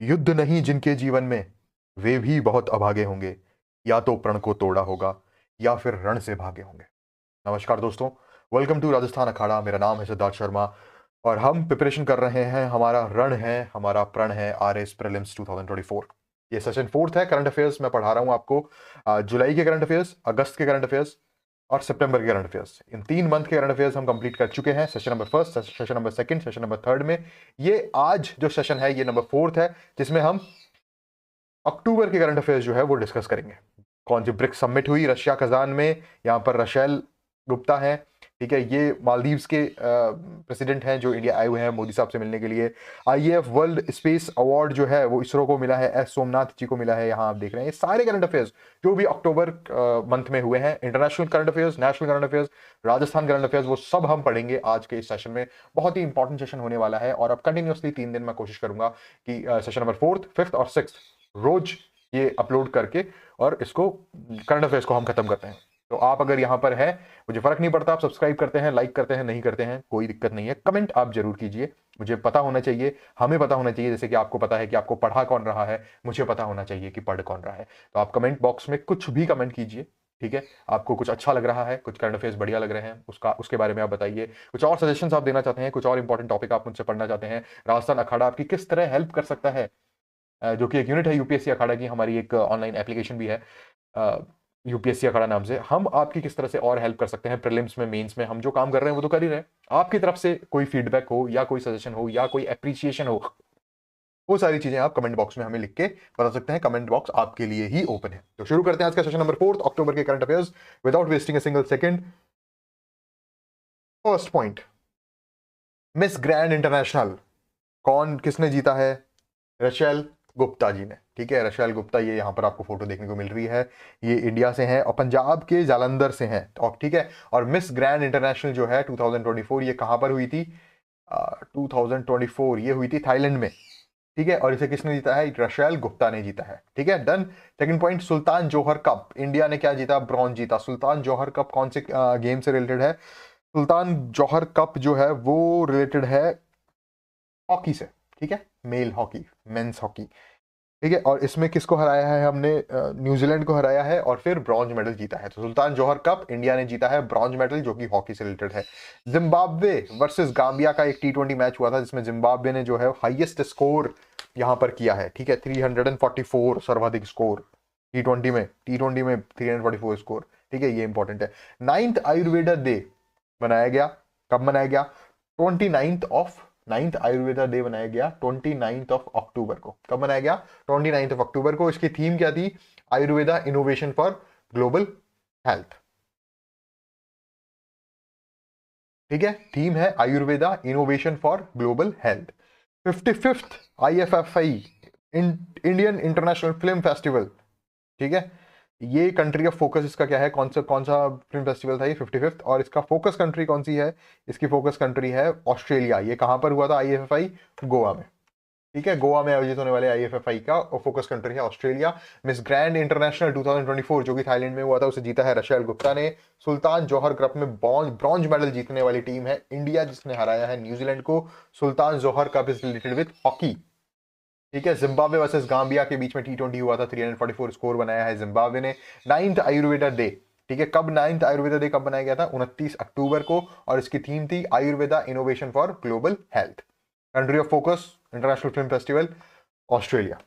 युद्ध नहीं जिनके जीवन में, वे भी बहुत अभागे होंगे। या तो प्रण को तोड़ा होगा, या फिर रण से भागे होंगे। नमस्कार दोस्तों, वेलकम टू राजस्थान अखाड़ा। मेरा नाम है सिद्धार्थ शर्मा और हम प्रिपरेशन कर रहे हैं। हमारा रण है, हमारा प्रण है आर एस प्रीलिम्स 2024। ये सेशन फोर्थ है। करंट अफेयर्स मैं पढ़ा रहा हूं आपको। जुलाई के करंट अफेयर्स, अगस्त के करंट अफेयर्स और सितंबर के करंट अफेयर्स। इन 3 मंथ के करंट अफेयर्स हम कंप्लीट कर चुके हैं। Session number first, session number second, session number third में। ये आज जो सेशन है ये नंबर फोर्थ है, जिसमें हम अक्टूबर के करंट अफेयर्स जो है वो डिस्कस करेंगे। कौन सी ब्रिक्स समिट हुई रशिया कजान में, यहाँ पर रशेल गुप्ता है, ठीक है। ये मालदीव्स के प्रेसिडेंट हैं जो इंडिया आए हुए हैं मोदी साहब से मिलने के लिए। आईएएफ वर्ल्ड स्पेस अवार्ड जो है वो इसरो को मिला है, एस सोमनाथ जी को मिला है। यहाँ आप देख रहे हैं ये सारे करंट अफेयर्स जो भी अक्टूबर मंथ में हुए हैं। International current affairs, national current affairs, Rajasthan current affairs, वो सब हम पढ़ेंगे आज के इस सेशन में। बहुत ही इंपॉर्टेंट सेशन होने वाला है और अब कंटिन्यूसली 3 दिन मैं कोशिश करूंगा कि सेशन नंबर फोर्थ, फिफ्थ और सिक्स रोज ये अपलोड करके और इसको करंट अफेयर्स को हम खत्म करते हैं। तो आप अगर यहां पर है, मुझे फर्क नहीं पड़ता आप सब्सक्राइब करते हैं, लाइक करते हैं, नहीं करते हैं, कोई दिक्कत नहीं है। कमेंट आप जरूर कीजिए, मुझे पता होना चाहिए, हमें पता होना चाहिए। जैसे कि आपको पता है कि आपको पढ़ा कौन रहा है, मुझे पता होना चाहिए कि पढ़ कौन रहा है। तो आप कमेंट बॉक्स में कुछ भी कमेंट कीजिए, ठीक है। आपको कुछ अच्छा लग रहा है, कुछ करंट अफेयर्स बढ़िया लग रहे हैं, उसके बारे में आप बताइए। कुछ और सजेशंस आप देना चाहते हैं, कुछ और इंपॉर्टेंट टॉपिक आप मुझसे पढ़ना चाहते हैं, राजस्थान अखाड़ा आपकी किस तरह हेल्प कर सकता है, जो कि एक यूनिट है यूपीएससी अखाड़ा की। हमारी एक ऑनलाइन एप्लीकेशन भी है यूपीएससी अखाड़ा नाम से। हम आपकी किस तरह से और हेल्प कर सकते हैं प्रीलिम्स में, मेंस में। हम जो काम कर रहे हैं वो तो कर ही रहे हैं। आपकी तरफ से कोई फीडबैक हो या कोई सजेशन हो या कोई अप्रिसिएशन हो, वो सारी चीजें आप कमेंट बॉक्स में हमें लिख के बता सकते हैं। कमेंट बॉक्स आपके लिए ही ओपन है। तो शुरू करते हैं आज का सेशन नंबर फोर्थ, अक्टूबर के current affairs, without wasting a single second. First point, miss grand international कौन किसने जीता है? रशेल गुप्ता जी ने, ठीक है। रशेल गुप्ता, ये यहाँ पर आपको फोटो देखने को मिल रही है। ये इंडिया से हैं और पंजाब के जालंधर से हैं, और ठीक है। और मिस ग्रैंड इंटरनेशनल जो है 2024, ये कहाँ पर हुई थी? 2024 ये हुई थी थाईलैंड में, ठीक है। और इसे किसने जीता है? रशेल गुप्ता ने जीता है, ठीक है। डन। सेकंड पॉइंट, सुल्तान जौहर कप, इंडिया ने क्या जीता? ब्रॉन्ज जीता। सुल्तान जौहर कप कौन से गेम से रिलेटेड है? सुल्तान जौहर कप जो है वो रिलेटेड है हॉकी से, ठीक है। मेल हॉकी, मेंस हॉकी, ठीक है। और इसमें किसको हराया है हमने? न्यूजीलैंड को हराया है और फिर ब्रॉन्ज मेडल जीता है। तो सुल्तान जौहर कप इंडिया ने जीता है, ब्रॉन्ज मेडल जो कि हॉकी से रिलेटेड है। जिम्बाब्वे वर्सेस गांबिया का एक टी20 मैच हुआ था, जिसमें जिम्बाब्वे ने जो है हाईएस्ट स्कोर यहां पर किया है, ठीक है। 344 सर्वाधिक स्कोर टी20 में 344 स्कोर, ठीक है। ये इंपॉर्टेंट है। 9th आयुर्वेदा डे मनाया गया। कब मनाया गया? 9th आयुर्वेदा डे मनाया गया 29 ऑफ अक्टूबर को। कब मनाया गया? 29 ऑफ अक्टूबर को। इसकी थीम क्या थी? Ayurveda innovation for global health, ठीक है। थीम है Ayurveda innovation for global health. 55th IFFI, Indian international film festival, ठीक है। ये कंट्री ऑफ फोकस इसका क्या है? कौन सा फिल्म फेस्टिवल था ये? 55th। और इसका फोकस कंट्री कौन सी है? इसकी फोकस कंट्री है ऑस्ट्रेलिया। ये कहां पर हुआ था IFFI? गोवा में, ठीक है। गोवा में आयोजित होने वाले आईएफएफआई का फोकस कंट्री है ऑस्ट्रेलिया। मिस ग्रैंड इंटरनेशनल 2024 जो कि थाईलैंड में हुआ था, उसे जीता है रशेल गुप्ता ने। सुल्तान जौहर कप में ब्रॉन्ज मेडल जीतने वाली टीम है इंडिया, जिसने हराया है न्यूजीलैंड को। Sultan Johor cup is related with hockey, ठीक है। जिम्बाब्वे वर्सेस गांबिया के बीच में टी20 हुआ था, 344 स्कोर बनाया है जिम्बाब्वे ने। 9th आयुर्वेदा डे, ठीक है। कब 9th आयुर्वेदा डे कब बनाया गया था? 29 अक्टूबर को। और इसकी थीम थी Ayurveda innovation for global health. Country of focus international film festival Australia.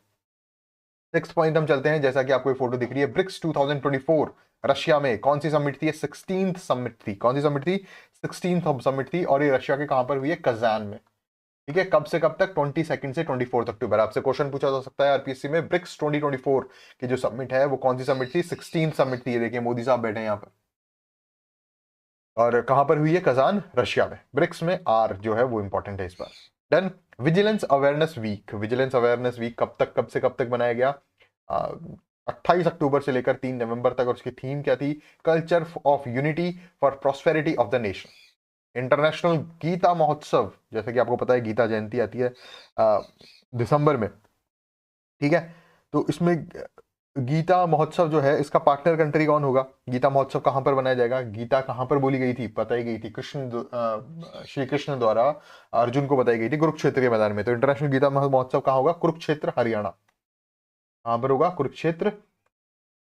Six point हम चलते हैं। जैसा कि आपको फोटो दिख रही है, ब्रिक्स 2024 रशिया में कौन सी समिट थी? 16th समिट थी। कौन सी समिट थी? 16th समिट थी। और ये रशिया के कहां पर हुई है? कजान में, ठीक है। कब से कब तक? 22 से 24 अक्टूबर। आपसे क्वेश्चन पूछा जा सकता है आरपीएससी में, ब्रिक्स 2024 की जो समिट है वो कौन सी समिट थी? 16th समिट थी। ये देखिए मोदी साहब बैठे हैं यहाँ पर। और कहां पर हुई है? कजान, रशिया में। ब्रिक्स में आर जो है वो इंपॉर्टेंट है इस बार। Done. Vigilance awareness week, vigilance awareness week कब तक, कब से कब तक बनाया गया? 28 अक्टूबर से लेकर 3 नवंबर तक। और उसकी थीम क्या थी? Culture of unity for prosperity of the nation. International Gita Mahotsav, जैसे कि आपको पता है गीता जयंती आती है दिसंबर में, ठीक है। तो इसमें गीता महोत्सव जो है इसका पार्टनर कंट्री कौन होगा? गीता महोत्सव कहाँ पर बनाया जाएगा? गीता कहाँ पर बोली गई थी, बताई गई थी श्री कृष्ण द्वारा अर्जुन को बताई गई थी कुरुक्षेत्र के मैदान में। तो इंटरनेशनल गीता महोत्सव कहाँ होगा? कुरुक्षेत्र हरियाणा। कहाँ पर होगा? कुरुक्षेत्र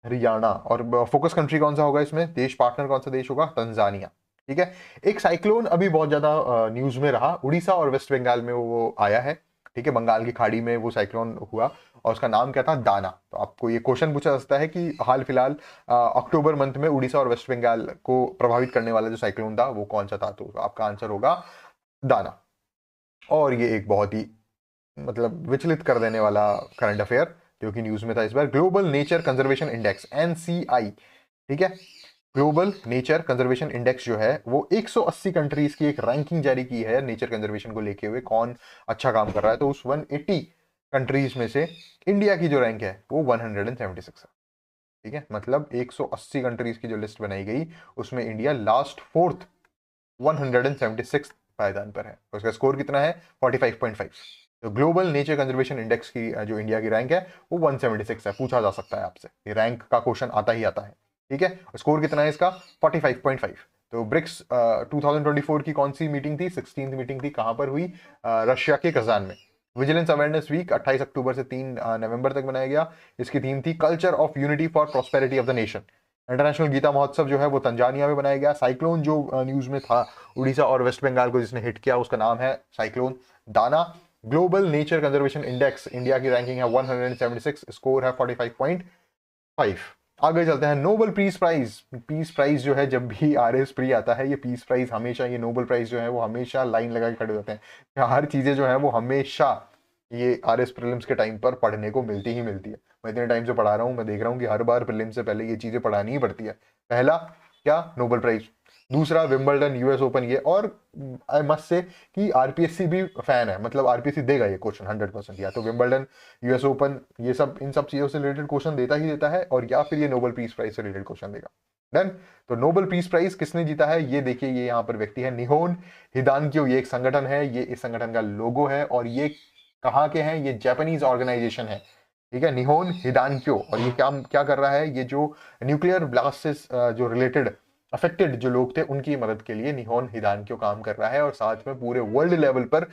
हरियाणा। और फोकस कंट्री कौन सा होगा इसमें? देश पार्टनर कौन सा देश होगा? तंजानिया। ठीक है। एक साइक्लोन अभी बहुत ज्यादा न्यूज में रहा, उड़ीसा और वेस्ट बंगाल में वो आया है। ठीक है, बंगाल की खाड़ी में वो साइक्लोन हुआ और उसका नाम क्या था? दाना। तो आपको ये क्वेश्चन पूछा जा सकता है कि हाल फिलहाल अक्टूबर मंथ में उड़ीसा और वेस्ट बंगाल को प्रभावित करने वाला जो साइक्लोन था वो कौन सा था? तो आपका आंसर होगा दाना। और ये एक बहुत ही मतलब विचलित कर देने वाला करंट अफेयर जो कि न्यूज में था इस बार, global nature conservation index NCI. ठीक है, ग्लोबल नेचर कंजर्वेशन इंडेक्स जो है वो 180 कंट्रीज की एक रैंकिंग जारी की है नेचर कंजर्वेशन को लेके हुए, कौन अच्छा काम कर रहा है। तो उस 180 कंट्रीज में से इंडिया की जो रैंक है वो 176 है। ठीक है, मतलब 180 कंट्रीज की जो लिस्ट बनाई गई उसमें इंडिया लास्ट फोर्थ 176 पायदान पर है। तो उसका स्कोर कितना है? 45.5। तो ग्लोबल नेचर कंजर्वेशन इंडेक्स की जो इंडिया की रैंक है वो 176 है। पूछा जा सकता है आपसे, ये रैंक का क्वेश्चन आता ही आता है। ठीक है, स्कोर कितना है इसका? 45.5। तो ब्रिक्स 2024 की कौन सी मीटिंग थी? 16th मीटिंग थी। कहां पर हुई? रशिया के कजान में। विजिलेंस अवेयरनेस वीक 28 अक्टूबर से 3 नवंबर तक बनाया गया। इसकी थीम थी culture of unity for prosperity of the nation. International Gita Mahotsav जो है वो तंजानिया में बनाया गया। साइक्लोन जो न्यूज में था उड़ीसा और वेस्ट बंगाल को जिसने हिट किया उसका नाम है cyclone Dana. Global nature conservation index India की रैंकिंग है 176, स्कोर है 45.5। आगे चलते हैं, Nobel peace prize. Peace prize जो है, जब भी आरएस प्री आता है ये पीस प्राइज हमेशा, ये नोबेल प्राइज जो है वो हमेशा लाइन लगा के खड़े होते हैं। हर चीजें जो है वो हमेशा ये आरएस प्रीलिम्स के टाइम पर पढ़ने को मिलती ही मिलती है। मैं इतने टाइम से पढ़ा रहा हूँ, मैं देख रहा हूँ कि हर बार प्रीलिम्स से पहले ये चीजें पढ़ानी ही पड़ती है। पहला क्या? Nobel prize. दूसरा विंबलडन यूएस ओपन। ये और आई मस्ट से कि आरपीएससी भी फैन है, मतलब आरपीएससी देगा ये क्वेश्चन 100%। या तो विंबलडन, यूएस ओपन, ये सब इन सब चीजों से रिलेटेड क्वेश्चन देता ही देता है, और या फिर ये नोबेल पीस प्राइज से रिलेटेड क्वेश्चन देगा। डन। तो नोबेल पीस प्राइज किसने जीता है ये देखिए, ये यहाँ पर व्यक्ति है निहोन हिदानक्यो। ये एक संगठन है, ये इस संगठन का लोगो है, और ये कहाँ के हैं? ये जापानीज ऑर्गेनाइजेशन है। ठीक है, निहोन हिदानक्यो। और ये क्या क्या कर रहा है? ये जो न्यूक्लियर ब्लास्ट से जो रिलेटेड अफेक्टेड जो लोग थे उनकी मदद के लिए निहोन हिदानक्यो काम कर रहा है, और साथ में पूरे वर्ल्ड लेवल पर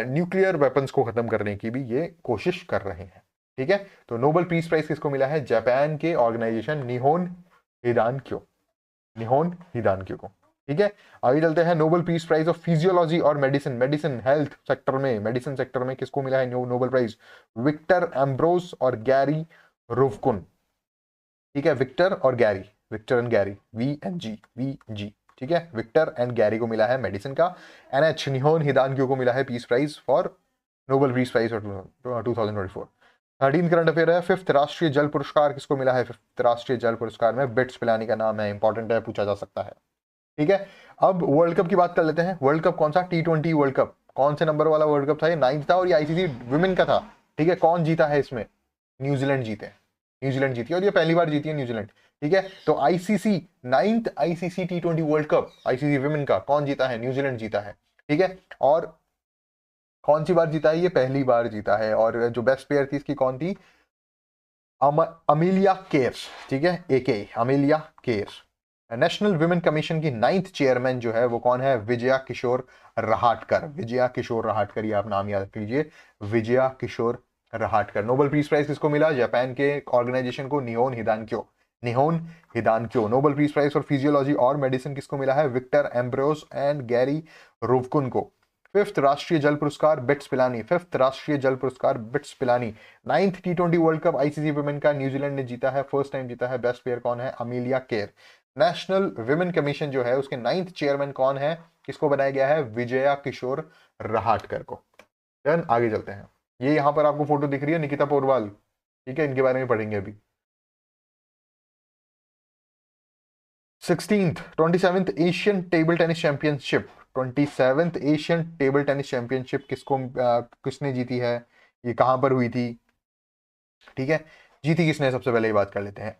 न्यूक्लियर वेपन्स को खत्म करने की भी ये कोशिश कर रहे हैं। ठीक है, तो नोबेल पीस प्राइज किसको मिला है? जापान के ऑर्गेनाइजेशन निहोन हिदानक्यो, निहोन हिदानक्यो को। ठीक है, आगे चलते हैं, Nobel peace prize of physiology और मेडिसिन, मेडिसिन हेल्थ सेक्टर में, मेडिसिन सेक्टर में किसको मिला है नोबेल प्राइज? विक्टर एम्ब्रोस और गैरी रुवकुन। ठीक है, विक्टर और Gary, Victor and Gary, V ठीक है, विक्टर एंड गैरी को मिला है मेडिसिन का। एनएच निहोन हिदानक्यो को मिला है peace prize for Nobel peace prize 2024। 13 current affair है, फिफ्थ राष्ट्रीय जल पुरस्कार किसको मिला है? फिफ्थ राष्ट्रीय जल पुरस्कार में बिट्स पिलानी का नाम है, इंपॉर्टेंट है, पूछा जा सकता है। ठीक है, अब वर्ल्ड कप की बात कर लेते हैं। वर्ल्ड कप कौन सा? T20 world cup. कौन से नंबर वाला वर्ल्ड कप था ये? 9th था, और ये आईसीसी वुमेन का था। ठीक है, कौन जीता है इसमें? न्यूजीलैंड जीते, न्यूजीलैंड जीती, और ये पहली बार जीती है न्यूजीलैंड। ठीक है, तो ICC 9th ICC T20 world cup ICC women का कौन जीता है? न्यूजीलैंड जीता है। ठीक है, और कौन सी बार जीता है? ये पहली बार जीता है। और जो बेस्ट प्लेयर थी इसकी कौन थी? अमीलिया केर। ठीक है, एके अमीलिया केर। नेशनल वुमेन कमीशन की 9th चेयरमैन जो है वो कौन है? विजया किशोर रहाटकर। विजया किशोर रहाटकर, ये आप नाम याद कीजिए, Vijaya Kishore Rahatkar. Nobel peace prize किसको मिला? जापान के ऑर्गेनाइजेशन को, Nihon Hidankyo, Nihon Hidankyo. Nobel peace prize for physiology और मेडिसिन किसको मिला है? Victor Ambros and Gary Ruvkun को। फिफ्थ राष्ट्रीय जल पुरस्कार बिट्स पिलानी, फिफ्थ राष्ट्रीय जल पुरस्कार bits Pilani. 9th T20 world cup ICC women का न्यूजीलैंड ने जीता है, फर्स्ट टाइम जीता है। बेस्ट प्लेयर कौन है? अमीलिया केर। नेशनल विमेन कमीशन जो है उसके 9th चेयरमैन कौन है? किसको बनाया गया है? विजया किशोर रहाटकर को। देन आगे चलते हैं, ये यहां पर आपको फोटो दिख रही है निकिता पोरवाल। ठीक है, इनके बारे में पढ़ेंगे अभी। 27th Asian table tennis championship, 27th Asian table tennis championship किसने जीती है? ये कहां पर हुई थी? ठीक है, जीती किसने? सबसे पहले ये बात कर लेते हैं,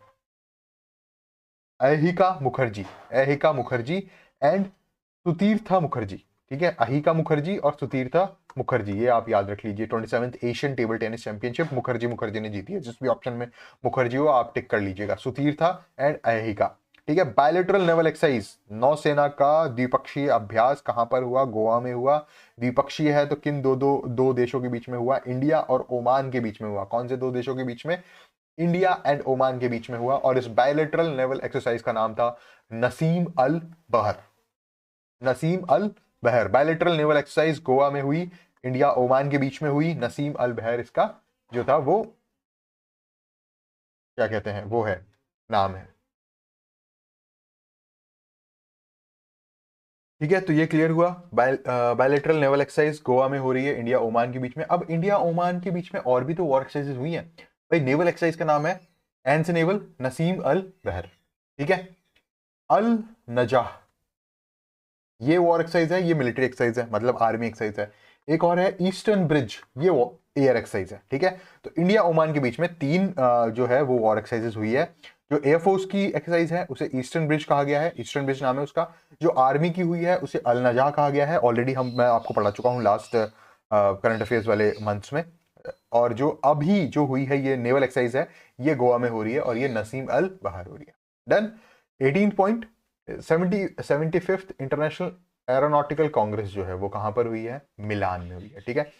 अहिका मुखर्जी, अहिका मुखर्जी एंड सुतीर्था मुखर्जी। ठीक है, अहिका मुखर्जी और सुतीर्था मुखर्जी, ये आप याद रख लीजिए। 27th Asian table tennis championship Mukherjee ने जीती है। जिस भी ऑप्शन में मुखर्जी हो आप टिक कर लीजिएगा। सुतीर्था एंड अयहिका, ठीक है। बायलेटरल नेवल एक्सरसाइज, नौसेना का द्विपक्षीय अभ्यास कहां पर हुआ? गोवा में हुआ। द्विपक्षीय है तो किन दो देशों के बीच में हुआ? इंडिया और ओमान के बीच में हुआ। कौन से दो देशों के बीच में? इंडिया एंड ओमान के बीच में हुआ। और इस बायलेटरल नेवल एक्सरसाइज का नाम था नसीम अल बहर। नसीम अल बहर। बायलेटरल नेवल एक्सरसाइज गोवा में हुई, इंडिया ओमान के बीच में हुई। नसीम अल बहर इसका जो था वो क्या कहते हैं, वो है नाम है। ठीक है, तो ये क्लियर हुआ। बायलेटरल नेवल एक्सरसाइज गोवा में हो रही है, इंडिया ओमान के बीच में। अब इंडिया ओमान के बीच में और भी तो वॉर एक्सरसाइजेस हुई हैं भाई। नेवल एक्सरसाइज का नाम है एंस नेवल नसीम अल बहर, ठीक है। अल नजाह, ये वॉर एक्सरसाइज है, ये मिलिट्री एक्सरसाइज है, मतलब आर्मी एक्सरसाइज है। एक और है ईस्टर्न ब्रिज, ये एयर एक्सरसाइज है, ठीक है। तो इंडिया ओमान के बीच में तीन जो है वो वॉर एक्सरसाइजेस हुई है। जो एयरफोर्स की एक्सरसाइज है उसे ईस्टर्न ब्रिज कहा गया है, ईस्टर्न ब्रिज नाम है उसका। जो आर्मी की हुई है उसे अल नजा कहा गया है। ऑलरेडी मैं आपको पढ़ा चुका हूँ लास्ट करंट अफेयर्स वाले मंथ्स में। और जो अभी जो हुई है ये नेवल एक्सरसाइज है, ये गोवा में हो रही है और ये नसीम अल बहर हो रही है। Done. 75th international aeronautical congress जो है वो कहां पर हुई है? मिलान में हुई है, ठीक है।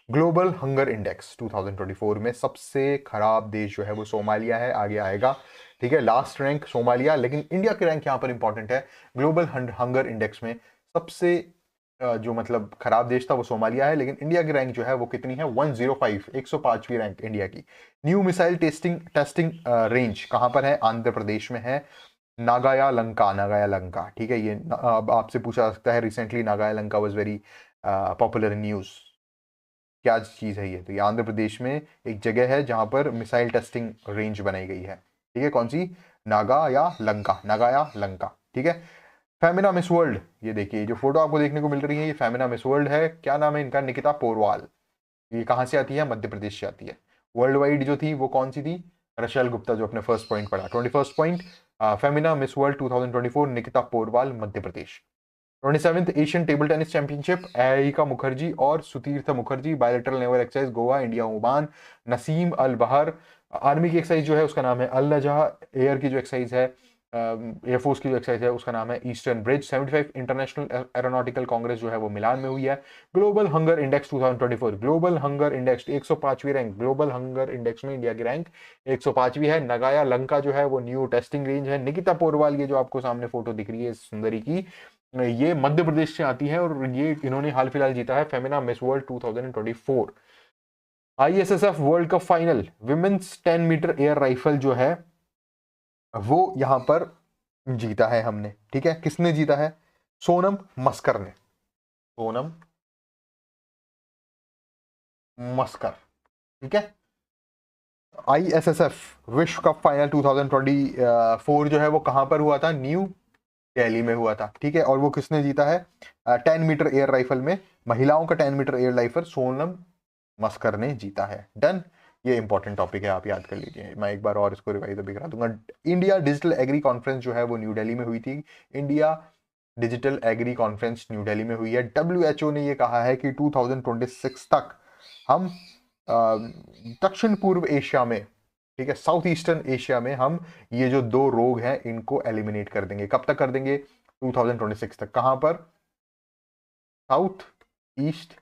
ग्लोबल हंगर इंडेक्स 2024 में सबसे खराब देश जो है वो सोमालिया है, आगे आएगा, ठीक है। लास्ट रैंक सोमालिया, लेकिन इंडिया के रैंक यहां पर इंपॉर्टेंट है। ग्लोबल हंगर इंडेक्स में सबसे जो मतलब खराब देश था वो सोमालिया है, लेकिन इंडिया की रैंक जो है वो कितनी है? 105, 105वीं रैंक इंडिया की। न्यू मिसाइल टेस्टिंग रेंज कहां पर है? आंध्र प्रदेश में है। नागाया लंका, ठीक है। ये अब आपसे पूछा जा सकता है, recently Nagaya Lanka was very popular in news. क्या चीज है ये? तो ये आंध्र प्रदेश में एक जगह है जहां पर मिसाइल टेस्टिंग रेंज बनाई गई है, ठीक है। कौन सी? नागाया लंका, ठीक है। फेमिना मिस वर्ल्ड, ये देखिए जो फोटो आपको देखने को मिल रही है ये फेमिना मिस वर्ल्ड है। क्या नाम है इनका? निकिता पोरवाल। ये कहां से आती है? मध्य प्रदेश से आती है। वर्ल्ड वाइड जो थी वो कौन सी थी? रशेल गुप्ता, जो अपने फर्स्ट पॉइंट पढ़ा, 21st point. Femina Miss World 2024 Nikita Porwal, Madhya Pradesh. 27th Asian table tennis championship Ayhika Mukherjee और Sutirtha Mukherjee. Bilateral naval exercise Goa, India Oman. Naseem Al Bahr. Army की एक्सरसाइज जो है उसका नाम है अल नजह। एयर की जो एक्सरसाइज है, एयरफोर्स की जो एक्सरसाइज है उसका नाम है eastern bridge. 75 international aeronautical congress जो है वो मिलान में हुई है। Global hunger index 2024, global hunger index 105वीं रैंक। ग्लोबल हंगर इंडेक्स में इंडिया की रैंक 105वीं है। नगाया लंका जो है वो न्यू टेस्टिंग रेंज है। निकिता पोरवाल, ये जो आपको सामने फोटो दिख रही है सुंदरी की, ये मध्य प्रदेश से आती है और ये इन्होंने हाल फिलहाल जीता है Femina Miss World 2024। ISSF World Cup final women's 10 meter air rifle जो है वो यहां पर जीता है हमने, ठीक है। किसने जीता है? सोनम मस्कर ने। सोनम मस्कर, ठीक है। आईएसएसएफ विश्व कप फाइनल 2024 जो है वो कहां पर हुआ था? न्यू दिल्ली में हुआ था, ठीक है। और वो किसने जीता है? 10 मीटर एयर राइफल में महिलाओं का 10 मीटर एयर राइफल सोनम मस्कर ने जीता है। डन। ये इंपॉर्टेंट टॉपिक है, आप याद कर लीजिए। मैं एक बार और इसको रिवाइज अभी करा दूंगा। इंडिया डिजिटल एग्री कॉन्फ्रेंस जो है वो न्यू दिल्ली में हुई थी। India digital agri conference New Delhi में हुई है। डब्ल्यूएचओ ने ये कहा है कि 2026 तक हम दक्षिण पूर्व एशिया में, ठीक है, साउथ ईस्टर्न एशिया में हम ये जो दो रोग हैं इनको एलिमिनेट कर देंगे। कब तक कर देंगे? 2026 तक। कहां पर? South east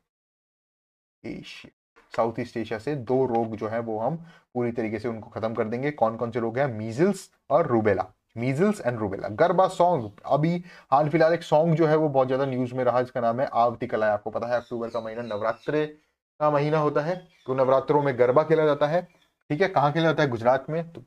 Asia. South east Asia से दो रोग जो है वो हम पूरी तरीके से उनको खत्म कर देंगे। कौन कौन से रोग हैं? मीजल्स और rubella. Measles and rubella. Garba song, अभी हाल फिलहाल एक सॉन्ग जो है वो बहुत ज्यादा न्यूज में रहा, जिसका नाम है आवती कलाय। आपको पता है अक्टूबर का महीना नवरात्रे का महीना होता है, तो नवरात्रों में गरबा खेला जाता है, ठीक है। कहाँ खेला जाता है? गुजरात में, तो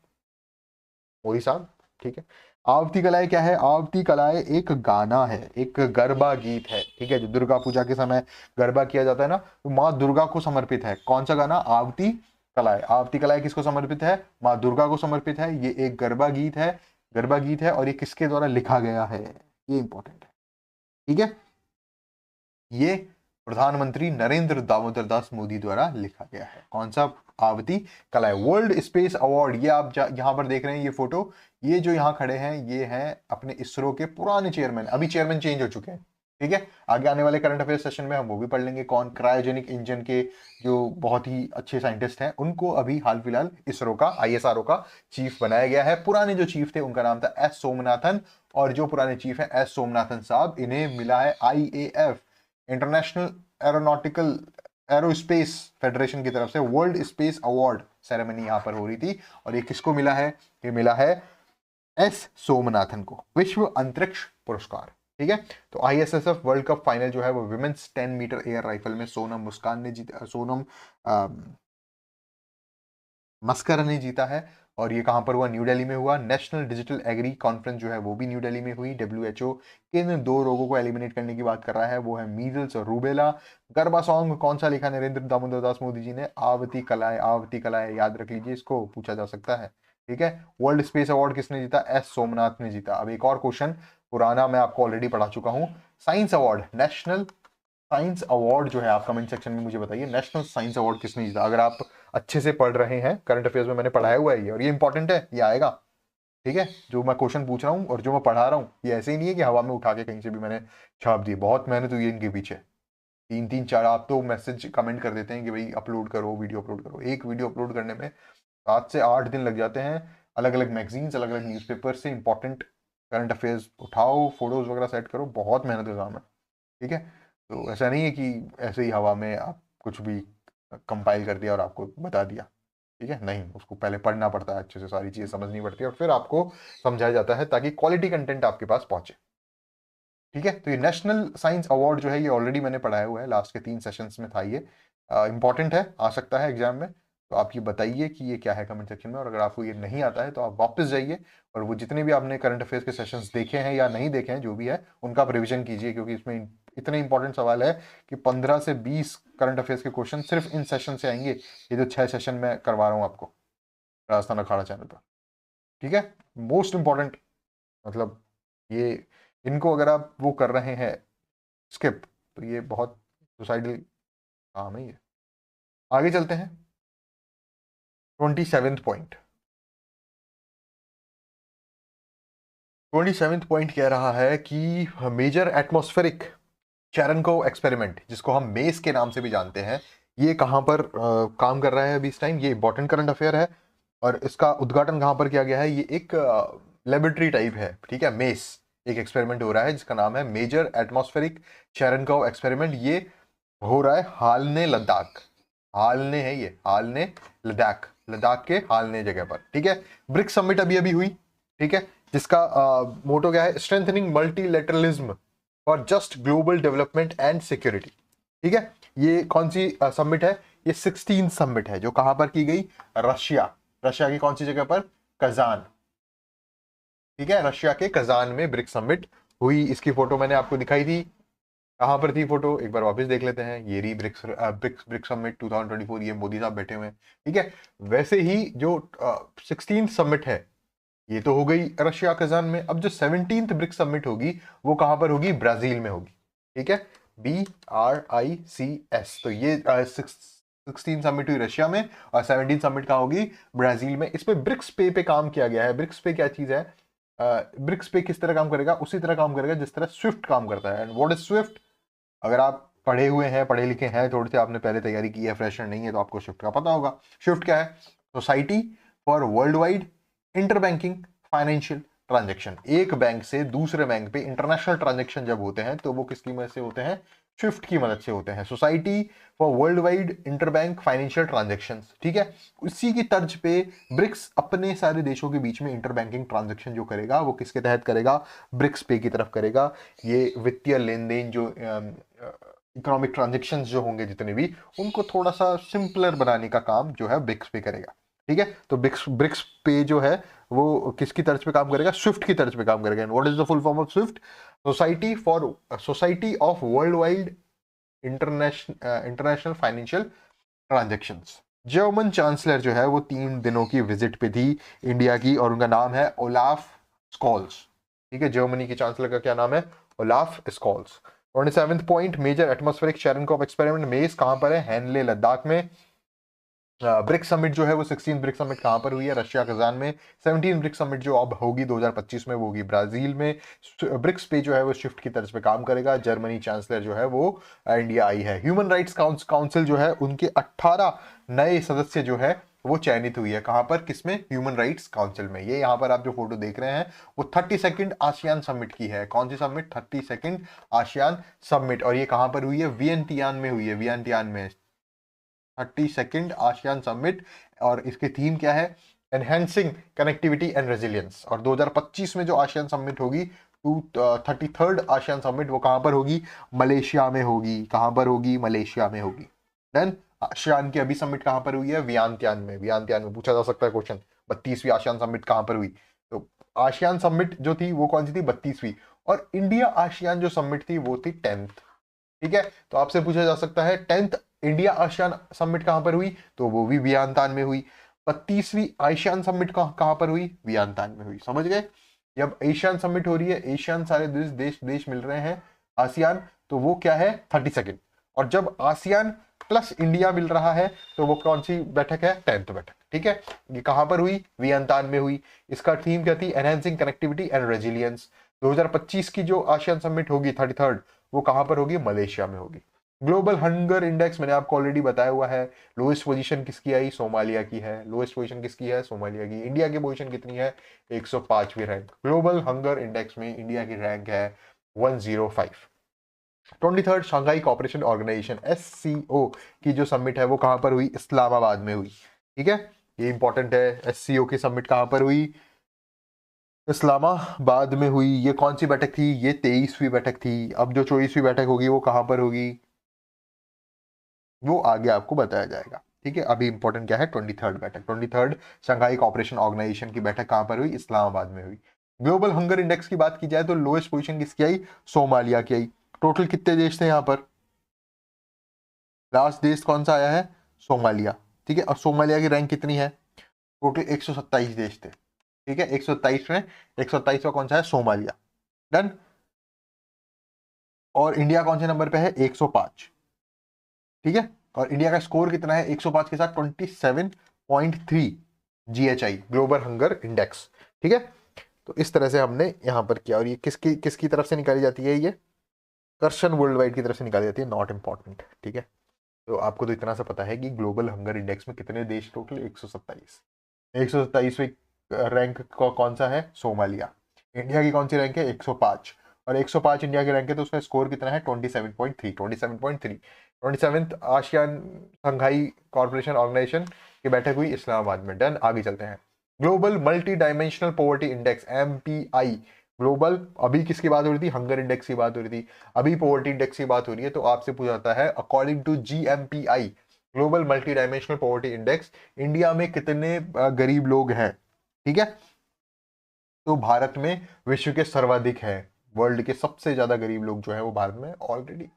मोदी साहब, ठीक है। आवती कलाएं क्या है? आवती कलाएं एक गाना है, एक गरबा गीत है, ठीक है। जो दुर्गा पूजा के समय गरबा किया जाता है ना, तो माँ दुर्गा को समर्पित है। कौन सा गाना? आवती कलाएं। आवती कलाएं किसको समर्पित है? माँ दुर्गा को समर्पित है। ये एक गरबा गीत है, गरबा गीत है। और ये किसके द्वारा लिखा गया है? ये इंपॉर्टेंट है, ठीक है। ये प्रधानमंत्री नरेंद्र दामोदर दास मोदी द्वारा लिखा गया है। कौन सा? आवती कलाएं। वर्ल्ड स्पेस अवार्ड, ये आप यहां पर देख रहे हैं ये फोटो, ये जो यहां खड़े हैं ये हैं अपने इसरो के पुराने चेयरमैन, अभी चेयरमैन चेंज हो चुके हैं, ठीक है, आगे आने वाले करंट अफेयर सेशन में हम वो भी पढ़ लेंगे, कौन क्रायोजेनिक इंजन के जो बहुत ही अच्छे साइंटिस्ट हैं, उनको अभी हाल फिलहाल इसरो का ISRO का चीफ बनाया गया है। पुराने जो चीफ थे उनका नाम था एस सोमनाथन, और जो पुराने चीफ है एस सोमनाथन साहब, इन्हें मिला है IAF, international aeronautical aerospace federation की तरफ से वर्ल्ड स्पेस अवार्ड सेरेमनी यहाँ पर हो रही थी, और ये किसको मिला है? ये मिला है एस सोमनाथन को, विश्व अंतरिक्ष पुरस्कार। ठीक है, तो ISSF वर्ल्ड कप फाइनल जो है वो विमेंस 10 मीटर एयर राइफल में सोनम मुस्कान ने जीता, सोनम मस्कर ने जीता है। और ये कहां पर हुआ? न्यू दिल्ली में हुआ। नेशनल डिजिटल एग्री कॉन्फ्रेंस जो है वो भी न्यू दिल्ली में हुई। WHO किन 2 रोगों को एलिमिनेट करने की बात कर रहा है? वो है मीजल्स और रूबेला। गरबा सॉन्ग कौन सा लिखा नरेंद्र दामोदर दास मोदी जी ने? आवती कलाएं, आवती कलाएं, याद रख लीजिए, इसको पूछा जा सकता है। ठीक है, वर्ल्ड स्पेस अवार्ड किसने जीता? एस सोमनाथ ने जीता। अब एक और क्वेश्चन, पुराना मैं आपको ऑलरेडी पढ़ा चुका हूं। Science award, national science award जो है, आप कमेंट सेक्शन में मुझे बताइए, नेशनल साइंस अवार्ड किसने जीता? अगर आप अच्छे से पढ़ रहे हैं, करंट अफेयर्स में मैंने पढ़ाया हुआ है ये, और ये इंपॉर्टेंट है, ये आएगा। ठीक है, जो मैं क्वेश्चन पूछ रहा हूँ और जो मैं पढ़ा रहा हूँ, ये ऐसे ही नहीं है कि हवा में उठा के कहीं से भी मैंने छाप दी। बहुत मेहनत हुई है इनके पीछे। 3-3-4 आप तो मैसेज कमेंट कर देते हैं कि भाई अपलोड करो, वीडियो अपलोड करो। एक वीडियो अपलोड करने में 7 से 8 दिन लग जाते हैं। अलग अलग मैगजीन्स, अलग अलग न्यूज़पेपर से इंपॉर्टेंट करंट अफेयर्स उठाओ, फोटोज वगैरह सेट करो, बहुत मेहनत का काम है। ठीक है, तो ऐसा नहीं है कि ऐसे ही हवा में आप कुछ भी कंपाइल कर दिया और आपको बता दिया। ठीक है, नहीं, उसको पहले पढ़ना पड़ता है, अच्छे से सारी चीज़ें समझनी पड़ती है, और फिर आपको समझाया जाता है ताकि क्वालिटी कंटेंट आपके पास पहुंचे। ठीक है, तो ये नेशनल साइंस अवार्ड जो है ये ऑलरेडी मैंने पढ़ाया हुआ है, लास्ट के 3 सेशंस में था ये। इंपॉर्टेंट है, आ सकता है एग्जाम में, तो आप ये बताइए कि ये क्या है कमेंट सेक्शन में। और अगर आपको ये नहीं आता है तो आप वापस जाइए और वो जितने भी आपने करंट अफेयर्स के सेशंस देखे हैं या नहीं देखे हैं, जो भी है, उनका आप रिविजन कीजिए, क्योंकि इसमें इतने इंपॉर्टेंट सवाल है कि 15 से 20 करंट अफेयर्स के क्वेश्चन सिर्फ इन सेशन से आएंगे, ये जो 6 सेशन में करवा रहा हूँ आपको राजस्थान अखाड़ा चैनल पर। ठीक है, मोस्ट इंपॉर्टेंट, मतलब ये, इनको अगर आप वो कर रहे हैं स्किप, तो ये बहुत सुसाइडल काम है ये। आगे चलते हैं, 27th पॉइंट। 27th पॉइंट कह रहा है कि मेजर एटमॉस्फेरिक चेरनकोव एक्सपेरिमेंट, जिसको हम मेस के नाम से भी जानते हैं, ये कहाँ पर काम कर रहा है अभी इस टाइम? ये इंपॉर्टेंट करंट अफेयर है, और इसका उद्घाटन कहाँ पर किया गया है? ये एक लेबोरेटरी टाइप है। ठीक है, मेस एक एक्सपेरिमेंट हो रहा है जिसका नाम है मेजर एटमॉस्फेरिक चेरनकोव एक्सपेरिमेंट। ये हो रहा है हालने लद्दाख, हालने है ये, हालने लद्दाख, लद्दाख के हालने जगह पर। ठीक है, ब्रिक्स समिट अभी अभी हुई। ठीक है, जिसका मोटो क्या है? Strengthening multilateralism for just global development and security. ठीक है, ये कौन सी समिट है? ये 16 समिट है, जो कहां पर की गई? रशिया, रशिया की कौन सी जगह पर? कजान। ठीक है, रशिया के कजान में ब्रिक्स समिट हुई। इसकी फोटो मैंने आपको दिखाई थी, कहां पर थी फोटो, एक बार वापस देख लेते हैं। ये रही ब्रिक्स ब्रिक्स समिट 2024, ये मोदी साहब बैठे हुए हैं। ठीक है, वैसे ही जो 16 समिट है ये तो हो गई रशिया कजान में। अब जो 17th ब्रिक्स समिट होगी वो कहां पर होगी? ब्राजील में होगी। ठीक है, BRICS। तो ये 16 समिट हुई रशिया में, और 17 समिट कहां होगी? ब्राजील में। इस पे ब्रिक्स पे काम किया गया है। ब्रिक्स पे क्या चीज है? ब्रिक्स पे किस तरह काम करेगा? उसी तरह काम करेगा जिस तरह स्विफ्ट काम करता है। And what is Swift? अगर आप पढ़े हुए हैं, पढ़े लिखे हैं थोड़े से, आपने पहले तैयारी की है, फ्रेशर नहीं है, तो आपको स्विफ्ट का पता होगा। स्विफ्ट क्या है? Society for world wide interbanking financial transaction. एक बैंक से दूसरे बैंक पे इंटरनेशनल ट्रांजेक्शन जब होते हैं तो वो किसकी मदद से होते हैं? स्विफ्ट की मदद से होते हैं। Society for world wide interbank financial transaction. ठीक है, उसी की तर्ज पे ब्रिक्स अपने सारे देशों के बीच में इंटरबैंकिंग ट्रांजेक्शन जो करेगा वो किसके तहत करेगा? ब्रिक्स पे की तरफ करेगा। ये वित्तीय लेन देन, जो इकोनॉमिक ट्रांजेक्शन्स जो होंगे जितने भी, उनको थोड़ा सा सिंपलर बनाने का काम जो है ब्रिक्स पे करेगा। ठीक है, तो ब्रिक्स पे जो है वो किसकी तर्ज पे काम करेगा? स्विफ्ट की तर्ज पे काम करेगा। What is the full form of Swift? Society of world wide international financial transactions. German chancellor जो है वो 3 दिनों की विजिट पे थी इंडिया की, और उनका नाम है ओलाफ स्कॉल्स। ठीक है, जर्मनी के चांसलर का क्या नाम है? Olaf Scholz. 27th point, major atmospheric Cherenkov experiment MACE कहां पर है? हैनले लद्दाख में। ब्रिक्स समिट जो है वो 16 ब्रिक्स समिट कहाँ पर हुई है? रशिया कजान में। 17 ब्रिक्स समिट जो अब होगी 2025 में वो होगी ब्राजील में। ब्रिक्स पे जो है वो शिफ्ट की तरफ पे काम करेगा। जर्मनी चांसलर जो है वो इंडिया आई है। ह्यूमन राइट्स काउंसिल जो है उनके 18 नए सदस्य जो है वो चयनित हुई है। कहाँ पर? किसमें? ह्यूमन राइट्स काउंसिल में। ये यहाँ पर आप जो फोटो देख रहे हैं वो 32nd आसियान समिट की है। कौन सी समिट? 32nd ASEAN summit. और ये कहाँ पर हुई है? वियंतियान में हुई है, वियंतियान में। 32nd ASEAN summit. और इसकी थीम क्या है? Enhancing connectivity and resilience. और 2025 में जो आसियान समिट होगी, 33rd आसियान समिट, वो कहां पर होगी? मलेशिया में होगी। कहां पर होगी? मलेशिया में होगी। देन आसियान की अभी समिट कहां पर हुई है? वियंतियान में। वियंतियान में पूछा जा सकता है क्वेश्चन, 32वीं आसियान समिट कहां पर हुई? तो आसियान समिट जो थी वो कौन सी थी? 32वीं। और इंडिया आसियान जो समिट थी वो थी 10th। ठीक है, तो आपसे पूछा जा सकता है 10th इंडिया आसियान समिट कहां पर हुई? तो वो भी वियंतान में हुई। 32वीं आसियान समिट कहां पर हुई? वियंतान में हुई। समझ गए? जब एशियन समिट हो रही है, एशियन सारे देश मिल रहे हैं आसियान, तो वो क्या है? 32nd। और जब आसियान प्लस इंडिया मिल रहा है तो वो कौन सी बैठक है? 10th बैठक। ठीक है, ये कहां पर हुई? वियंतान में हुई। इसका थीम क्या थी? Enhancing connectivity and resilience. 2025 की जो आसियान समिट होगी 33rd, वो कहां पर होगी? मलेशिया में होगी। ग्लोबल हंगर इंडेक्स मैंने आपको ऑलरेडी बताया हुआ है। लोएस्ट पोजीशन किसकी आई? सोमालिया की है। लोएस्ट पोजीशन किसकी है? सोमालिया की। इंडिया की पोजीशन कितनी है? 105वीं रैंक। ग्लोबल हंगर इंडेक्स में इंडिया की रैंक है 105। 23rd Shanghai corporation organisation SCO की जो समिट है वो कहां पर हुई? इस्लामाबाद में हुई। ठीक है, ये इंपॉर्टेंट है। SCO की समिट कहां पर हुई? इस्लामाबाद में हुई। ये कौन सी बैठक थी? ये 23वीं बैठक थी। अब जो 24वीं बैठक होगी वो कहां पर होगी? वो आगे आपको बताया जाएगा। ठीक है, अभी इंपॉर्टेंट क्या है? 23rd बैठक। 23rd शंघाई कॉपरेशन ऑर्गेनाइजेशन की बैठक कहां पर हुई? इस्लामाबाद में हुई। ग्लोबल हंगर इंडेक्स की बात की जाए तो लोएस्ट पोजीशन किसकी आई? सोमालिया की आई। टोटल कितने देश थे यहाँ पर? लास्ट देश कौन सा आया है? सोमालिया। ठीक है, और सोमालिया की रैंक कितनी है? टोटल 127 देश थे। ठीक है, 127 में 127वां कौन सा है? सोमालिया। डन। और इंडिया कौन से नंबर पे है? 105। ठीक है, और इंडिया का स्कोर कितना है 105 के साथ? 27.3 GHI, ग्लोबल हंगर इंडेक्स। ठीक है, तो इस तरह से हमने यहां पर किया। और ये किसकी किसकी तरफ से निकाली जाती है? ये कर्शन वर्ल्ड वाइड की तरफ से निकाली जाती है, नॉट इंपॉर्टेंट। ठीक है, तो आपको तो इतना सा पता है कि ग्लोबल हंगर इंडेक्स में कितने देश? टोटल 127। 127वीं रैंक कौन सा है? सोमालिया। इंडिया की कौन सी रैंक है? 105। और 105 इंडिया की रैंक है तो उसका स्कोर कितना है? 27.3। 27.3। 27th ASEAN Shanghai corporation organisation की बैठक हुई इस्लामाबाद में। डन, आगे चलते हैं। Global multi dimensional poverty index MPI। Global, अभी किसकी बात हो रही थी? हंगर इंडेक्स की बात हो रही थी। अभी पॉवर्टी इंडेक्स की बात हो रही है। तो आपसे पूछा जाता है according to GMPI, global multi dimensional poverty index, India में कितने गरीब लोग हैं? ठीक है, तो भारत में विश्व के सर्वाधिक है। वर्ल्ड के सबसे ज्यादा गरीब लोग जो है वो भारत में ऑलरेडी।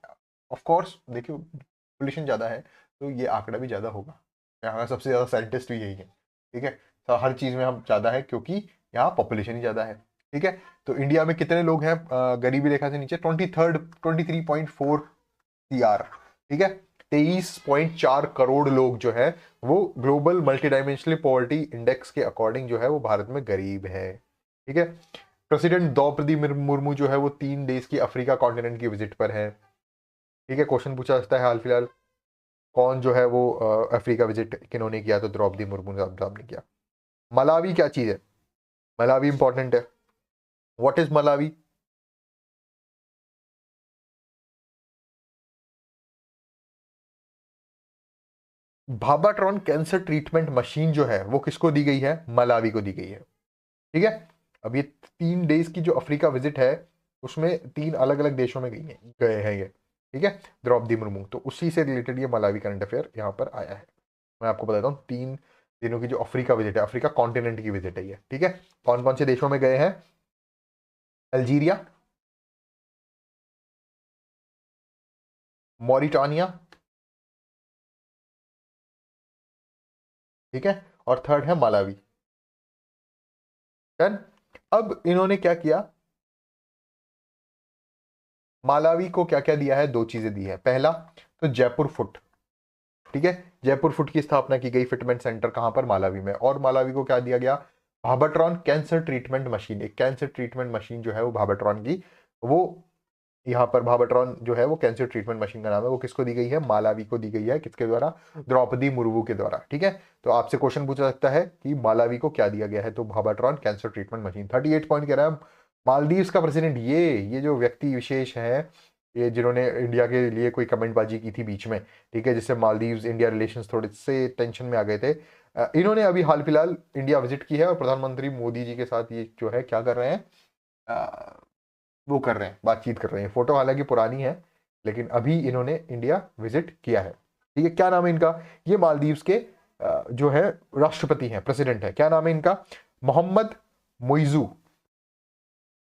ऑफ कोर्स देखियो, पॉपुलेशन ज्यादा है तो ये आंकड़ा भी ज्यादा होगा। यहाँ का सबसे ज्यादा साइंटिस्ट भी यही है। ठीक है, तो हर चीज में हम ज्यादा है क्योंकि यहाँ पॉपुलेशन ही ज्यादा है। ठीक है, तो इंडिया में कितने लोग हैं गरीबी रेखा से नीचे? 23.4 CR। ठीक है, 23.4 करोड़ लोग जो है वो global multi dimensional poverty index के अकॉर्डिंग जो है वो भारत में गरीब है। ठीक है, प्रेसिडेंट द्रौपदी मुर्मू जो है वो 3 डेज की अफ्रीका कॉन्टिनेंट की विजिट पर है। ठीक है, क्वेश्चन पूछा जाता है हाल फिलहाल कौन जो है वो अफ्रीका विजिट किन्होंने किया? तो द्रौपदी मुर्मू साहब ने किया। मलावी क्या चीज है? मलावी इंपॉर्टेंट है। What is Malawi? Bhabhatron cancer treatment machine जो है वो किसको दी गई है? मलावी को दी गई है। ठीक है, अब ये 3 डेज की जो अफ्रीका विजिट है उसमें 3 अलग अलग देशों में गए हैं ये। ठीक है, द्रौपदी मुर्मू, तो उसी से रिलेटेड ये मलावी करंट अफेयर यहाँ पर आया है। मैं आपको बताता हूँ 3 दिनों की जो अफ्रीका विजिट है, अफ्रीका कॉन्टिनेंट की विजिट है ये। ठीक है, कौन कौन से देशों में गए हैं? अल्जीरिया, मॉरिटानिया, ठीक है, और थर्ड है मलावी। डन। अब इन्होंने क्या किया? मालावी को क्या क्या दिया है? 2 चीजें दी है। पहला तो जयपुर फुट। ठीक है, जयपुर फुट की स्थापना की गई फिटमेंट सेंटर कहां पर, मालावी में। और मालावी को क्या दिया गया, भाबाट्रॉन कैंसर ट्रीटमेंट मशीन, एक कैंसर ट्रीटमेंट मशीन जो है वो भाबाट्रॉन की, वो यहाँ पर भाबाट्रॉन जो है वो कैंसर ट्रीटमेंट मशीन का नाम है, वो किसको दी गई है, मालावी को दी गई है। किसके द्वारा, द्रौपदी मुर्मू के द्वारा। ठीक है, तो आपसे क्वेश्चन पूछा जा सकता है कि मालावी को क्या दिया गया है, तो भाबाट्रॉन कैंसर ट्रीटमेंट मशीन। 38 पॉइंट कह रहा है मालदीव्स का प्रेसिडेंट, ये जो व्यक्ति विशेष है, ये जिन्होंने इंडिया के लिए कोई कमेंटबाजी की थी बीच में, ठीक है, जिससे मालदीव्स इंडिया रिलेशंस थोड़े से टेंशन में आ गए थे, इन्होंने अभी हाल फिलहाल इंडिया विजिट की है और प्रधानमंत्री मोदी जी के साथ ये जो है क्या कर रहे हैं, वो कर रहे हैं, बातचीत कर रहे हैं। फोटो हालांकि पुरानी है, लेकिन अभी इन्होंने इंडिया विजिट किया है। ठीक है, क्या नाम है इनका, ये मालदीव्स के जो है राष्ट्रपति हैं, प्रेसिडेंट है, क्या नाम है इनका, मोहम्मद मुइजू,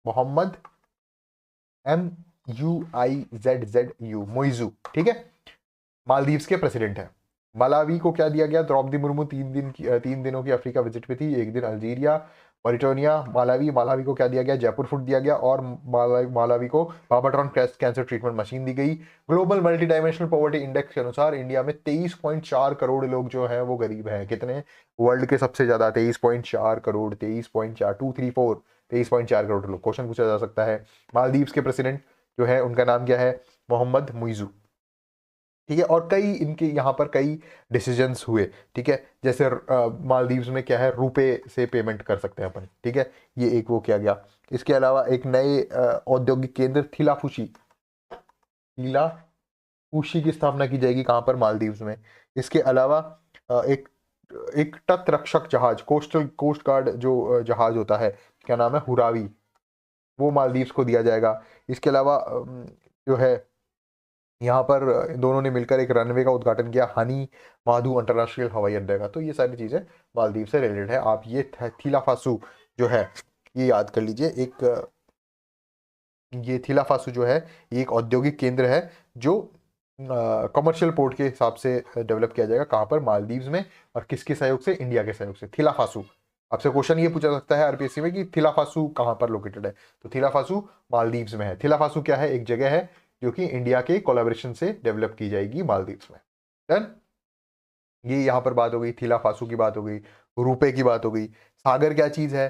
मोहम्मद MUIZZU, मुइजू। ठीक है, मालदीव्स के प्रेसिडेंट है। मलावी को क्या दिया गया, द्रौपदी मुर्मू 3 दिनों की अफ्रीका विजिट पे थी, एक दिन अल्जीरिया, मॉरिटोनिया, मालावी को क्या दिया गया, जयपुर फुट दिया गया, और मालावी को भाबाट्रॉन कैंसर ट्रीटमेंट मशीन दी गई। Global multi dimensional poverty index के अनुसार इंडिया में 23.4 करोड़ लोग जो है वो गरीब हैं। कितने, वर्ल्ड के सबसे ज्यादा 23.4 करोड़, 23.4234, 23.4 करोड़ लोग। क्वेश्चन पूछा जा सकता है, मालदीव्स के प्रेसिडेंट जो है उनका नाम क्या है, मोहम्मद मुइजू। ठीक है, और कई इनके यहाँ पर कई डिसीजंस हुए। ठीक है, जैसे मालदीव्स में क्या है, रुपए से पेमेंट कर सकते हैं अपन। ठीक है, ये एक वो किया गया। इसके अलावा एक नए औद्योगिक केंद्र थिलाफुशी की स्थापना की जाएगी, कहाँ पर, मालदीव्स में। इसके अलावा एक एक तट रक्षक जहाज, कोस्ट गार्ड जो जहाज होता है, क्या नाम है, हुरावी, वो मालदीव्स को दिया जाएगा। इसके अलावा जो है यहाँ पर दोनों ने मिलकर एक रनवे का उद्घाटन किया, हनी माधु अंतर्राष्ट्रीय हवाई अड्डे का। तो ये सारी चीजें मालदीव से रिलेटेड है। आप ये थिलाफासू जो है ये याद कर लीजिए, ये थिलाफासू जो है ये एक औद्योगिक केंद्र है जो कमर्शियल पोर्ट के हिसाब से डेवलप किया जाएगा, कहाँ पर, मालदीव्स में। और किसके सहयोग से, इंडिया के सहयोग से। थिलाफासू, आपसे क्वेश्चन ये पूछा सकता है आरपीएससी में कि थिलाफासू कहाँ पर लोकेटेड है, तो थिलाफासू मालदीव्स में है। थिलाफासू क्या है, एक जगह है जो कि इंडिया के कोलैबोरेशन से डेवलप की जाएगी मालदीव्स में। डन, ये यहां पर बात हो गई, थिलाफासू की बात हो गई, रुपए की बात हो गई। सागर क्या चीज है,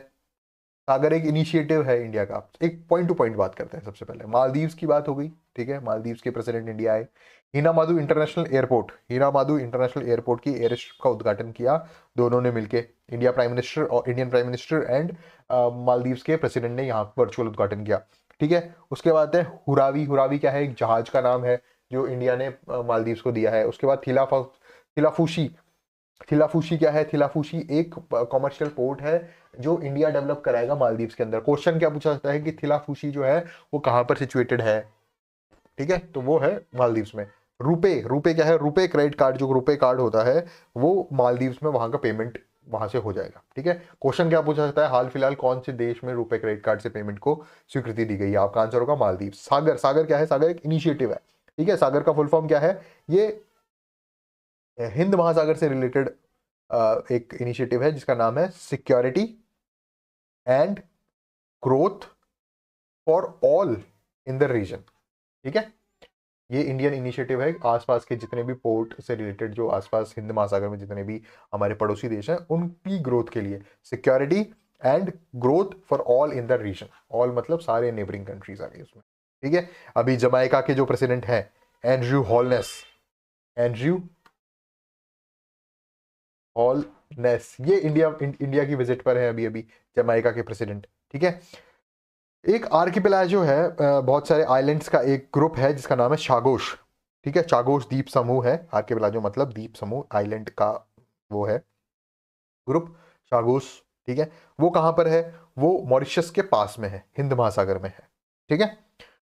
सागर एक इनिशिएटिव है इंडिया का। एक पॉइंट टू पॉइंट बात करते हैं। सबसे पहले मालदीव्स की बात हो गई, ठीक है, मालदीव्स के प्रेसिडेंट इंडिया आए। हीना माधु इंटरनेशनल एयरपोर्ट, हीना माधु इंटरनेशनल एयरपोर्ट की एयर स्ट्रिप का उद्घाटन किया दोनों ने मिलकर, इंडिया प्राइम मिनिस्टर और Indian prime minister and Maldives के प्रेसिडेंट ने यहाँ वर्चुअल उद्घाटन किया। ठीक है, उसके बाद है हुरावी, हुरावी क्या है, एक जहाज का नाम है जो इंडिया ने मालदीव्स को दिया है। उसके बाद थिलाफुशी, थिलाफुशी क्या है, थिलाफुशी एक कॉमर्शियल पोर्ट है जो इंडिया डेवलप कराएगा मालदीव्स के अंदर। क्वेश्चन क्या पूछा जाता है कि थिलाफुशी जो है वो कहां पर सिचुएटेड है, ठीक है, तो वो है मालदीव्स में। रुपे, रुपे क्या है, रुपे क्रेडिट कार्ड, जो रुपे कार्ड होता है वो मालदीव्स में वहां का पेमेंट वहां से हो जाएगा। ठीक है, क्वेश्चन क्या पूछा जाता है, हाल फिलहाल कौन से देश में रुपे क्रेडिट कार्ड से पेमेंट को स्वीकृति दी गई है, आपका आंसर होगा मालदीव। सागर, सागर क्या है, सागर एक इनिशिएटिव है। ठीक है, सागर का फुल फॉर्म क्या है, ये हिंद महासागर से रिलेटेड एक इनिशिएटिव है जिसका नाम है security and growth for all in the region. ठीक है, ये इंडियन इनिशिएटिव है, आसपास के जितने भी पोर्ट से रिलेटेड, जो आसपास हिंद महासागर में जितने भी हमारे पड़ोसी देश हैं उनकी ग्रोथ के लिए, security and growth for all in the region. All मतलब सारे नेबरिंग कंट्रीज आ गए उसमें। ठीक है, अभी जमाइका के जो प्रेसिडेंट हैं एंड्रयू हॉलनेस, एंड्रयू हॉलनेस, ये इंडिया की विजिट पर है अभी अभी, जमाइका के प्रेसिडेंट। ठीक है, एक आर्किपेलागो है, बहुत सारे आइलैंड्स का एक ग्रुप है जिसका नाम है चागोश। ठीक है, चागोश द्वीप समूह है, आर्किपेलागो मतलब द्वीप समूह, आइलैंड का वो है ग्रुप, चागोश। ठीक है, वो कहां पर है, वो मॉरिशस के पास में है, हिंद महासागर में है। ठीक है,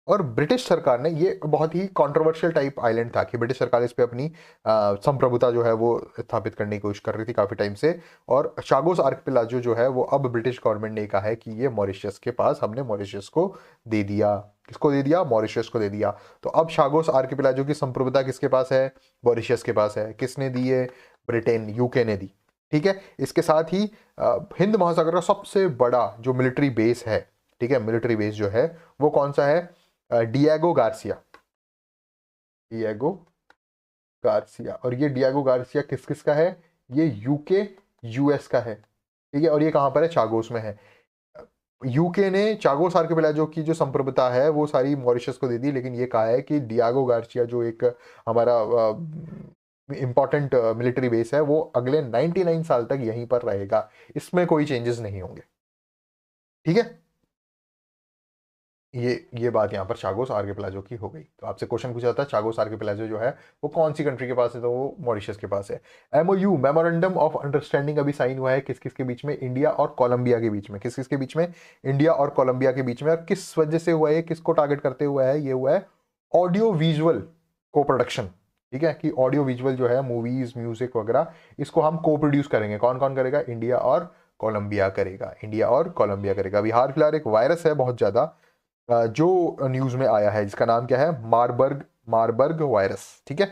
और ब्रिटिश सरकार ने, ये बहुत ही कंट्रोवर्शियल टाइप आइलैंड था कि ब्रिटिश सरकार इस पे अपनी संप्रभुता जो है वो स्थापित करने की कोशिश कर रही थी काफी टाइम से। और चागोस आर्किपेलागो जो है वो अब ब्रिटिश गवर्नमेंट ने कहा है कि ये मॉरिशस के पास, हमने मॉरिशस को दे दिया। किसको दे दिया, मॉरिशस को दे दिया। तो अब चागोस आर्किपेलागो की संप्रभुता किसके पास है, मॉरिशस के पास है। किसने दी है, ब्रिटेन, यूके ने दी। ठीक है, इसके साथ ही हिंद महासागर का सबसे बड़ा जो मिलिट्री बेस है, ठीक है, मिलिट्री बेस जो है वो कौन सा है, डिएगो गार्सिया, डिएगो गार्सिया, और ये डियागो गार्सिया किस किस का है? ये यूके यूएस का है, ठीक है। और ये कहाँ पर है? चागोस में है। यूके ने चागोस आर्किपेलागो की जो संप्रभुता है वो सारी मॉरिशस को दे दी, लेकिन ये कहा है कि डियागो गार्सिया जो एक हमारा इंपॉर्टेंट मिलिट्री बेस है वो अगले 99 साल तक यहीं पर रहेगा, इसमें कोई चेंजेस नहीं होंगे, ठीक है। ये बात यहाँ पर चागोस आर्किपेलागो की हो गई। तो आपसे क्वेश्चन पूछा जाता है चागोस आर्किपेलागो जो है वो कौन सी कंट्री के पास है? तो वो मॉरिशस के पास है। एमओयू, मेमोरेंडम ऑफ अंडरस्टैंडिंग, अभी साइन हुआ है किस किस के बीच में? इंडिया और कोलंबिया के बीच में। किस किस के बीच में? इंडिया और कोलंबिया के बीच में। और किस वजह से हुआ है? किसको टारगेट करते हुआ है? ये हुआ है ऑडियो विजुअल को प्रोडक्शन, ठीक है, कि ऑडियो विजुअल जो है मूवीज म्यूजिक वगैरह इसको हम को प्रोड्यूस करेंगे। कौन कौन करेगा? इंडिया और कोलंबिया करेगा, इंडिया और कोलंबिया करेगा। अभी हाल फिलहाल एक वायरस है बहुत ज्यादा जो न्यूज में आया है, जिसका नाम क्या है? मारबर्ग मारबर्ग वायरस, ठीक है।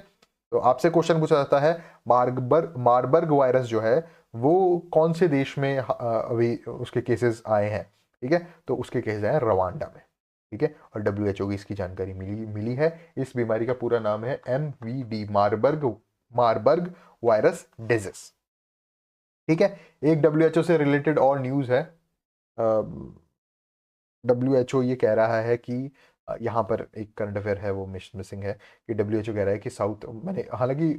तो आपसे क्वेश्चन पूछा जाता है मारबर्ग वायरस जो है वो कौन से देश में अभी उसके केसेस आए हैं, ठीक है। तो उसके केसेस आए हैं रवांडा में, ठीक है। और WHO की इसकी जानकारी मिली मिली है। इस बीमारी का पूरा नाम है MVD, मारबर्ग वायरस डिजीज, ठीक है। एक WHO से रिलेटेड और न्यूज है। WHO ये कह रहा है कि यहाँ पर एक करंट अफेयर है वो मिसिंग है कि WHO कह रहा है कि साउथ, मैंने हालांकि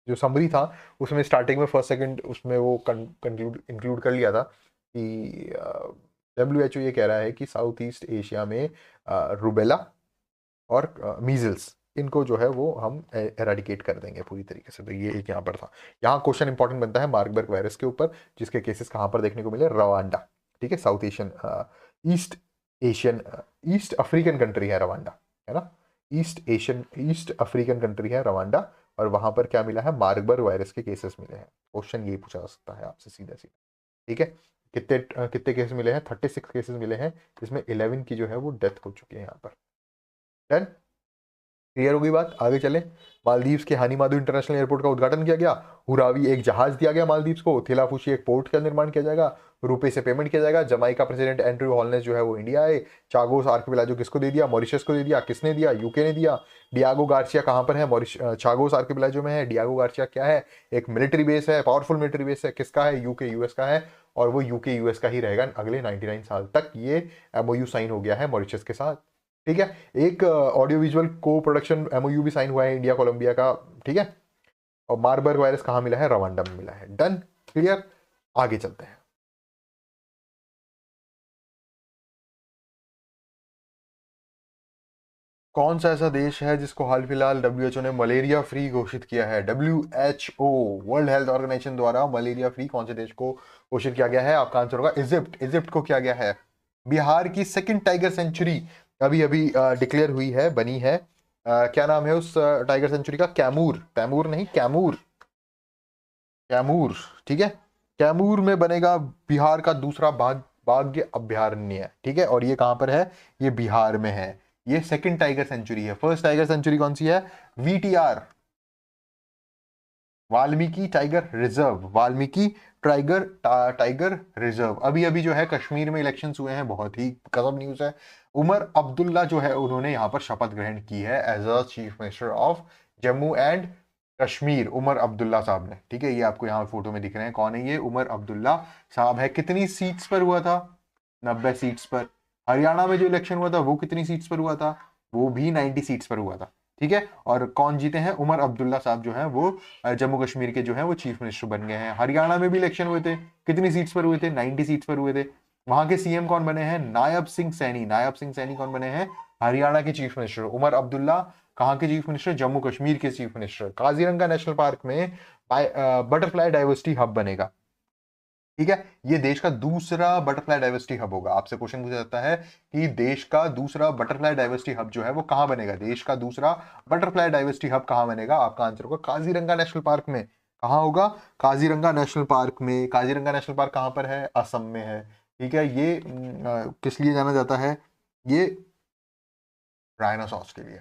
जो समरी था उसमें स्टार्टिंग में फर्स्ट सेकंड उसमें वो कंक्लूड इंक्लूड कर लिया था कि WHO ये कह रहा है कि साउथ ईस्ट एशिया में रूबेला और मीजल्स इनको जो है वो हम एराडिकेट कर देंगे पूरी तरीके से। तो ये एक यहाँ पर था। यहाँ क्वेश्चन इंपॉर्टेंट बनता है मार्बर्ग वायरस के ऊपर, जिसके केसेस कहाँ पर देखने को मिले? रवांडा, ठीक है। South Asian east Asian east African country है रवांडा, है ना। ईस्ट अफ्रीकन कंट्री है रवांडा, और वहां पर क्या मिला है? मार्बर्ग वायरस के केसेस मिले हैं। क्वेश्चन ये पूछा जा सकता है आपसे सीधा सीधा, ठीक है। कितने केसेस मिले हैं? 36 केसेस मिले हैं, जिसमें 11 की जो है वो डेथ हो चुकी है यहाँ पर। डन, क्लियर हो गई बात। आगे चले। मालदीव्स के हानी माधव इंटरनेशनल एयरपोर्ट का उद्घाटन किया गया। हुरावी एक जहाज दिया गया मालदीव्स को। थिलाफुशी एक पोर्ट का निर्माण किया जाएगा। रुपए से पेमेंट किया जाएगा। जमाइका प्रेसिडेंट एंड्रयू हॉलनेस जो है वो इंडिया आए। चागोस आर्किपेलागो किसको दे दिया? मॉरिशस को दे दिया। किसने दिया? यूके ने दिया। डियागो गार्सिया कहाँ पर है? चागोस आर्किपेलागो में है। डियागो गार्सिया क्या है? एक मिलिट्री बेस है, पावरफुल मिलिट्री बेस है। किसका है? यूके यूएस का है, और वो यूके यूएस का ही रहेगा अगले 99 साल तक। ये MOU साइन हो गया है मॉरिशस के साथ, ठीक है। एक ऑडियो विजुअल को प्रोडक्शन MOU भी साइन हुआ है इंडिया कोलंबिया का, ठीक है। और मार्बर्ग वायरस कहाँ मिला है? रवांडा में मिला है। Done, clear. आगे चलते हैं। कौन सा ऐसा देश है जिसको हाल फिलहाल WHO ने मलेरिया फ्री घोषित किया है? WHO, वर्ल्ड हेल्थ ऑर्गेनाइजेशन द्वारा मलेरिया फ्री कौन से देश को घोषित किया गया है? आपका आंसर होगा इजिप्ट। इजिप्ट को किया गया है। बिहार की सेकंड टाइगर सेंचुरी अभी अभी डिक्लेयर हुई है, बनी है। क्या नाम है उस टाइगर सेंचुरी का? कैमूर, तैमूर नहीं, कैमूर, कैमूर, ठीक है। कैमूर में बनेगा बिहार का दूसरा बाघ अभयारण्य, ठीक है। और ये कहां पर है? ये बिहार में है। ये सेकंड टाइगर सेंचुरी है। फर्स्ट टाइगर सेंचुरी कौन सी है? VTR, Valmiki tiger reserve, Valmiki tiger reserve. अभी अभी जो है कश्मीर में इलेक्शंस हुए हैं, बहुत ही गजब न्यूज है। उमर अब्दुल्ला जो है उन्होंने यहाँ पर शपथ ग्रहण की है as a chief minister of Jammu and Kashmir. Omar Abdullah साहब ने, ठीक है। ये आपको यहाँ फोटो में दिख रहे हैं, कौन है ये? उमर अब्दुल्ला साहब है। कितनी सीट्स पर हुआ था? 90 सीट्स पर। हरियाणा में जो इलेक्शन हुआ था वो कितनी सीट्स पर हुआ था? वो भी 90 सीट्स पर हुआ था, ठीक है। और कौन जीते हैं? उमर अब्दुल्ला साहब जो है वो जम्मू कश्मीर के जो है वो चीफ मिनिस्टर बन गए हैं। हरियाणा में भी इलेक्शन हुए थे, कितनी सीट्स पर हुए थे? 90 सीट्स पर हुए थे। वहां के CM कौन बने हैं? नायब सिंह सैनी। नायब सिंह सैनी कौन बने हैं? हरियाणा के चीफ मिनिस्टर। उमर अब्दुल्ला कहाँ के चीफ मिनिस्टर? जम्मू कश्मीर के chief minister. Kaziranga national park में बटरफ्लाई डाइवर्सिटी हब बनेगा, ठीक है। ये देश का दूसरा बटरफ्लाई डाइवर्सिटी हब होगा। आपसे क्वेश्चन पूछा जाता है कि देश का दूसरा बटरफ्लाई डाइवर्सिटी हब जो है वो कहां बनेगा? देश का दूसरा बटरफ्लाई डाइवर्सिटी हब कहां बनेगा? आपका आंसर होगा काजीरंगा नेशनल पार्क में। कहां होगा? काजीरंगा नेशनल पार्क में। काजीरंगा नेशनल पार्क कहां पर है? असम में है, ठीक है। ये किस लिए जाना जाता है? ये राइनोसॉर्स के लिए,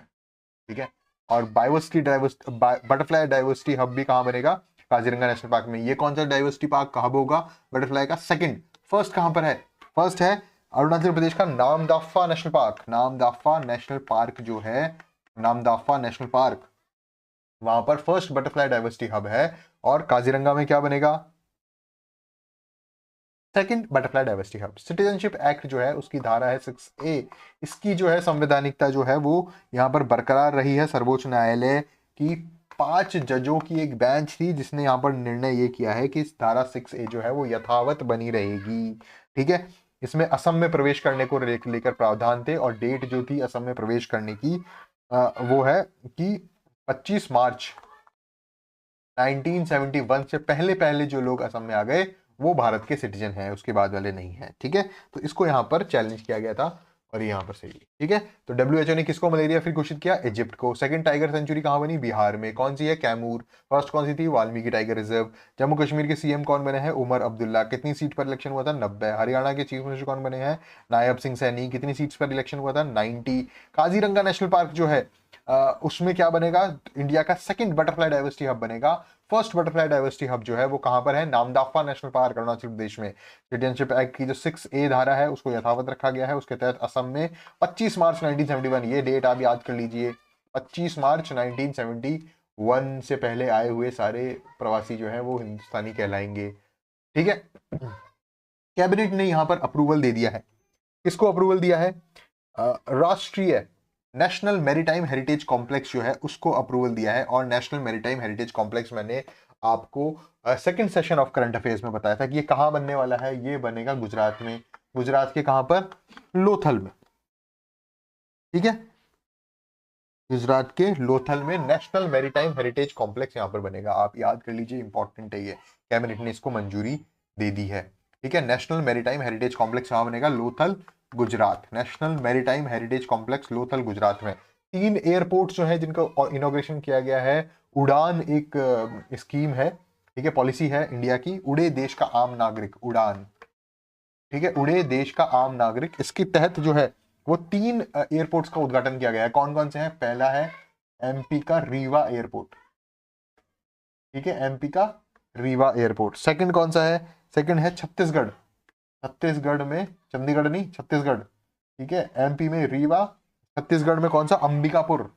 ठीक है। और बटरफ्लाई डाइवर्सिटी हब भी कहां बनेगा? काजीरंगा नेशनल पार्क में। ये कौन सा डाइवर्सिटी पार्क हब होगा बटरफ्लाई का? सेकंड। फर्स्ट कहां पर है? फर्स्ट है अरुणाचल प्रदेश का Namdapha national park. Namdapha national park जो है, नामदाफा नेशनल पार्क वहां पर फर्स्ट बटरफ्लाई डाइवर्सिटी हब है। और काजीरंगा में क्या बनेगा? Second butterfly diversity hub. Citizenship act जो है उसकी धारा है 6A, इसकी जो है संवैधानिकता जो है वो यहाँ पर बरकरार रही है। सर्वोच्च न्यायालय की 5 जजों की एक बेंच थी जिसने यहाँ पर निर्णय ये किया है कि इस धारा 6A जो है वो यथावत बनी रहेगी। ठीक है, इसमें असम में प्रवेश करने को लेकर प्रावधान थे और डेट जो थी असम में प्रवेश करने की वो है कि 25 मार्च 1971 से पहले पहले जो लोग असम में आ गए वो भारत के सिटीजन हैं, उसके बाद वाले नहीं हैं। ठीक है, तो इसको यहाँ पर चैलेंज किया गया था और यहाँ पर सही है। ठीक है, तो WHO ने किसको मलेरिया फ्री घोषित किया? इजिप्ट को। सेकंड टाइगर सेंचुरी कहाँ बनी? बिहार में। कौन सी है? कैमूर। फर्स्ट कौन सी थी? Valmiki tiger reserve. जम्मू कश्मीर के CM कौन बने हैं? उमर अब्दुल्ला। कितनी सीट पर इलेक्शन हुआ था? 90। हरियाणा के चीफ मिनिस्टर कौन बने हैं? नायब सिंह सैनी। कितनी सीट्स पर इलेक्शन हुआ था? 90। काजीरंगा नेशनल पार्क जो है उसमें क्या बनेगा? इंडिया का सेकंड बटरफ्लाई डाइवर्सिटी हब बनेगा। फर्स्ट बटरफ्लाई डाइवर्सिटी हब जो है वो कहां पर है? नामदाफा नेशनल पार्क, अरुणाचल प्रदेश में। सिटीजनशिप एक्ट की जो 6A धारा है उसको यथावत रखा गया है। उसके तहत असम में 25 मार्च 1971, ये डेट आप याद कर लीजिए, 25 मार्च 1971 से पहले आए हुए सारे प्रवासी जो है वो हिंदुस्तानी कहलाएंगे। ठीक है, कैबिनेट ने यहां पर अप्रूवल दे दिया है। किसको अप्रूवल दिया है? राष्ट्रीय नेशनल मैरीटाइम हेरिटेज कॉम्प्लेक्स जो है उसको अप्रूवल दिया है। और नेशनल मैरीटाइम हेरिटेज कॉम्प्लेक्स मैंने आपको second session of current affairs में बताया था कि ये कहां बनने वाला है। ये बनेगा गुजरात में। गुजरात के कहां पर? लोथल में। ठीक है, गुजरात के लोथल में नेशनल मैरीटाइम हेरिटेज कॉम्प्लेक्स यहां पर बनेगा। आप याद कर लीजिए, इंपॉर्टेंट है ये। कैबिनेट ने इसको मंजूरी दे दी है। ठीक है, नेशनल मैरीटाइम हेरिटेज कॉम्प्लेक्स यहां बनेगा, Lothal Gujarat. National maritime heritage complex Lothal Gujarat में। 3 एयरपोर्ट जो है जिनका इनॉग्रेशन किया गया है। उड़ान एक स्कीम है, ठीक है, पॉलिसी है इंडिया की, उड़े देश का आम नागरिक, उड़ान। ठीक है, उड़े देश का आम नागरिक, इसके तहत जो है वो 3 एयरपोर्ट्स का उद्घाटन किया गया है। कौन कौन से हैं? पहला है MP का रीवा एयरपोर्ट। ठीक है, MP का रीवा एयरपोर्ट। सेकंड कौन सा है? सेकंड है छत्तीसगढ़। छत्तीसगढ़ में, चंडीगढ़ नहीं, छत्तीसगढ़। ठीक है, MP में रीवा, छत्तीसगढ़ में कौन सा? अंबिकापुर,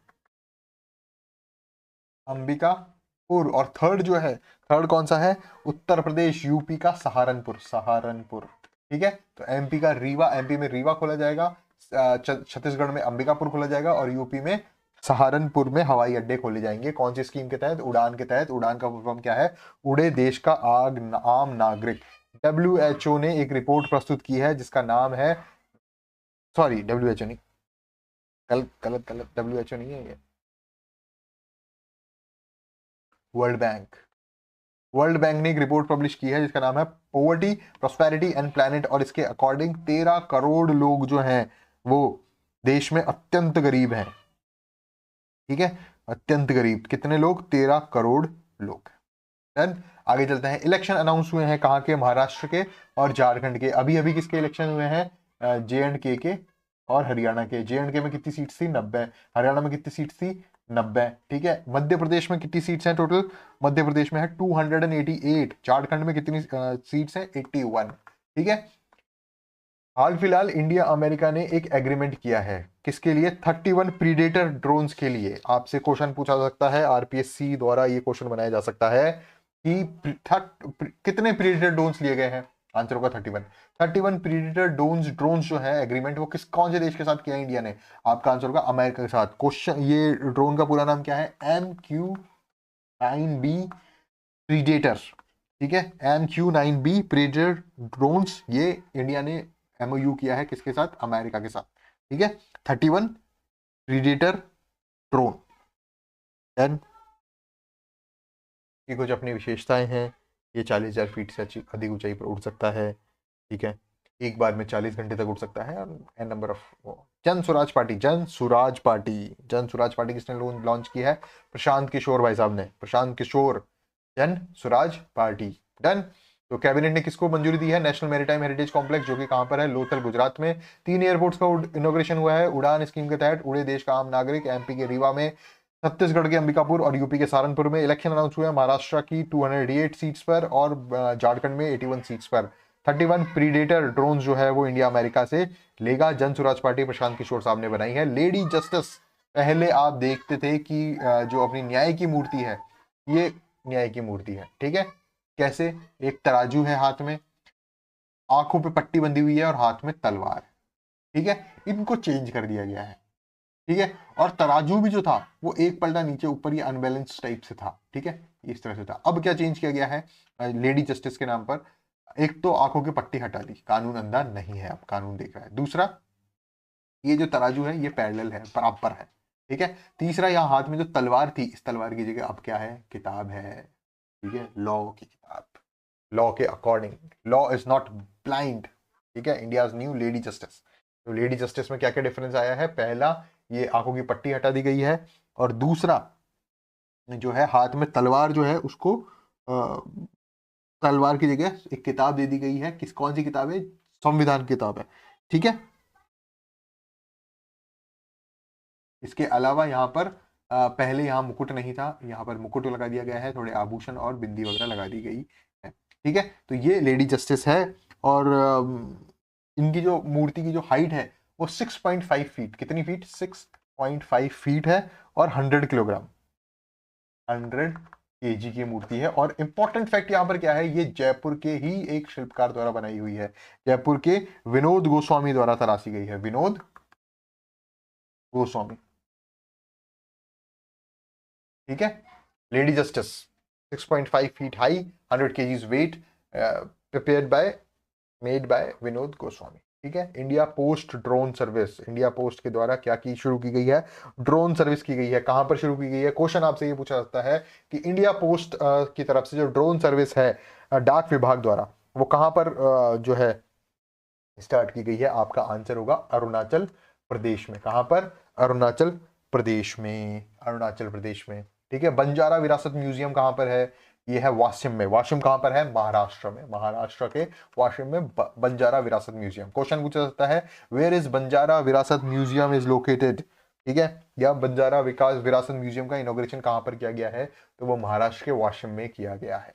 अंबिकापुर। और थर्ड जो है, थर्ड कौन सा है? उत्तर प्रदेश, UP का सहारनपुर, सहारनपुर। ठीक है, तो MP का रीवा, MP में रीवा खोला जाएगा, छत्तीसगढ़ में अंबिकापुर खोला जाएगा और UP में सहारनपुर में हवाई अड्डे खोले जाएंगे। कौन सी स्कीम के तहत? उड़ान के तहत। उड़ान का फुल फॉर्म क्या है? उड़े देश का आम नागरिक। WHO ने एक रिपोर्ट प्रस्तुत की है जिसका नाम है, सॉरी WHO नहीं, गलत गलत, WHO नहीं है ये, वर्ल्ड बैंक। वर्ल्ड बैंक ने एक रिपोर्ट पब्लिश की है जिसका नाम है पॉवर्टी, प्रॉस्पेरिटी एंड प्लैनेट। और इसके अकॉर्डिंग 13 करोड़ लोग जो हैं वो देश में अत्यंत गरीब हैं। ठीक है, अत्यंत गरीब। कितने लोग? 13 करोड़ लोग। देन आगे चलते हैं। इलेक्शन अनाउंस हुए हैं कहाँ के? महाराष्ट्र के और झारखंड के। अभी अभी किसके इलेक्शन हुए हैं? J&K के और हरियाणा के। J&K में कितनी सीट्स थी? 90। हरियाणा में कितनी सीट्स थी? 90। ठीक है, मध्य प्रदेश में कितनी सीट्स हैं टोटल? मध्य प्रदेश में है 288। झारखंड में कितनी सीट्स हैं? 81। ठीक है, हाल फिलहाल इंडिया अमेरिका ने एक एग्रीमेंट किया है। किसके लिए? 31 प्रीडेटर ड्रोन्स के लिए। आपसे क्वेश्चन पूछा जा सकता है, RPSC द्वारा ये क्वेश्चन बनाया जा सकता है कि कितने प्रीडेटर ड्रोन्स लिए गए हैं? आंसर होगा 31। 31 प्रीडेटर ड्रोन्स जो है एग्रीमेंट, वो कौन से देश के साथ किया है इंडिया ने? आपका आंसर होगा अमेरिका के साथ। क्वेश्चन, ये ड्रोन का पूरा नाम क्या है? MQ-9B predator. ठीक है, MQ-9B प्रीडेटर ड्रोन्स, ये इंडिया ने MOU किया है किसके साथ? अमेरिका के साथ। ठीक है, 31 प्रीडेटर ड्रोन। देन की कुछ अपनी विशेषताएं हैं। ये 40,000 फीट से अधिक ऊंचाई पर उड़ सकता है। ठीक है, एक बार में 40 घंटे तक उड़ सकता है। और एन नंबर ऑफ। जन स्वराज पार्टी, जन स्वराज पार्टी, जन स्वराज पार्टी किसने लॉन्च की है? प्रशांत किशोर भाई साहब ने, प्रशांत किशोर। जन स्वराज पार्टी। डन। तो कैबिनेट ने किसको मंजूरी दी है? नेशनल मैरीटाइम हेरिटेज कॉम्प्लेक्स, जो कि कहां पर है? लोथल गुजरात में। 3 एयरपोर्ट्स का इनोग्रेशन हुआ है उड़ान स्कीम के तहत। उड़े देश का आम नागरिक, MP के रीवा में, छत्तीसगढ़ के अंबिकापुर और UP के सहारनपुर में। इलेक्शन अनाउंस हुए हैं महाराष्ट्र की 288 सीट्स पर और झारखंड में 81 सीट्स पर। 31 प्रीडेटर ड्रोन जो है वो इंडिया अमेरिका से लेगा। जन स्वराज पार्टी प्रशांत किशोर साहब ने बनाई है। लेडी जस्टिस पहले आप देखते थे कि जो अपनी न्याय की मूर्ति है, ये न्याय की मूर्ति है, ठीक है। कैसे? एक तराजू है हाथ में, आंखों पे पट्टी बंधी हुई है और हाथ में तलवार, ठीक है। इनको चेंज कर दिया गया है, ठीक है। और तराजू भी जो था वो एक पलटा नीचे ऊपर, ये अनबैलेंस टाइप से था, ठीक है, इस तरह से था। अब क्या चेंज किया गया है लेडी जस्टिस के नाम पर? एक तो आंखों की पट्टी हटा दी, कानून अंधा नहीं है, अब कानून देख रहा है। दूसरा, ये जो तराजू है ये पैरेलल है, बराबर है, ठीक है। तीसरा, यहाँ हाथ में जो तलवार थी, इस तलवार की जगह अब क्या है? किताब है, ठीक है, लॉ की किताब, लॉ के according. Law is not blind, ठीक है। India new lady justice. तो लेडी जस्टिस में क्या क्या डिफरेंस आया है? पहला, ये आंखों की पट्टी हटा दी गई है, और दूसरा जो है हाथ में तलवार जो है उसको तलवार की जगह एक किताब दे दी गई है। कौन सी किताब है? संविधान की किताब है, ठीक है। इसके अलावा यहाँ पर पहले यहाँ मुकुट नहीं था, यहाँ पर मुकुट लगा दिया गया है, थोड़े आभूषण और बिंदी वगैरह लगा दी गई है, ठीक है। तो ये लेडी जस्टिस है। और इनकी जो मूर्ति की जो हाइट है वो 6.5 फीट, कितनी फीट? 6.5 फीट है, और 100 किलोग्राम, 100 kg की मूर्ति है। और इंपॉर्टेंट फैक्ट यहाँ पर क्या है? ये जयपुर के ही एक शिल्पकार द्वारा बनाई हुई है, जयपुर के विनोद गोस्वामी द्वारा तराशी गई है, विनोद गोस्वामी, ठीक है। Lady justice 6.5 feet high, 100 kgs weight, prepared by, made by Vinod Goswami, ठीक है। India post drone service, India post के द्वारा क्या की शुरू की गई है? ड्रोन सर्विस की गई है। कहां पर शुरू की गई है? क्वेश्चन आपसे ये पूछा जाता है कि इंडिया पोस्ट की तरफ से जो ड्रोन सर्विस है डाक विभाग द्वारा, वो कहां पर जो है स्टार्ट की गई है? आपका आंसर होगा अरुणाचल प्रदेश में। कहां पर? अरुणाचल प्रदेश में, अरुणाचल प्रदेश में, ठीक है। बंजारा विरासत म्यूजियम कहां पर है? ये है वाशिम में। वाशिम कहां पर है? महाराष्ट्र में, महाराष्ट्र के वाशिम में बंजारा विरासत म्यूजियम। क्वेश्चन पूछा जाता है वेयर इज बंजारा विरासत म्यूजियम इज लोकेटेड, ठीक है। या बंजारा विकास विरासत म्यूजियम का इनॉग्रेशन कहां पर किया गया है? तो वो महाराष्ट्र के वाशिम में किया गया है,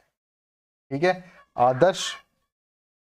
ठीक है। आदर्श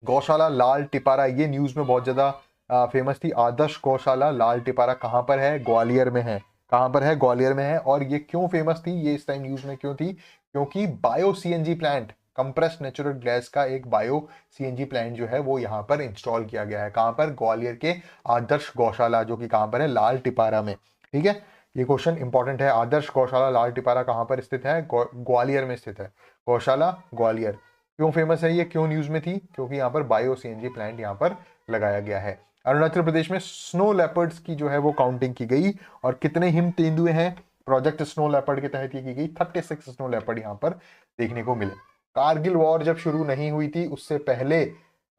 गौशाला लाल टिपारा, ये न्यूज में बहुत ज्यादा फेमस थी। आदर्श गौशाला लाल टिपारा कहां पर है? ग्वालियर में है। कहां पर है? ग्वालियर में है। और ये क्यों फेमस थी? ये इस टाइम न्यूज में क्यों थी? क्योंकि bio CNG plant, compressed natural gas का एक बायो सीएनजी प्लांट जो है वो यहाँ पर इंस्टॉल किया गया है। कहां पर? ग्वालियर के आदर्श गौशाला, जो कि कहां पर है? लाल टिपारा में, ठीक है। ये क्वेश्चन इंपॉर्टेंट है। आदर्श गौशाला लाल टिपारा कहां पर स्थित है? ग्वालियर में स्थित है। गौशाला ग्वालियर। क्यों फेमस है ये? क्यों न्यूज में थी? क्योंकि यहाँ पर बायो सीएनजी प्लांट यहाँ पर लगाया गया है। अरुणाचल प्रदेश में स्नो लेपर्ड्स की जो है वो काउंटिंग की गई, और कितने हिम तेंदुए हैं प्रोजेक्ट स्नो लेपर्ड के तहत ये की गई? 36 स्नो लेपर्ड यहाँ पर देखने को मिले। कारगिल वॉर जब शुरू नहीं हुई थी उससे पहले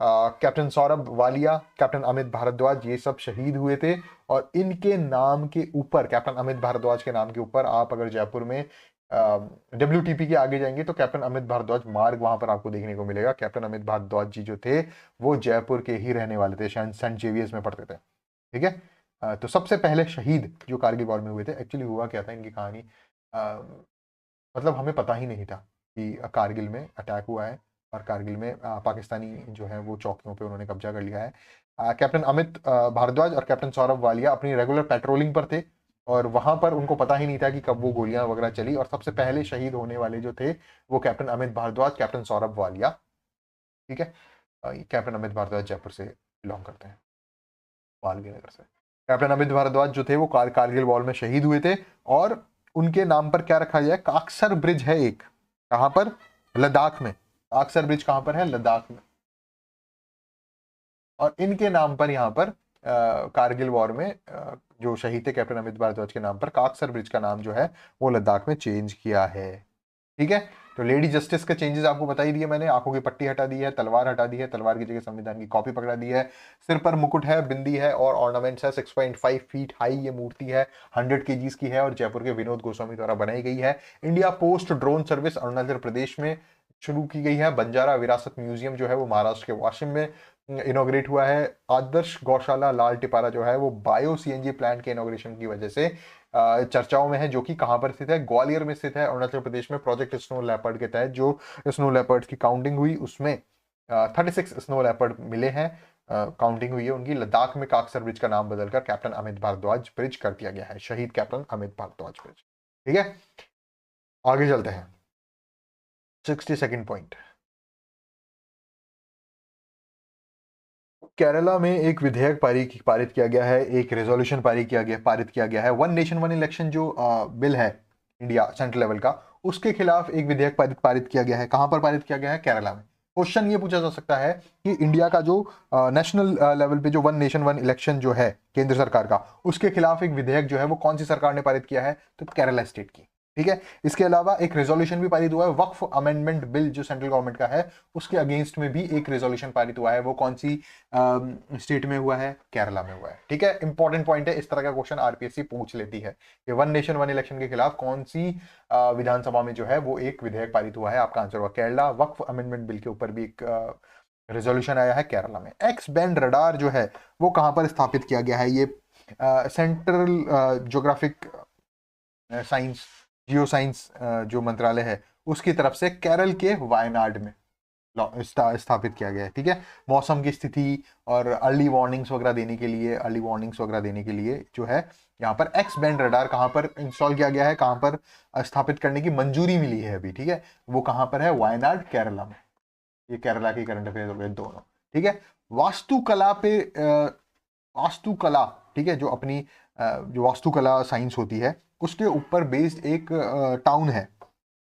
कैप्टन सौरभ वालिया, कैप्टन अमित भारद्वाज, ये सब शहीद हुए थे। और इनके नाम के ऊपर, कैप्टन अमित भारद्वाज के नाम के ऊपर, आप अगर जयपुर में WTP के आगे जाएंगे तो कैप्टन अमित भारद्वाज मार्ग वहां पर आपको देखने को मिलेगा। कैप्टन अमित भारद्वाज जी जो थे वो जयपुर के ही रहने वाले थे, शायद सेंट जेवियर्स में पढ़ते थे, ठीक है। तो सबसे पहले शहीद जो कारगिल वॉर में हुए थे, एक्चुअली हुआ क्या था इनकी कहानी, मतलब हमें पता ही नहीं था कि कारगिल में अटैक हुआ है, और कारगिल में पाकिस्तानी जो है वो चौकियों पे उन्होंने कब्जा कर लिया है। कैप्टन अमित भारद्वाज और कैप्टन सौरभ वालिया अपनी रेगुलर पेट्रोलिंग पर थे, और वहां पर उनको पता ही नहीं था कि कब वो गोलियां वगैरह चली। और सबसे पहले शहीद होने वाले जो थे वो कैप्टन अमित भारद्वाज, कैप्टन सौरभ वालिया, ठीक है। कैप्टन अमित भारद्वाज जयपुर से बिलोंग करते हैं, वाल्मीकि नगर से। कैप्टन अमित भारद्वाज जो थे वो कारगिल वॉर में शहीद हुए थे, और उनके नाम पर क्या रखा जाए? काकसर ब्रिज है एक, कहां पर? लद्दाख में। काकसर ब्रिज कहां पर है? लद्दाख में। और इनके नाम पर यहाँ पर कारगिल वॉर में जो शहीद थे कैप्टन अमित भारद्वाज के नाम पर काकसर ब्रिज का नाम जो है वो लद्दाख में चेंज किया है, ठीक है। तो लेडी जस्टिस के चेंजेस आपको बता ही दिए मैंने। आंखों की पट्टी हटा दी है, तलवार हटा दी है, तलवार की जगह संविधान की कॉपी पकड़ा दी है, सिर पर मुकुट है, बिंदी है और ऑर्नामेंट्स है। 6.5 फीट हाई ये मूर्ति है, 100 kgs की है, और जयपुर के विनोद गोस्वामी द्वारा बनाई गई है। India post drone service Arunachal Pradesh में शुरू की गई है। बंजारा विरासत म्यूजियम जो है वो महाराष्ट्र के वाशिम में इनोग्रेट हुआ है। आदर्श गौशाला लाल टिपारा जो है वो बायो सीएनजी प्लांट के इनोग्रेशन की वजह से चर्चाओं में है, जो कि कहां पर स्थित है? ग्वालियर में स्थित है, अरुणाचल प्रदेश में। प्रोजेक्ट स्नो लेपर्ड के तहत जो स्नो लेपर्ड की काउंटिंग हुई उसमें 36 स्नो लेपर्ड मिले हैं, काउंटिंग हुई है उनकी, लद्दाख में काकसर ब्रिज का नाम बदलकर कैप्टन अमित भारद्वाज ब्रिज कर दिया गया है, शहीद कैप्टन अमित भारद्वाज ब्रिज। ठीक है, आगे चलते हैं। 62nd पॉइंट, केरला में एक विधेयक पारित किया गया है, एक रेजोल्यूशन पारित किया गया है। वन नेशन वन इलेक्शन जो बिल है इंडिया सेंट्रल लेवल का, उसके खिलाफ एक विधेयक पारित किया गया है। कहां पर पारित किया गया है? केरला में। क्वेश्चन ये पूछा जा सकता है कि इंडिया का जो नेशनल लेवल पे जो वन नेशन वन इलेक्शन जो है केंद्र सरकार का, उसके खिलाफ एक विधेयक जो है वो कौन सी सरकार ने पारित किया है? तो केरला स्टेट की। ठीक है, इसके अलावा एक रेजोल्यूशन भी पारित हुआ है, वक्फ अमेंडमेंट बिल जो सेंट्रल गवर्नमेंट का है, उसके अगेंस्ट में भी एक रेजोल्यूशन पारित हुआ है। वो कौन सी स्टेट में हुआ है? केरला में हुआ है। ठीक है, इंपॉर्टेंट पॉइंट है, इस तरह का क्वेश्चन आरपीएससी पूछ लेती है कि वन नेशन वन इलेक्शन के खिलाफ कौन सी विधानसभा में जो है वो एक विधेयक पारित हुआ है? आपका आंसर हुआ केरला। वक्फ अमेंडमेंट बिल के ऊपर भी एक रेजोल्यूशन आया है केरला में। एक्स बैंड रडार जो है वो कहां पर स्थापित किया गया है? ये central geographic science geo science जो मंत्रालय है उसकी तरफ से केरल के वायनाड में स्थापित किया गया है। ठीक है, मौसम की स्थिति और अर्ली वार्निंग्स वगैरह देने के लिए जो है यहाँ पर एक्स बैंड रडार कहाँ पर इंस्टॉल किया गया है, कहाँ पर स्थापित करने की मंजूरी मिली है अभी। ठीक है, वो कहाँ पर है? वायनाड, केरला में। ये केरला के करंट अफेयर हो गए दोनों। ठीक है, वास्तुकला पे वास्तुकला, ठीक है, जो अपनी जो वास्तुकला साइंस होती है उसके ऊपर बेस्ड एक टाउन है।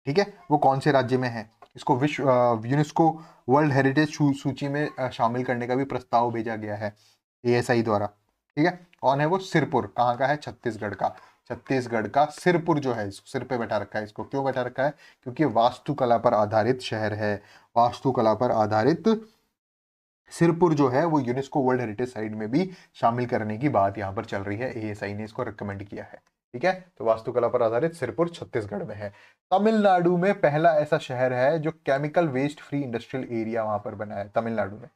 ठीक है, वो कौन से राज्य में है? इसको विश्व यूनेस्को वर्ल्ड हेरिटेज सूची में शामिल करने का भी प्रस्ताव भेजा गया है एएसआई द्वारा। ठीक है, कौन है वो? सिरपुर। कहाँ का है? छत्तीसगढ़ का। छत्तीसगढ़ का सिरपुर जो है, इसको सिर पे बैठा रखा है। इसको क्यों बैठा रखा है? क्योंकि वास्तुकला पर आधारित शहर है। वास्तुकला पर आधारित सिरपुर जो है वो यूनेस्को वर्ल्ड हेरिटेज साइट में भी शामिल करने की बात यहाँ पर चल रही है। एएसआई ने इसको रिकमेंड किया है। ठीक है, तो वास्तुकला पर आधारित सिरपुर छत्तीसगढ़ में है। तमिलनाडु में पहला ऐसा शहर है जो chemical waste free industrial area वहां पर बना है, तमिलनाडु में।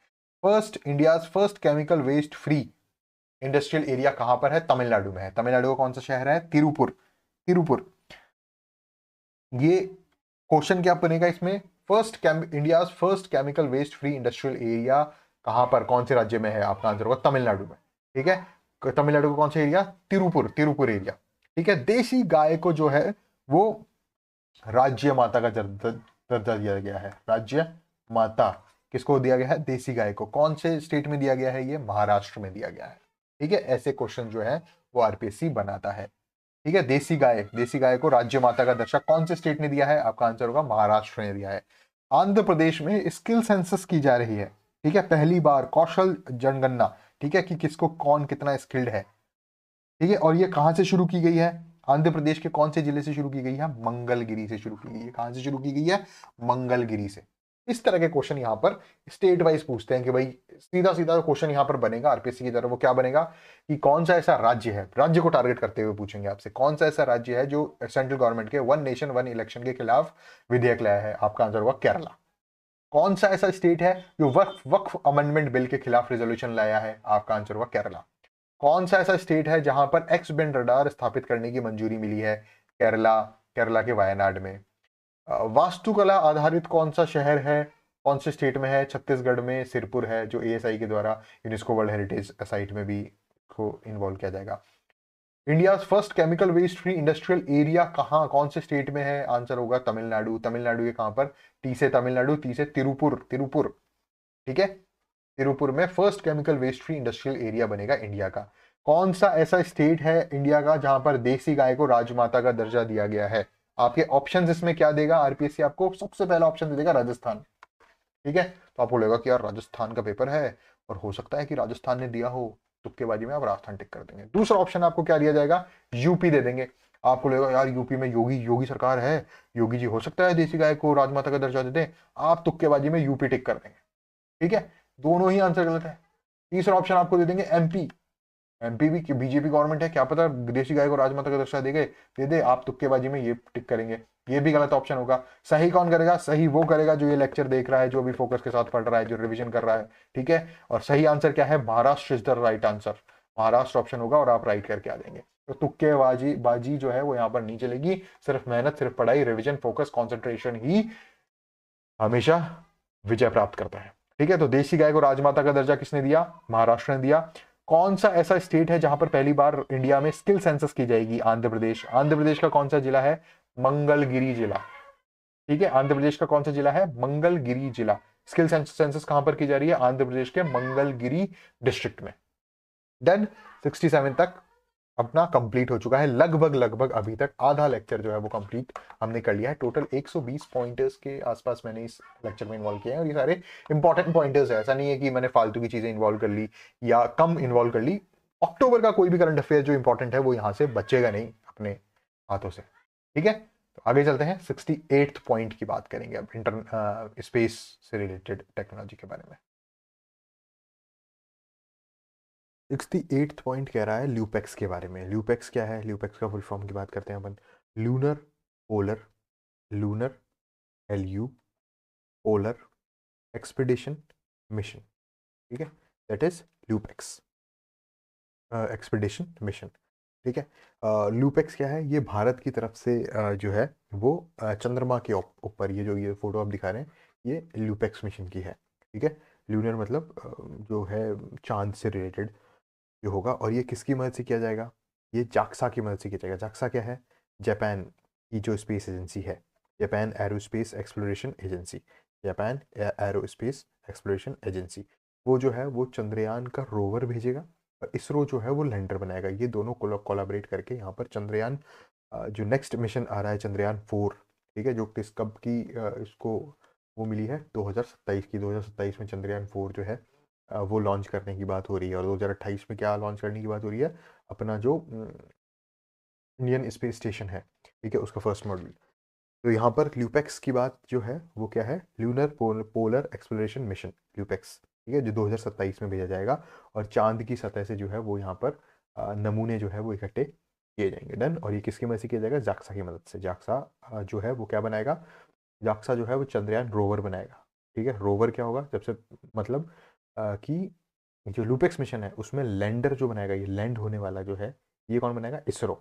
India's first chemical waste free industrial area कहां पर है? तमिलनाडु में है। तमिलनाडु का कौन सा शहर है? तिरुपुर। तिरुपुर। ये क्वेश्चन क्या बनेगा इसमें? India's first chemical waste free industrial area कहां पर, कौन से राज्य में है? आपका आंसर होगा तमिलनाडु में। ठीक है, तमिलनाडु का कौन सा एरिया? तिरुपुर एरिया। ठीक है, देसी गाय को जो है वो राज्य माता का दर्जा दिया गया है। राज्य माता किसको दिया गया है? देसी गाय को। कौन से स्टेट में दिया गया है? ये महाराष्ट्र में दिया गया है। ठीक है, ऐसे क्वेश्चन जो है वो आरपीएससी बनाता है। ठीक है, देसी गाय को राज्य माता का दर्जा कौन से स्टेट ने दिया है? आपका आंसर होगा महाराष्ट्र ने दिया है। आंध्र प्रदेश में स्किल सेंसस की जा रही है। ठीक है, पहली बार कौशल जनगणना। ठीक है, कि किसको कौन कितना स्किल्ड है। ठीक है, और ये कहां से शुरू की गई है? आंध्र प्रदेश के कौन से जिले से शुरू की गई है? मंगलगिरी से शुरू की गई है। कहां से शुरू की गई है? मंगलगिरी से। इस तरह के क्वेश्चन यहाँ पर स्टेट वाइज पूछते हैं कि भाई सीधा सीधा क्वेश्चन यहाँ पर बनेगा आरपीएससी की तरफ, वो क्या बनेगा कि कौन सा ऐसा राज्य है, राज्य को टारगेट करते हुए पूछेंगे आपसे, कौन सा ऐसा राज्य है जो सेंट्रल गवर्नमेंट के वन नेशन वन इलेक्शन के खिलाफ विधेयक लाया है? आपका आंसर होगा केरला। कौन सा ऐसा स्टेट है जो वक्फ अमेंडमेंट बिल के खिलाफ रेजोल्यूशन लाया है? आपका आंसर होगा केरला। कौन सा ऐसा स्टेट है जहां पर एक्स बैंड रडार स्थापित करने की मंजूरी मिली है? केरला। केरला के वायनाड में। वास्तुकला आधारित कौन सा शहर है, कौन से स्टेट में है? छत्तीसगढ़ में सिरपुर है, जो एएसआई के द्वारा यूनेस्को वर्ल्ड हेरिटेज साइट में भी को इन्वॉल्व किया जाएगा। India first chemical waste free industrial area कहाँ, कौन से स्टेट में है? आंसर होगा तमिलनाडु। तमिलनाडु के कहां पर? टी से तमिलनाडु, ती से तिरुपुर। तिरुपुर। ठीक है, तिरुपुर में first chemical waste free industrial area बनेगा इंडिया का। कौन सा ऐसा स्टेट है इंडिया का जहां पर देसी गाय को राजमाता का दर्जा दिया गया है? आपके ऑप्शंस इसमें क्या देगा आरपीएससी? आपको सबसे पहला ऑप्शन दे देगा राजस्थान। ठीक है, तो आप बोलेगा कि यार राजस्थान का पेपर है और हो सकता है कि राजस्थान ने दिया हो, तुक्केबाजी में आप राजस्थान टिक कर देंगे। दूसरा ऑप्शन आपको क्या दिया जाएगा? यूपी दे देंगे। आपको लगेगा यार यूपी में योगी सरकार है, योगी जी हो सकता है देसी गाय को राजमाता का दर्जा दे दें, आप तुक्केबाजी में यूपी टिक कर देंगे। ठीक है, दोनों ही आंसर गलत है। तीसरा ऑप्शन आपको दे देंगे एमपी। एमपी भी बीजेपी गवर्नमेंट है, क्या पता देसी गाय को राजमाता का दर्जा दे दे, आप तुक्केबाजी में ये टिक करेंगे। ये भी गलत ऑप्शन होगा। सही कौन करेगा? सही वो करेगा जो ये लेक्चर देख रहा है, जो भी फोकस के साथ पढ़ रहा है, जो रिवीजन कर रहा है। ठीक है, और सही आंसर क्या है? Maharashtra is the right answer. Maharashtra option होगा और आप राइट करके आ जाएंगे। तो तुक्केबाजी बाजी जो है वो यहाँ पर नहीं चलेगी। सिर्फ मेहनत, सिर्फ पढ़ाई, रिविजन, फोकस, कॉन्सेंट्रेशन ही हमेशा विजय प्राप्त करता है। ठीक है, तो देसी गाय को राजमाता का दर्जा किसने दिया? महाराष्ट्र ने दिया। कौन सा ऐसा स्टेट है जहां पर पहली बार इंडिया में स्किल सेंसस की जाएगी? आंध्र प्रदेश। आंध्र प्रदेश का कौन सा जिला है? मंगलगिरी जिला। ठीक है, आंध्र प्रदेश का कौन सा जिला है? मंगलगिरी जिला। स्किल सेंसस कहां पर की जा रही है? आंध्र प्रदेश के मंगलगिरी डिस्ट्रिक्ट में। डन। 67 तक अपना कंप्लीट हो चुका है, लगभग लगभग अभी तक आधा लेक्चर जो है वो कंप्लीट हमने कर लिया है। टोटल 120 पॉइंटर्स के आसपास मैंने इस लेक्चर में इन्वॉल्व किया है, और ये सारे इंपॉर्टेंट पॉइंटर्स है। ऐसा नहीं है कि मैंने फालतू की चीजें इन्वॉल्व कर ली या कम इन्वॉल्व कर ली। अक्टूबर का कोई भी करंट अफेयर जो इंपॉर्टेंट है वो यहां से बचेगा नहीं अपने हाथों से। ठीक है, तो आगे चलते हैं। 68th पॉइंट की बात करेंगे अब स्पेस से रिलेटेड टेक्नोलॉजी के बारे में। 68th पॉइंट कह रहा है ल्यूपेक्स के बारे में। ल्यूपेक्स क्या है? ल्यूपेक्स का फुल फॉर्म की बात करते हैं अपन। Lunar polar, lunar LU polar expedition mission. ठीक है, that is LUPEX expedition mission. ठीक है, ल्यूपेक्स क्या है? ये भारत की तरफ से जो है वो चंद्रमा के ऊपर, ये फोटो आप दिखा रहे हैं, ये ल्यूपेक्स मिशन की है। ठीक है, लूनर मतलब जो है चांद से रिलेटेड जो होगा, और ये किसकी मदद से किया जाएगा? ये जाक्सा की मदद से किया जाएगा। जाक्सा क्या है? जापान की जो स्पेस एजेंसी है, Japan aerospace exploration agency. Japan aerospace exploration agency, वो जो है वो चंद्रयान का रोवर भेजेगा, और इसरो जो है वो लैंडर बनाएगा। ये दोनों कोलाबरेट करके यहाँ पर चंद्रयान जो नेक्स्ट मिशन आ रहा है चंद्रयान 4, ठीक है, जो किस कब की इसको वो मिली है 2027 की। 2027 में चंद्रयान 4 जो है वो लॉन्च करने की बात हो रही है, और 2028 में क्या लॉन्च करने की बात हो रही है? अपना जो इंडियन स्पेस स्टेशन है, ठीक है, उसका फर्स्ट मॉडल। तो यहाँ पर ल्यूपेक्स की बात जो है वो क्या है? Lunar polar exploration mission, LUPEX. ठीक है, जो 2027 में भेजा जाएगा, और चांद की सतह से जो है वो यहाँ पर नमूने जो है वो इकट्ठे किए जाएंगे। डन। और ये किसकी मदद से किया जाएगा? जाक्सा की मदद से। जाक्सा जो है वो क्या बनाएगा? जाक्सा जो है वो चंद्रयान रोवर बनाएगा। ठीक है, रोवर क्या होगा? जब से मतलब कि जो लूपेक्स मिशन है उसमें लैंडर जो बनाएगा, ये लैंड होने वाला जो है, ये कौन बनाएगा? इसरो।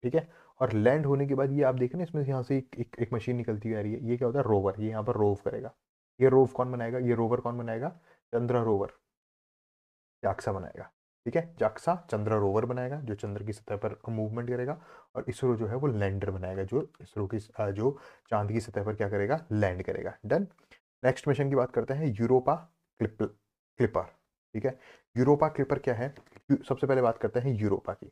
ठीक है, और लैंड होने के बाद ये आप देखें ना, इसमें यहाँ से एक मशीन निकलती हुई आ रही है, ये क्या होता है? रोवर। ये यहाँ पर रोव करेगा। ये रोव कौन बनाएगा? ये रोवर कौन बनाएगा? चंद्र रोवर, जाक्सा बनाएगा। ठीक है, जाक्सा चंद्र रोवर बनाएगा जो चंद्र की सतह पर मूवमेंट करेगा, और इसरो जो है वो लैंडर बनाएगा जो इसरो की जो चांद की सतह पर क्या करेगा? लैंड करेगा। डन। नेक्स्ट मिशन की बात करते हैं, यूरोपा क्लिपर। ठीक है, यूरोपा क्लिपर क्या है? सबसे पहले बात करते हैं यूरोपा की।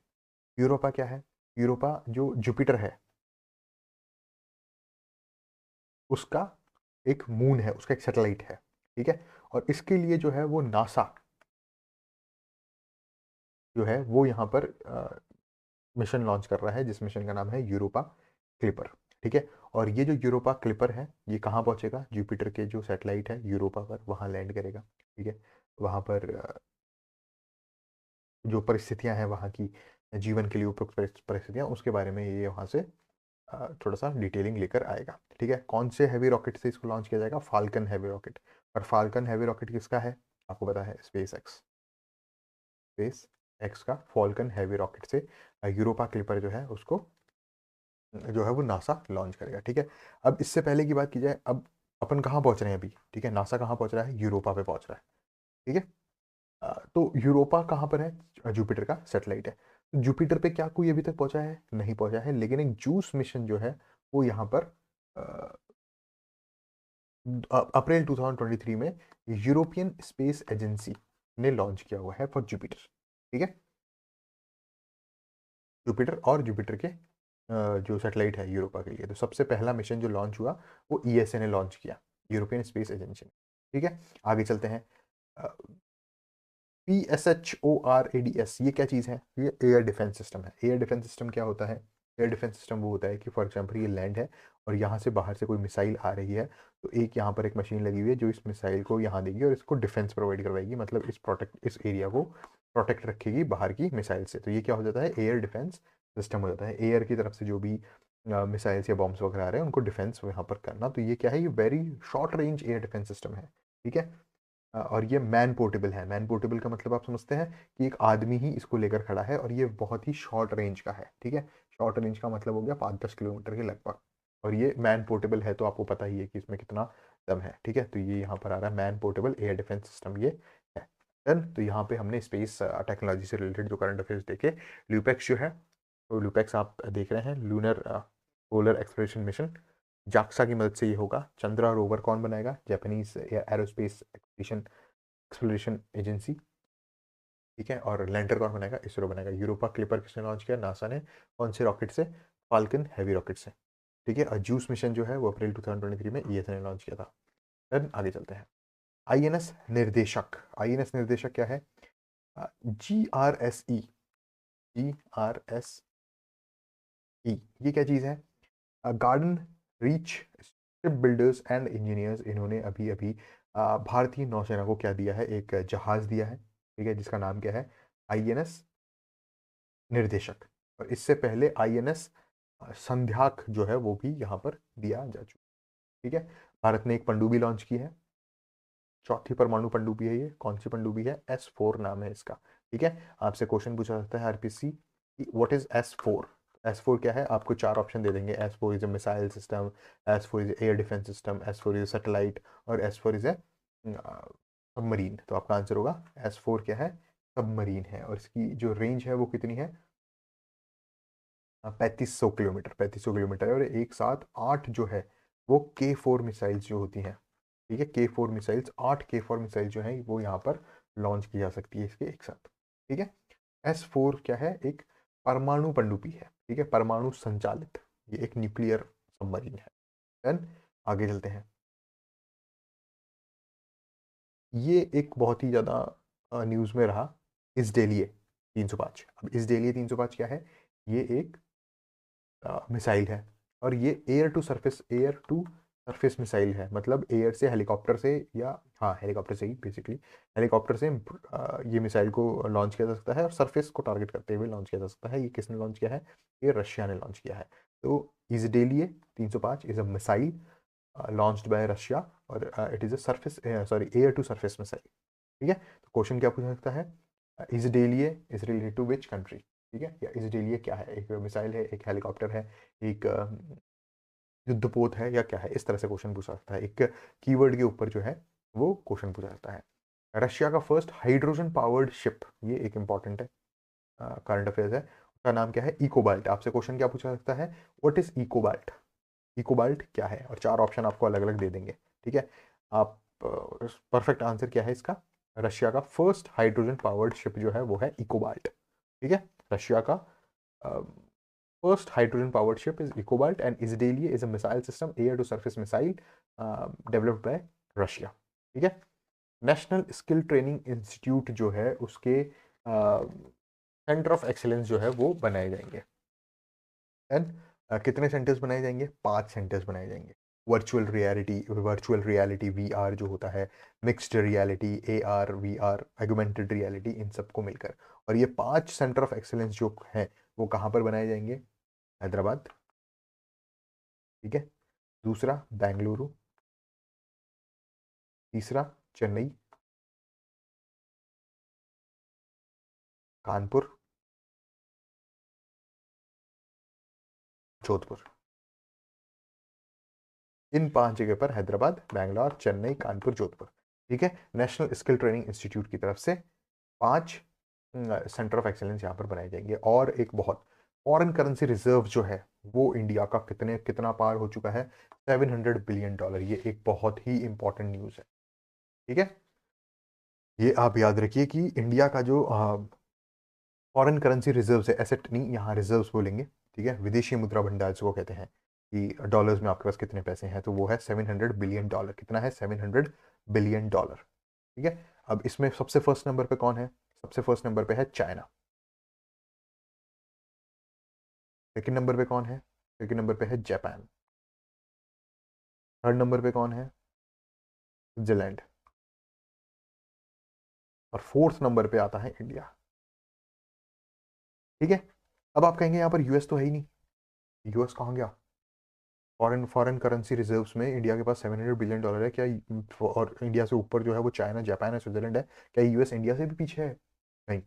यूरोपा क्या है? यूरोपा जो जुपिटर है उसका एक मून है, उसका एक सैटेलाइट है। ठीक है, और इसके लिए जो है वो नासा जो है वो यहाँ पर मिशन लॉन्च कर रहा है, जिस मिशन का नाम है यूरोपा क्लिपर। ठीक है, और ये जो यूरोपा क्लिपर है ये कहाँ पहुंचेगा? जुपिटर के जो सैटेलाइट है यूरोपा पर, वहाँ लैंड करेगा। ठीक है, वहाँ पर जो परिस्थितियां हैं वहाँ की, जीवन के लिए उपयुक्त परिस्थितियां, उसके बारे में ये वहाँ से थोड़ा सा डिटेलिंग लेकर आएगा। ठीक है, कौन से हैवी रॉकेट से इसको लॉन्च किया जाएगा? Falcon heavy rocket. और फाल्कन हैवी रॉकेट किसका है? आपको पता है, स्पेस एक्स का फॉल्कन हैवी रॉकेट से यूरोपा क्लिपर जो है उसको जो है वो नासा लॉन्च करेगा। ठीक है, अब इससे पहले की बात की जाए, अब अपन कहाँ पहुंच रहे हैं अभी? ठीक है, नासा कहाँ पहुंच रहा है? यूरोपा पे पहुंच रहा है। ठीक है, तो यूरोपा कहाँ पर है? जुपिटर का सैटेलाइट है। तो जुपिटर पे क्या कोई अभी तक पहुंचा है? नहीं पहुंचा है, लेकिन एक जूस मिशन जो है वो यहाँ पर अप्रैल 2023 में यूरोपियन स्पेस एजेंसी ने लॉन्च किया हुआ है फॉर जुपिटर। ठीक है, जुपिटर और जुपिटर के जो सैटेलाइट है यूरोपा के लिए, तो सबसे पहला मिशन जो लॉन्च हुआ वो ESA ने लॉन्च किया, यूरोपियन स्पेस एजेंसी ने। ठीक है, आगे चलते हैं। PSHORADS, ये क्या चीज़ है? ये एयर डिफेंस सिस्टम है। एयर डिफेंस सिस्टम क्या होता है? एयर डिफेंस सिस्टम वो होता है कि फॉर एग्जांपल ये लैंड है, और यहाँ से बाहर से कोई मिसाइल आ रही है, तो एक यहाँ पर एक मशीन लगी हुई है जो इस मिसाइल को यहाँ देगी और इसको डिफेंस प्रोवाइड करवाएगी, मतलब इस एरिया को प्रोटेक्ट रखेगी बाहर की मिसाइल से। तो ये क्या हो जाता है? एयर डिफेंस सिस्टम हो जाता है। एयर की तरफ से जो भी मिसाइल्स या बॉम्ब्स वगैरह आ रहे हैं उनको डिफेंस यहाँ पर करना। तो ये क्या है? ये very short range air defence system है। ठीक है, और ये मैन पोर्टेबल है। मैन पोर्टेबल का मतलब आप समझते हैं कि एक आदमी ही इसको लेकर खड़ा है, और ये बहुत ही शॉर्ट रेंज का है। ठीक है, शॉर्ट रेंज का मतलब हो गया 5-10 किलोमीटर के लगभग, और ये मैन पोर्टेबल है, तो आपको पता ही है कि इसमें कितना सिस्टम है, ठीक है। तो ये यहाँ पर आ रहा है man portable air defence system, ये है। डन। तो यहाँ पे हमने स्पेस टेक्नोलॉजी से रिलेटेड जो करंट अफेयर्स देखे। ल्यूपेक्स जो है, तो ल्यूपेक्स आप देख रहे हैं, lunar polar exploration mission, JAXA की मदद से ये होगा। चंद्रा रोवर कौन बनाएगा? जापानीज एरोस्पेस एक्सप्लोरेशन एजेंसी, ठीक है। और लैंडर कौन बनाएगा? इसरो बनाएगा। यूरोपा क्लिपर किसने लॉन्च किया? नासा ने। कौन से रॉकेट से? फाल्कन हैवी रॉकेट से, ठीक है। और जूस मिशन जो है वो अप्रैल 2023 में ईएसए ने लॉन्च किया था। देन आगे चलते हैं। आईएनएस निर्देशक, आईएनएस निर्देशक क्या है? GRSE, GRSE, ये क्या चीज़ है? Garden reach ship builders and engineers, इन्होंने अभी अभी भारतीय नौसेना को क्या दिया है? एक जहाज दिया है, ठीक है, जिसका नाम क्या है? आईएनएस निर्देशक। और इससे पहले आईएनएस संध्याक जो है वो भी यहाँ पर दिया जा चुका, ठीक है। भारत ने एक पनडुब्बी लॉन्च की है, चौथी परमाणु पनडुब्बी है ये। कौन सी पनडुब्बी है? S4 नाम है इसका, ठीक है। आपसे क्वेश्चन पूछा जाता है RPC, what is S4? S4 क्या है? आपको चार ऑप्शन दे देंगे। S4 is a missile system, S4 is air defence system, S4 is satellite, और S4 इज ए सबमरीन। तो आपका आंसर होगा S4 क्या है? सबमरीन है। और इसकी जो रेंज है वो कितनी है? 3500 किलोमीटर, 3500 किलोमीटर है। और एक साथ 8 जो है वो K4 मिसाइल्स जो होती हैं, ठीक है, K4 मिसाइल्स, 8 K4 मिसाइल जो है वो यहाँ पर लॉन्च की जा सकती है इसके एक साथ, ठीक है। S4 क्या है? एक परमाणु पनडुब्बी है, ठीक है, परमाणु संचालित, ये एक न्यूक्लियर सबमरीन है। देन आगे चलते हैं। ये एक बहुत ही ज़्यादा न्यूज़ में रहा, इसडेलिए 305। अब इसडेलिए 305 क्या है? ये एक मिसाइल है, और ये एयर टू सरफेस मिसाइल है। मतलब एयर से, हेलीकॉप्टर से, या हाँ हेलीकॉप्टर से ही बेसिकली, हेलीकॉप्टर से ये मिसाइल को लॉन्च किया जा सकता है, और सरफेस को टारगेट करते हुए लॉन्च किया जा सकता है। ये किसने लॉन्च किया है? ये रशिया ने लॉन्च किया है। तो Izdeliye 305 is a missile launched by Russia, और it is a surface, sorry, air to surface missile, ठीक है। तो क्वेश्चन क्या पूछा सकता है? Izdeliye is related to which country, ठीक है। या इजडेलिए क्या है? एक मिसाइल है, एक हेलीकॉप्टर है, एक युद्धपोत है, या क्या है? इस तरह से क्वेश्चन पूछा सकता है, एक कीवर्ड के ऊपर जो है वो क्वेश्चन पूछा जाता है। रशिया का फर्स्ट हाइड्रोजन पावर्ड शिप, ये एक इंपॉर्टेंट है, करंट अफेयर्स है। उसका नाम क्या है? इकोबाल्ट। आपसे क्वेश्चन क्या पूछा सकता है? What is इकोबाल्ट? इकोबाल्ट क्या है? और चार ऑप्शन आपको अलग अलग दे देंगे, ठीक है। आप परफेक्ट आंसर क्या है इसका? रशिया का फर्स्ट हाइड्रोजन पावर्ड शिप जो है वो है इकोबाल्ट, ठीक है। रशिया का first hydrogen powered ship is Ecobalt, and Isdelia is a missile system, air to surface missile, developed by Russia, ठीक है। नेशनल स्किल ट्रेनिंग इंस्टीट्यूट जो है उसके सेंटर ऑफ एक्सीलेंस जो है वो बनाए जाएंगे। एंड कितने सेंटर्स बनाए जाएंगे? 5 सेंटर्स बनाए जाएंगे। वर्चुअल रियलिटी VR जो होता है, mixed reality AR VR, augmented reality, इन सबको मिलकर। और ये 5 सेंटर ऑफ एक्सीलेंस जो है वो कहाँ पर बनाए जाएंगे? हैदराबाद, ठीक है। दूसरा बेंगलुरु, तीसरा चेन्नई, कानपुर, जोधपुर। इन 5 जगह पर, हैदराबाद, बैंगलोर, चेन्नई, कानपुर, जोधपुर, ठीक है, नेशनल स्किल ट्रेनिंग इंस्टीट्यूट की तरफ से 5 सेंटर ऑफ एक्सेलेंस यहाँ पर बनाए जाएंगे। और एक बहुत, फॉरेन करेंसी रिजर्व जो है वो इंडिया का कितना पार हो चुका है? $700 बिलियन। ये एक बहुत ही इंपॉर्टेंट न्यूज़ है, ठीक है। ये आप याद रखिए कि इंडिया का जो फॉरेन करेंसी रिजर्व है, एसेट नहीं, यहाँ रिजर्व्स बोलेंगे, ठीक है, विदेशी मुद्रा भंडार जिसको कहते हैं, कि डॉलर्स में आपके पास कितने पैसे हैं, तो वो है $700 बिलियन। कितना है? $700 बिलियन, ठीक है। अब इसमें सबसे फर्स्ट नंबर पे कौन है? सबसे फर्स्ट नंबर पे है चाइना। सेकंड नंबर पे कौन है? सेकंड नंबर पे है जापान। थर्ड नंबर पे कौन है? स्विट्जरलैंड। और फोर्थ नंबर पे आता है इंडिया, ठीक है। अब आप कहेंगे यहाँ पर यूएस तो है ही नहीं, यूएस कहाँ गया? फॉरेन फॉरेन करेंसी रिजर्व्स में इंडिया के पास $700 बिलियन है क्या? और इंडिया से ऊपर जो है वो चाइना, जापान है, स्विट्जरलैंड है। क्या यूएस इंडिया से भी पीछे है? नहीं।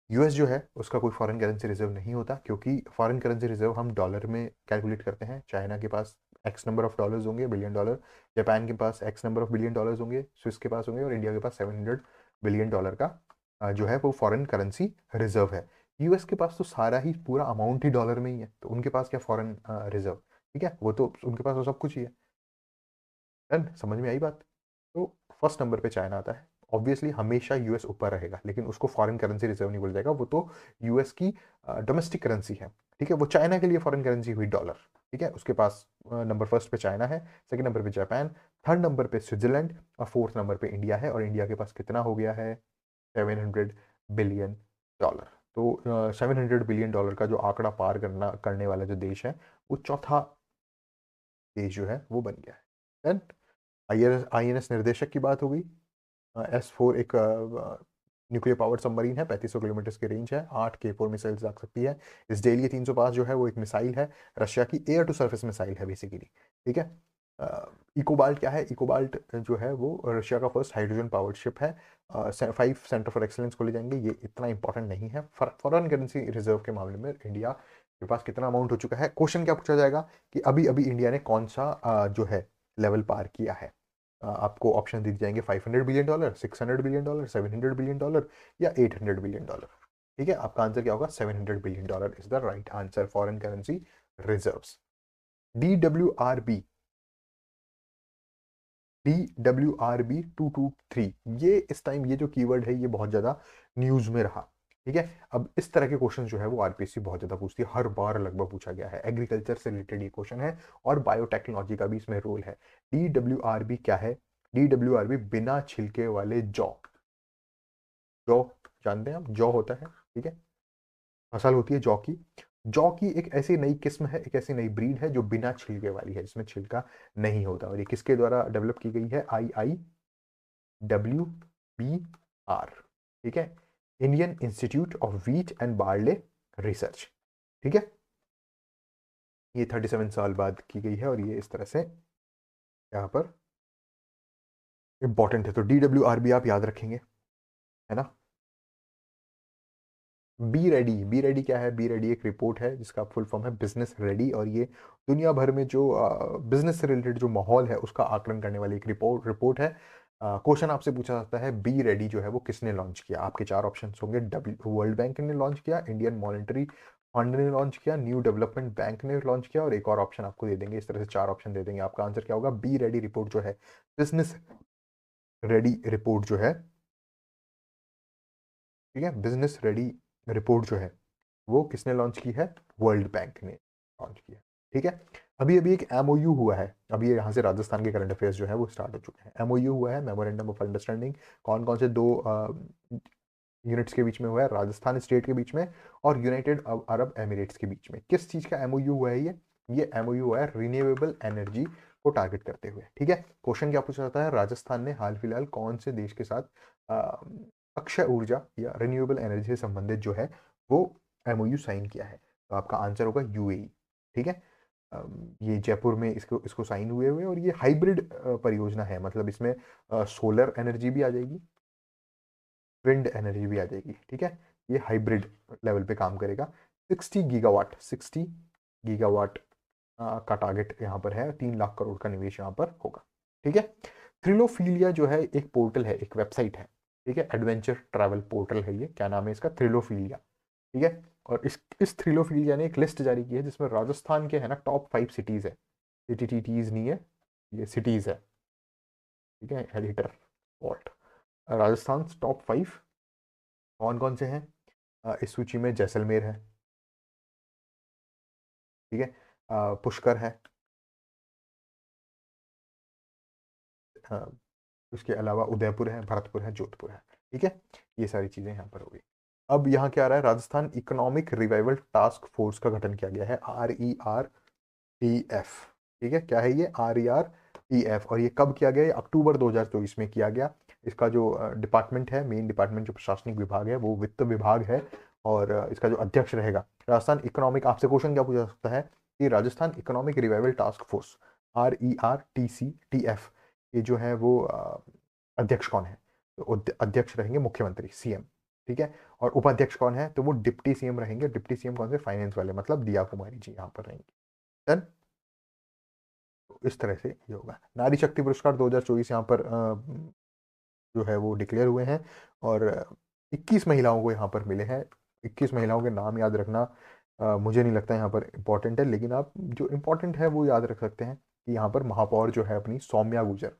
यूएस जो है उसका कोई फॉरेन करेंसी रिजर्व नहीं होता, क्योंकि फॉरेन करेंसी रिजर्व हम डॉलर में कैलकुलेट करते हैं। चाइना के पास एक्स नंबर ऑफ डॉलर्स होंगे, बिलियन डॉलर। जापान के पास X number of billion dollars होंगे, स्विस के पास होंगे, और इंडिया के पास 700 बिलियन डॉलर का जो है वो फॉरेन करेंसी रिजर्व है। यूएस के पास तो सारा ही पूरा अमाउंट ही डॉलर में ही है, तो उनके पास क्या फॉरेन रिजर्व, ठीक है, वो तो उनके पास तो सब कुछ ही है। डन, समझ में आई बात। तो फर्स्ट नंबर पे चाइना आता है। ऑब्वियसली हमेशा यूएस ऊपर रहेगा, लेकिन उसको फॉरेन करेंसी रिजर्व नहीं बोला जाएगा, वो तो यूएस की डोमेस्टिक करेंसी है, ठीक है। वो चाइना के लिए फॉरेन करेंसी हुई डॉलर, ठीक है। उसके पास नंबर फर्स्ट पे चाइना है, सेकंड नंबर पे जापान, थर्ड नंबर पे स्विट्जरलैंड, और फोर्थ नंबर पे इंडिया है। और इंडिया के पास कितना हो गया है? 700 बिलियन डॉलर। तो 700 बिलियन डॉलर का जो आंकड़ा पार करने वाला जो देश है, वो चौथा देश जो है वो बन गया है। आईएनएस निर्देशक की बात हो गई। S4 एक न्यूक्लियर पावर्ड सबमरीन है, 3500 किलोमीटर की रेंज है, 8 K4 मिसाइल्स दाग सकती है। इस डेल 305 जो है वो एक मिसाइल है, रशिया की एयर टू सरफेस मिसाइल है बेसिकली, ठीक है। इकोबाल्ट क्या है? इकोबाल्ट जो है वो रशिया का फर्स्ट हाइड्रोजन पावर्ड शिप है। 5 सेंटर फॉर एक्सीलेंस खोले जाएंगे, ये इतना इंपॉर्टेंट नहीं है। फॉरेन करेंसी रिजर्व के मामले में इंडिया के पास कितना अमाउंट हो चुका है? क्वेश्चन क्या पूछा जाएगा कि अभी अभी इंडिया ने कौन सा जो है लेवल पार किया है। आपको ऑप्शन दिए जाएंगे, $500 बिलियन, $600 बिलियन, $700 बिलियन, या $800 बिलियन, ठीक है। आपका आंसर क्या होगा? $700 billion is the right answer, foreign currency reserves. DWRB, DWRB 223, ये इस टाइम ये जो कीवर्ड है ये बहुत ज्यादा न्यूज में रहा, ठीक है। अब इस तरह के क्वेश्चन जो है वो आरपीएससी बहुत ज्यादा पूछती है, हर बार लगभग पूछा गया है। एग्रीकल्चर से रिलेटेड ये क्वेश्चन है, और बायोटेक्नोलॉजी का भी इसमें रोल है। DWRB क्या है? DWRB बिना छिलके वाले जौ। जौ जानते हैं आप? जौ होता है, ठीक है, फसल होती है जौ की। जौ की एक ऐसी नई किस्म है, एक ऐसी नई ब्रीड है जो बिना छिलके वाली है, जिसमें छिलका नहीं होता। और ये किसके द्वारा डेवलप की गई है? IIWBR, ठीक है, Indian institute of wheat and barley research, ठीक है। ये 37 साल बाद की गई है, और ये इस तरह से यहाँ पर इंपॉर्टेंट है। तो DWRB आप याद रखेंगे, है ना। बी रेडी, बी रेडी क्या है? बी रेडी एक रिपोर्ट है जिसका फुल फॉर्म है बिजनेस रेडी, और ये दुनिया भर में जो बिजनेस से रिलेटेड जो माहौल है उसका आकलन करने वाली एक रिपोर्ट है। क्वेश्चन आपसे पूछा जाता है, बी रेडी जो है वो किसने लॉन्च किया? आपके चार ऑप्शन होंगे। वर्ल्ड बैंक ने लॉन्च किया, इंडियन मॉनेटरी फंड ने लॉन्च किया, न्यू डेवलपमेंट बैंक ने लॉन्च किया, और एक और ऑप्शन आपको दे देंगे। इस तरह से चार ऑप्शन दे देंगे। आपका आंसर क्या होगा? बी रेडी रिपोर्ट जो है, बिजनेस रेडी रिपोर्ट जो है, ठीक है, बिजनेस रेडी रिपोर्ट जो है वो किसने लॉन्च की है? वर्ल्ड बैंक ने लॉन्च किया, ठीक है। अभी अभी एक एमओयू हुआ है, अभी यहाँ से राजस्थान के करंट अफेयर्स जो है वो स्टार्ट हो चुके हैं। एमओयू हुआ है, मेमोरेंडम ऑफ अंडरस्टैंडिंग, कौन कौन से दो यूनिट्स के बीच में हुआ है? राजस्थान स्टेट के बीच में और यूनाइटेड अरब एमिरेट्स के बीच में। किस चीज का एमओयू हुआ है ये एमओयू हुआ है रिन्यूएबल एनर्जी को टारगेट करते हुए, ठीक है। क्वेश्चन क्या पूछा जाता है? राजस्थान ने हाल फिलहाल कौन से देश के साथ अक्षय ऊर्जा या रिन्यूएबल एनर्जी से संबंधित जो है वो एमओयू साइन किया है? तो आपका आंसर होगा यूएई, ठीक है। ये जयपुर में इसको इसको साइन हुए हुए, और ये हाइब्रिड परियोजना है, मतलब इसमें सोलर एनर्जी भी आ जाएगी, विंड एनर्जी भी आ जाएगी, ठीक है। ये हाइब्रिड लेवल पे काम करेगा। 60 गीगावाट का टारगेट यहाँ पर है, 3 लाख करोड़ का निवेश यहाँ पर होगा, ठीक है। थ्रिलोफीलिया जो है एक पोर्टल है, एक वेबसाइट है, ठीक है, एडवेंचर ट्रैवल पोर्टल है ये। क्या नाम है इसका? थ्रिलोफीलिया, ठीक है। और इस थ्रिलोफीलिया ने एक लिस्ट जारी की है जिसमें राजस्थान के है ना टॉप 5 सिटीज है। सिटीज नहीं है, ये सिटीज है, ठीक है। एडिटर वॉल्ट, राजस्थान टॉप 5 कौन कौन से हैं? इस सूची में जैसलमेर है, ठीक है, पुष्कर है, अ, उसके अलावा उदयपुर है, भरतपुर है, जोधपुर है, ठीक है। ये सारी चीजें यहाँ पर हो गई। अब यहाँ क्या आ रहा है? Rajasthan economic revival task force का गठन किया गया है, RERTF, ठीक है। क्या है ये? RERTF, और ये कब किया गया? ये अक्टूबर 2024 में किया गया। इसका जो डिपार्टमेंट है, मेन डिपार्टमेंट जो प्रशासनिक विभाग है वो वित्त विभाग है, और इसका जो अध्यक्ष रहेगा राजस्थान इकोनॉमिक। आपसे क्वेश्चन क्या पूछा जा सकता है कि Rajasthan economic revival task force RERTCTF, ये जो है वो अध्यक्ष कौन है? तो अध्यक्ष रहेंगे मुख्यमंत्री, CM, ठीक है। और उपाध्यक्ष कौन है? तो वो डिप्टी CM रहेंगे। डिप्टी CM कौन से? फाइनेंस वाले, मतलब दिया कुमारी जी यहाँ पर रहेंगे। डन। इस तरह से ये होगा। नारी शक्ति पुरस्कार 2024 यहाँ पर जो है वो डिक्लेयर हुए हैं और 21 महिलाओं को यहाँ पर मिले हैं। 21 महिलाओं के नाम याद रखना मुझे नहीं लगता यहाँ पर इम्पोर्टेंट है, लेकिन आप जो इम्पोर्टेंट है वो याद रख सकते हैं कि यहाँ पर महापौर जो है अपनी सौम्या गुर्जर,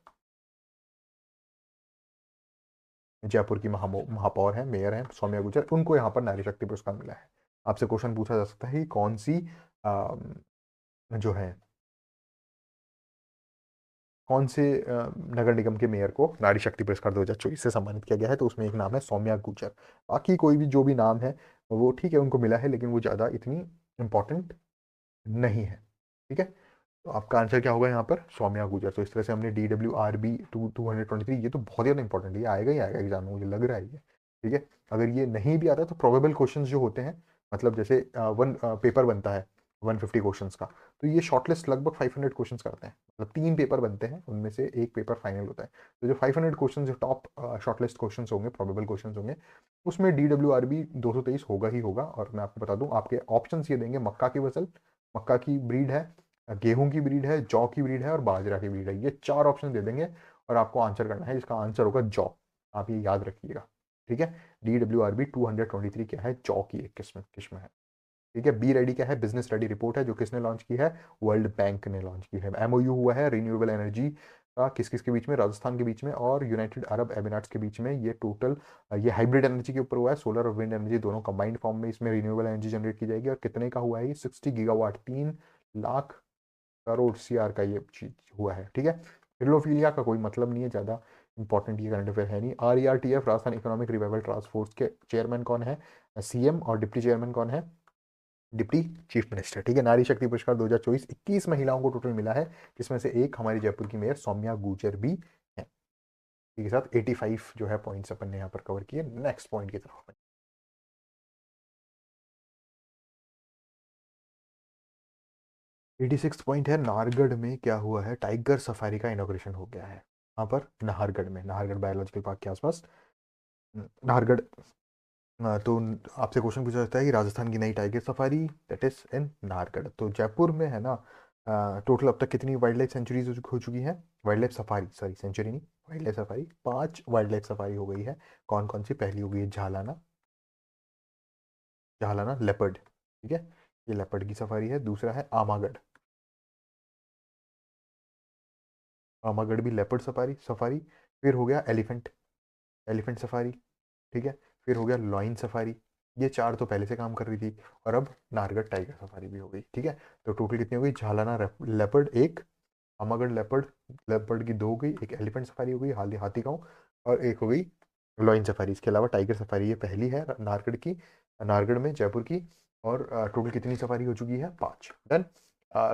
जयपुर की महापौर है, मेयर है सौम्या गुर्जर, उनको यहाँ पर नारी शक्ति पुरस्कार मिला है। आपसे क्वेश्चन पूछा जा सकता है कि कौन सी जो है कौन से नगर निगम के मेयर को नारी शक्ति पुरस्कार 2024 से सम्मानित किया गया है, तो उसमें एक नाम है सौम्या गुर्जर। बाकी कोई भी जो भी नाम है वो ठीक है, उनको मिला है, लेकिन वो ज़्यादा इतनी इम्पोर्टेंट नहीं है। ठीक है, तो आपका आंसर क्या होगा यहाँ पर? सौम्या गुर्जर। तो इस तरह से हमने DWRB 223, ये तो बहुत ज़्यादा इंपॉर्टेंट है, ये आएगा ही आएगा एग्जाम में, मुझे लग रहा है ये। ठीक है, अगर ये नहीं भी आता तो प्रोबेबल क्वेश्चंस जो होते हैं, मतलब जैसे वन पेपर बनता है 150 क्वेश्चंस का, तो ये शॉर्टलिस्ट लगभग 500 क्वेश्चंस करते हैं, मतलब 3 पेपर बनते हैं, उनमें से एक पेपर फाइनल होता है। तो जो 500 क्वेश्चन, जो टॉप शॉर्टलिस्ट क्वेश्चंस होंगे, प्रोबेबल क्वेश्चंस होंगे, उसमें DWRB 223 होगा ही होगा। और मैं आपको बता दूं, आपके ऑप्शंस ये देंगे: मक्का की फसल, मक्का की ब्रीड है, गेहूं की ब्रीड है, जौ की ब्रीड है और बाजरा की ब्रीड है। ये 4 ऑप्शन दे देंगे और आपको आंसर करना है, जिसका आंसर होगा जौ। आप ये याद रखिएगा। ठीक है, DWRB 223 क्या है? जौ की एक किस्म किस्म है। ठीक है, बी रेडी क्या है? बिजनेस रेडी रिपोर्ट है, जो किसने लॉन्च की है? वर्ल्ड बैंक ने लॉन्च की है। MOU हुआ है रिन्यूएबल एनर्जी का, किस किस के बीच में? राजस्थान के बीच में और यूनाइटेड अरब एमिरेट्स के बीच में। ये टोटल ये हाइब्रिड एनर्जी के ऊपर हुआ है, सोलर और विंड एनर्जी दोनों कंबाइंड फॉर्म में इसमें रिन्यूएबल एनर्जी जनरेट की जाएगी। और कितने का हुआ है ये? 60 गीगावाट, 3 लाख करोड़ CR का ये चीज हुआ है। ठीक है, फिलोफीलिया का कोई मतलब नहीं है, ज़्यादा इंपॉर्टेंट ये करंट अफेयर है नहीं। RERTF Rajasthan economic revival task force के चेयरमैन कौन है? CM। और डिप्टी चेयरमैन कौन है? Deputy chief minister. ठीक है, नारी शक्ति पुरस्कार 2024 21 महिलाओं को टोटल मिला है, जिसमें से एक हमारी जयपुर की मेयर सौम्या गुर्जर भी है। ठीक है, साथ 85 जो है पॉइंट्स अपन ने यहाँ पर कवर किए। नेक्स्ट पॉइंट की तरफ 86 पॉइंट है, नाहरगढ़ में क्या हुआ है? टाइगर सफारी का इनॉग्रेशन हो गया है। यहाँ पर नाहरगढ़ में, नाहरगढ़ बायोलॉजिकल पार्क के आसपास नाहरगढ़। तो आपसे क्वेश्चन पूछा जाता है कि राजस्थान की नई tiger safari that is in Nahargarh. तो जयपुर में है ना, टोटल अब तक कितनी वाइल्ड लाइफ सेंचुरीज हो चुकी हैं? Wild life safari, sorry sanctuary नहीं, wild life safari. 5 wild life safari हो गई है। कौन कौन सी? पहली हो गई है झालाना, झालाना लेपर्ड। ठीक है, ये लेपर्ड की सफारी है। दूसरा है आमागढ़, आमागढ़ भी लेपर्ड सफारी सफारी। फिर हो गया एलिफेंट, एलिफेंट सफारी। ठीक है, फिर हो गया लॉइन सफारी। ये 4 तो पहले से काम कर रही थी। और अब नाहरगढ़ टाइगर सफारी भी हो गई। ठीक है, तो टोटल कितनी हो गई? झालाना लेपर्ड एक, अमागढ़ लेपर्ड, लेपर्ड की 2 हो गई, एक एलिफेंट सफारी हो गई हाथी हाथी गांव, और एक हो गई लॉइन सफारी। इसके अलावा टाइगर सफारी ये पहली है नाहरगढ़ की, नाहरगढ़ में, जयपुर की। और टोटल कितनी सफारी हो चुकी है? 5। डन।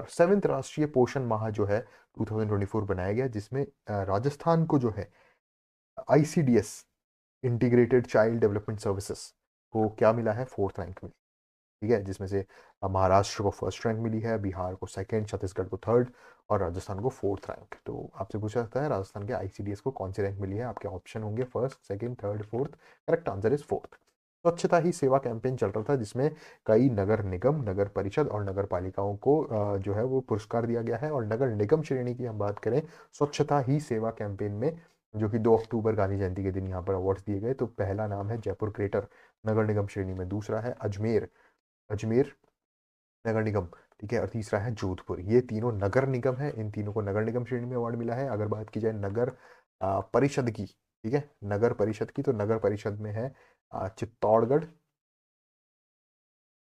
7th राष्ट्रीय पोषण माह जो है 2024 बनाया गया, जिसमें राजस्थान को जो है ICDS integrated child development services को क्या मिला है? 4th रैंक मिली। ठीक है, जिसमें से महाराष्ट्र को 1st रैंक मिली है, बिहार को 2nd, छत्तीसगढ़ को 3rd और राजस्थान को 4th रैंक। तो आपसे पूछा जाता है राजस्थान के ICDS को कौन सी रैंक मिली है? आपके ऑप्शन होंगे 1st, 2nd, 3rd, 4th। Correct answer is 4th। स्वच्छता ही सेवा कैंपेन चल रहा था, जिसमें कई नगर निगम, नगर परिषद और नगर पालिकाओं को जो है वो पुरस्कार दिया गया है। और नगर निगम श्रेणी की हम बात करें, स्वच्छता ही सेवा कैंपेन में, जो कि 2 अक्टूबर गांधी जयंती के दिन यहाँ पर अवार्ड्स दिए गए, तो पहला नाम है जयपुर ग्रेटर नगर निगम श्रेणी में, दूसरा है अजमेर, अजमेर नगर निगम। ठीक है, और तीसरा है जोधपुर। ये तीनों नगर निगम है, इन तीनों को नगर निगम श्रेणी में अवार्ड मिला है। अगर बात की जाए नगर परिषद की, ठीक है, नगर परिषद की, तो नगर परिषद में है चित्तौड़गढ़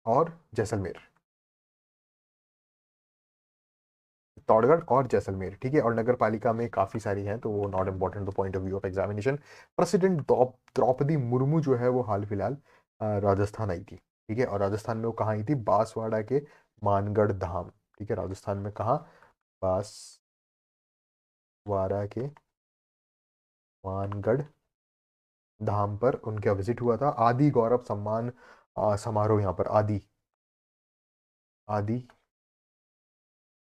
और जैसलमेर, चित्तौड़गढ़ और जैसलमेर। ठीक है, और नगर पालिका में काफ़ी सारी हैं, तो वो not important the point of view of examination. President Droupadi Murmu जो है वो हाल फिलहाल राजस्थान आई थी। ठीक है, और राजस्थान में वो कहाँ आई थी? बांसवाड़ा के मानगढ़ धाम। ठीक है, राजस्थान में कहाँ? बांसवाड़ा के मानगढ़ धाम पर उनका विजिट हुआ था। आदि गौरव सम्मान समारोह यहाँ पर, आदि आदि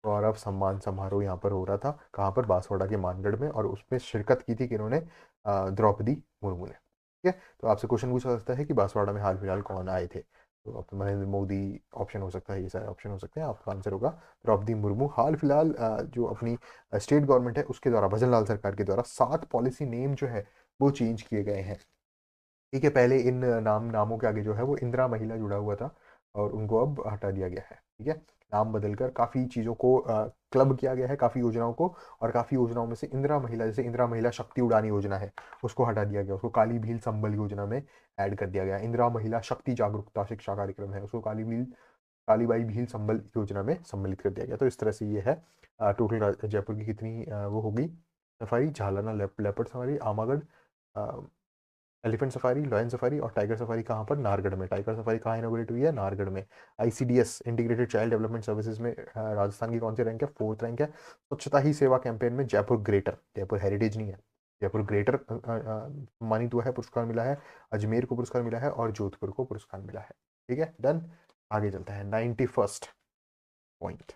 गौरव सम्मान समारोह यहाँ पर हो रहा था। कहाँ पर? बांसवाड़ा के मानगढ़ में। और उसमें शिरकत की थी किन्होंने? द्रौपदी मुर्मू ने। ठीक है, तो आपसे क्वेश्चन पूछा सकता है कि बांसवाड़ा में हाल फिलहाल कौन आए थे? तो नरेंद्र मोदी ऑप्शन हो सकता है, ये सारे ऑप्शन हो सकते हैं। आपका आंसर होगा द्रौपदी मुर्मू। हाल फिलहाल जो अपनी स्टेट गवर्नमेंट है उसके द्वारा, भजन लाल सरकार के द्वारा 7 पॉलिसी नेम जो है वो चेंज किए गए हैं। ठीक है, पहले इन नामों के आगे जो है वो इंदिरा महिला जुड़ा हुआ था और उनको अब हटा दिया गया है। ठीक है, नाम बदलकर काफ़ी चीज़ों को क्लब किया गया है, काफ़ी योजनाओं को, और काफ़ी योजनाओं में से इंदिरा महिला, जैसे इंदिरा महिला शक्ति उड़ान योजना है, उसको हटा दिया गया, उसको काली भील संबल योजना में ऐड कर दिया गया। इंदिरा महिला शक्ति जागरूकता शिक्षा कार्यक्रम है, उसको कालीबाई भील संबल योजना में सम्मिलित कर दिया गया। तो इस तरह से ये है। टोटल जयपुर की कितनी वो होगी safari, Jhalana leopard safari, Amagarh elephant safari, lion safari और टाइगर सफारी कहाँ पर? नाहरगढ़ में। टाइगर सफारी कहाँ इनोग्रेट हुई है? नाहरगढ़ में। ICDS integrated child development services में राजस्थान की कौन सी रैंक है? 4th रैंक है। स्वच्छता ही सेवा कैंपेन में जयपुर ग्रेटर, जयपुर हेरिटेज नहीं है, जयपुर ग्रेटर सम्मानित हुआ है, पुरस्कार मिला है। अजमेर को पुरस्कार मिला है और जोधपुर को पुरस्कार मिला है। ठीक है, डन। आगे चलता है 91st पॉइंट।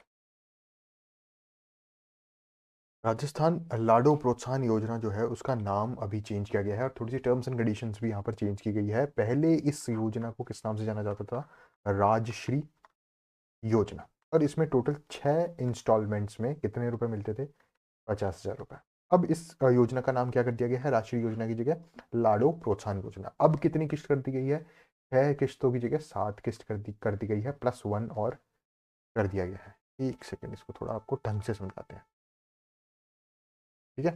राजस्थान लाडो प्रोत्साहन योजना जो है उसका नाम अभी चेंज किया गया है और थोड़ी सी टर्म्स एंड कंडीशंस भी यहाँ पर चेंज की गई है। पहले इस योजना को किस नाम से जाना जाता था? राजश्री योजना। और इसमें टोटल 6 इंस्टॉलमेंट्स में कितने रुपए मिलते थे? 50,000 रुपए। अब इस योजना का नाम क्या कर दिया गया है? राष्ट्रीय योजना की जगह लाडो प्रोत्साहन योजना। अब कितनी किस्त कर दी गई है? 6 किस्तों की जगह 7 किस्त कर दी गई है, +1 और कर दिया गया है। एक सेकेंड, इसको थोड़ा आपको ढंग से समझाते हैं। ठीक है,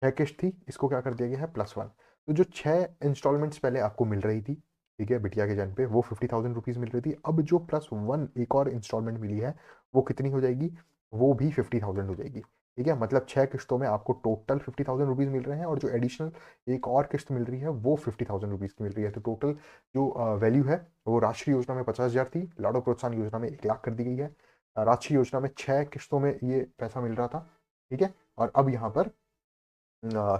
6 किस्त थी, इसको क्या कर दिया गया है? +1। तो जो 6 इंस्टॉलमेंट्स पहले आपको मिल रही थी, ठीक है, बिटिया के जन्म पे, वो 50,000 रुपीज़ मिल रही थी। अब जो +1 एक और इंस्टॉलमेंट मिली है वो कितनी हो जाएगी? वो भी 50,000 हो जाएगी। ठीक है, मतलब 6 किस्तों में आपको टोटल 50,000 रुपीज़ मिल रहे हैं और जो एडिशनल एक और किस्त मिल रही है वो 50,000 रुपीज़ की मिल रही है। तो टोटल जो वैल्यू है वो राष्ट्रीय योजना में 50,000 थी, लाडो प्रोत्साहन योजना में 1 लाख कर दी गई है। राष्ट्रीय योजना में 6 किस्तों में ये पैसा मिल रहा था। ठीक है, और अब यहाँ पर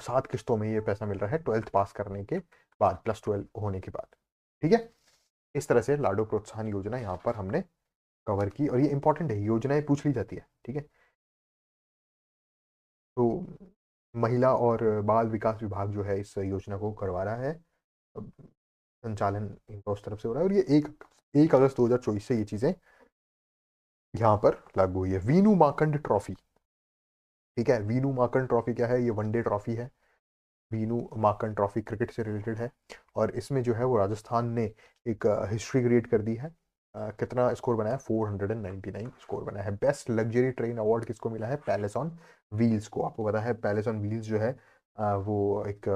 7 किस्तों में ये पैसा मिल रहा है 12th पास करने के बाद, +12 होने के बाद। ठीक है, इस तरह से लाडो प्रोत्साहन योजना यहाँ पर हमने कवर की और ये इंपॉर्टेंट है, योजनाएं पूछ ली जाती है। ठीक है, तो महिला और बाल विकास विभाग जो है इस योजना को करवा रहा है। अब संचालन इनका उस तरफ से हो रहा है और ये 1 अगस्त 2024 से ये चीजें यहाँ पर लागू हुई है। वीनू माकंड ट्रॉफी। ठीक है, वीनू माकंड ट्रॉफी क्या है? ये वनडे ट्रॉफी है। वीनू माकन ट्रॉफी क्रिकेट से रिलेटेड है और इसमें जो है वो राजस्थान ने एक हिस्ट्री क्रिएट कर दी है। कितना स्कोर बना है? 499 स्कोर बना है। बेस्ट लग्जरी ट्रेन अवार्ड किसको मिला है? पैलेस ऑन व्हील्स को। आपको पता है पैलेस ऑन व्हील्स जो है वो एक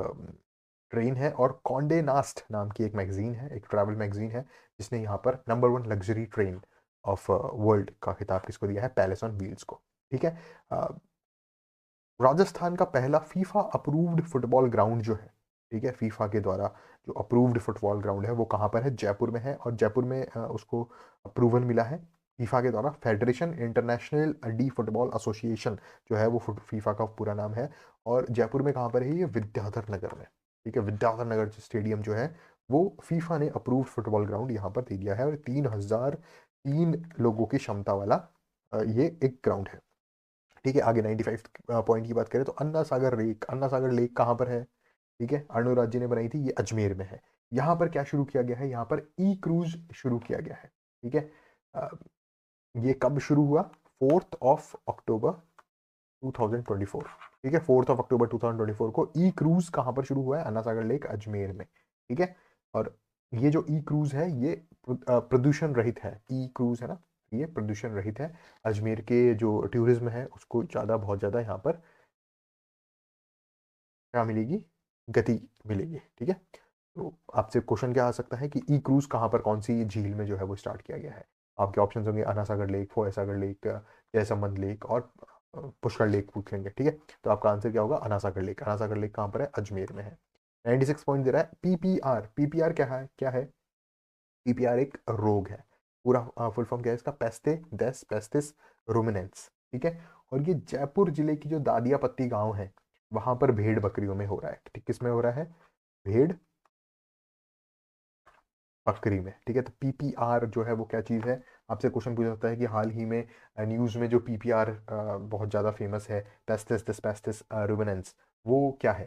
ट्रेन है और कॉन्डे नास्ट नाम की एक मैगजीन है, एक ट्रैवल मैगजीन है, जिसने यहाँ पर number 1 luxury train of world का खिताब किसको दिया है? पैलेस ऑन व्हील्स को। ठीक है, राजस्थान का पहला फीफा अप्रूव्ड फुटबॉल ग्राउंड जो है, ठीक है, फीफा के द्वारा जो अप्रूव्ड फुटबॉल ग्राउंड है वो कहाँ पर है? जयपुर में है। और जयपुर में उसको अप्रूवल मिला है फीफा के द्वारा, federation international D football association जो है वो फीफा का पूरा नाम है। और जयपुर में कहाँ पर है? ये विद्याधर नगर में। ठीक है, विद्याधर नगर स्टेडियम जो है वो फीफा ने अप्रूव्ड फुटबॉल ग्राउंड यहाँ पर दे दिया है और 3,003 लोगों की क्षमता वाला ये एक ग्राउंड है। ठीक है, आगे 95 पॉइंट की बात करें तो अन्ना सागर लेक कहाँ पर है? ठीक है, अर्नो राज्य ने बनाई थी, ये अजमेर में है। यहाँ पर क्या शुरू किया गया है? यहाँ पर ई क्रूज शुरू किया गया है। ठीक है, अ, ये कब शुरू हुआ? 4th of October 2024। ठीक है, 4th ऑफ अक्टूबर 2024 को ई क्रूज कहाँ पर शुरू हुआ है? अन्ना सागर लेक अजमेर में। ठीक है, और ये जो ई क्रूज है ये प्रदूषण रहित है। ई क्रूज है ना, ये प्रदूषण रहित है। अजमेर के जो टूरिज्म है उसको बहुत ज़्यादा यहाँ पर क्या मिलेगी? गति मिलेगी। ठीक है, तो आपसे क्वेश्चन क्या आ सकता है कि ई क्रूज कहाँ पर, कौन सी झील में जो है वो स्टार्ट किया गया है? आपके ऑप्शन होंगे अन्ना सागर लेक, फोय सागर लेक, जयसमंद लेक और पुष्कर लेक पूछ लेंगे। ठीक है, तो आपका आंसर क्या होगा? अन्ना सागर लेक। अन्ना सागर लेक कहाँ पर है? अजमेर में है। 96 पॉइंट दे रहा है। पीपीआर, पीपीआर क्या है? पीपीआर एक रोग है। पूरा फुल फॉर्म क्या है इसका? पेस्टे डेस पेस्टिस रूमिनेंस। ठीक है, और ये जयपुर जिले की जो दादिया पत्ती गांव है वहां पर भेड़ बकरियों में हो रहा है। ठीक, किस में हो रहा है? भेड़ बकरी में। ठीक है, तो पीपीआर जो है वो क्या चीज़ है? आपसे क्वेश्चन पूछा जाता है कि हाल ही में न्यूज़ में जो पीपीआर बहुत ज़्यादा फेमस है, पेस्टिस डिस्पेस्टिस रूमिनेंस, वो क्या है?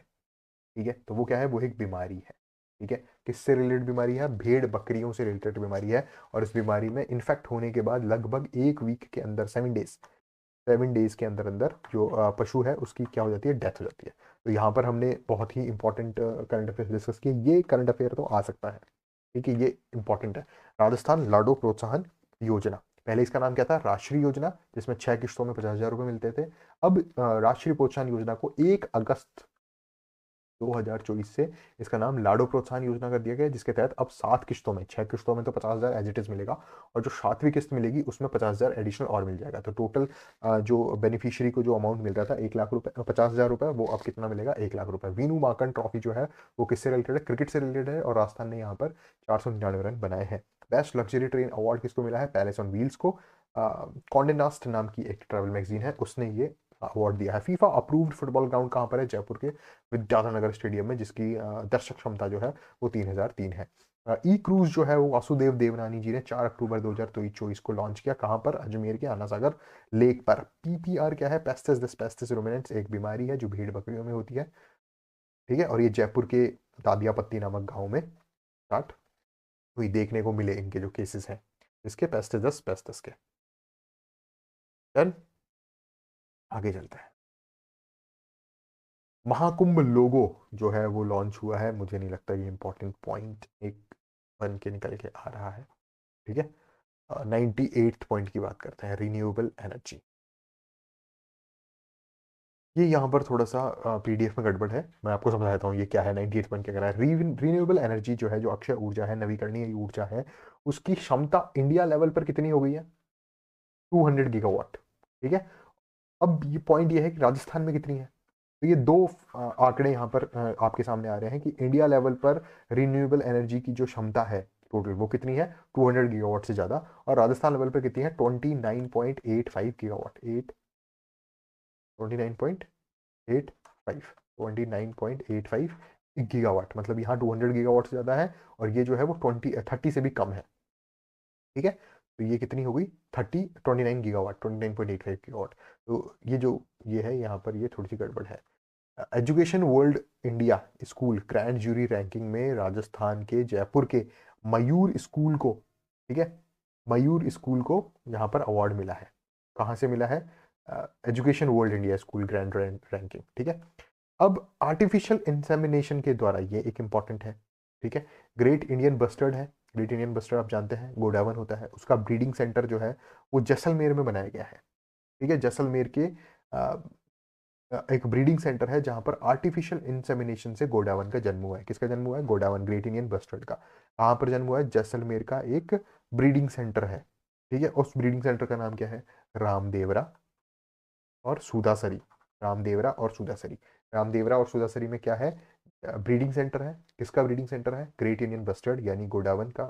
ठीक है, तो वो क्या है? वो एक बीमारी है। ठीक है, किससे रिलेटेड बीमारी है? भेड़ बकरियों से रिलेटेड बीमारी है। और इस बीमारी में इन्फेक्ट होने के बाद लगभग 1 वीक के अंदर, 7 डेज के अंदर अंदर जो पशु है उसकी क्या हो जाती है? डेथ हो जाती है। तो यहाँ पर हमने बहुत ही इंपॉर्टेंट करंट अफेयर डिस्कस किए। ये करंट अफेयर तो आ सकता है, ठीक है, ये इंपॉर्टेंट है। राजस्थान लाडो प्रोत्साहन योजना, पहले इसका नाम क्या था? राष्ट्रीय योजना, जिसमें 6 किश्तों में 50,000 रुपए मिलते थे। अब राष्ट्रीय प्रोत्साहन योजना को 1 अगस्त 2024 से इसका नाम लाडो प्रोत्साहन योजना कर दिया गया, जिसके तहत अब 7 किश्तों में, 6 किश्तों में तो 50,000 एज इट इज मिलेगा, और जो 7वीं किस्त मिलेगी उसमें 50,000 एडिशनल और मिल जाएगा। तो टोटल जो बेनिफिशियरी को जो अमाउंट मिल रहा था 1 लाख रुपए, 50,000 रुपए, वो अब कितना मिलेगा? 1 लाख रुपए। वीनू माकन ट्रॉफी जो है वो किससे रिलेटेड है? क्रिकेट से रिलेटेड है, और राजस्थान ने यहाँ पर 499 रन बनाए हैं। बेस्ट लग्जरी ट्रेन अवार्ड किसको मिला है? पैलेस ऑन व्हील्स को। कॉन्डे नास्ट नाम की एक ट्रैवल मैगजीन है, उसने ये अवार्ड दिया है। फीफा अप्रूव्ड फुटबॉल ग्राउंड कहाँ पर है? जयपुर के विद्याधर नगर स्टेडियम में, जिसकी दर्शक क्षमता जो है वो 3003 है। ई क्रूज जो है वो वासुदेव देवनानी जी ने 4 अक्टूबर 2024 को लॉन्च किया। कहाँ पर? अजमेर के आना सागर लेक पर। पीपीआर क्या है? पेस्टिस डिस्पेस्टिस रुमिनेंट्स, एक बीमारी है जो भेड़ बकरियों में होती है, ठीक है, और ये जयपुर के दादियापत्ती नामक गांव में स्टार्ट हुई, देखने को मिले इनके जो केसेस हैं इसके, पेस्टिस पेस्टिस के। डन, आगे चलते हैं। महाकुंभ लोगो जो है वो लॉन्च हुआ है। मुझे नहीं लगता ये इंपॉर्टेंट पॉइंट एक बन के निकल के आ रहा है, ठीक है। 98th पॉइंट की बात करते हैं, रिन्यूएबल एनर्जी। ये यहाँ पर थोड़ा सा पीडीएफ में गड़बड़ है, मैं आपको समझा देता हूँ ये क्या है। 98 पॉइंट क्या कर रहा है? रिन्यूएबल एनर्जी जो है, जो अक्षय ऊर्जा है, नवीकरणीय ऊर्जा है, उसकी क्षमता इंडिया लेवल पर कितनी हो गई है? 200 गीगावाट, ठीक है। अब ये पॉइंट ये है कि राजस्थान में कितनी है? तो ये दो आंकड़े यहाँ पर आपके सामने आ रहे हैं कि इंडिया लेवल पर रिन्यूएबल एनर्जी की जो क्षमता है टोटल वो कितनी है? 200 गीगावाट से ज़्यादा। और राजस्थान लेवल पर कितनी है? 29.85 गीगावाट, 29.85 मतलब यहाँ 200 गीगावाट से ज़्यादा है, और ये जो है वो 30 से भी कम है, ठीक है। तो ये कितनी हो गई? 29 गीगावाट, 29.85 गीगावाट। तो ये जो ये है यहाँ पर, ये थोड़ी सी गड़बड़ है। Education world India school grand jury ranking में राजस्थान के जयपुर के मयूर स्कूल को, ठीक है, मयूर स्कूल को यहाँ पर अवार्ड मिला है। कहाँ से मिला है? Education world India school grand ranking, ठीक है। अब आर्टिफिशियल इंसेमिनेशन के द्वारा, ये एक इंपॉर्टेंट है, ठीक है। ग्रेट इंडियन बस्टर्ड है, ग्रेट इंडियन बस्टर्ड आप जानते हैं गोडावन होता है, उसका ब्रीडिंग सेंटर जो है वो जैसलमेर में बनाया गया है, ठीक है। जैसलमेर के एक ब्रीडिंग सेंटर है जहां पर आर्टिफिशियल इंसेमिनेशन से गोडावन का जन्म हुआ है। किसका जन्म हुआ है? गोडावन, ग्रेट इंडियन बस्टर्ड का। कहाँ पर जन्म हुआ है? जैसलमेर का एक ब्रीडिंग सेंटर है, ठीक है। उस ब्रीडिंग सेंटर का नाम क्या है? रामदेवरा और सुदासरी। रामदेवरा और सुदासरी। रामदेवरा और सुदासरी में क्या है? ब्रीडिंग सेंटर है। किसका ब्रीडिंग सेंटर है? ग्रेट इंडियन बस्टर्ड यानी गोडावन का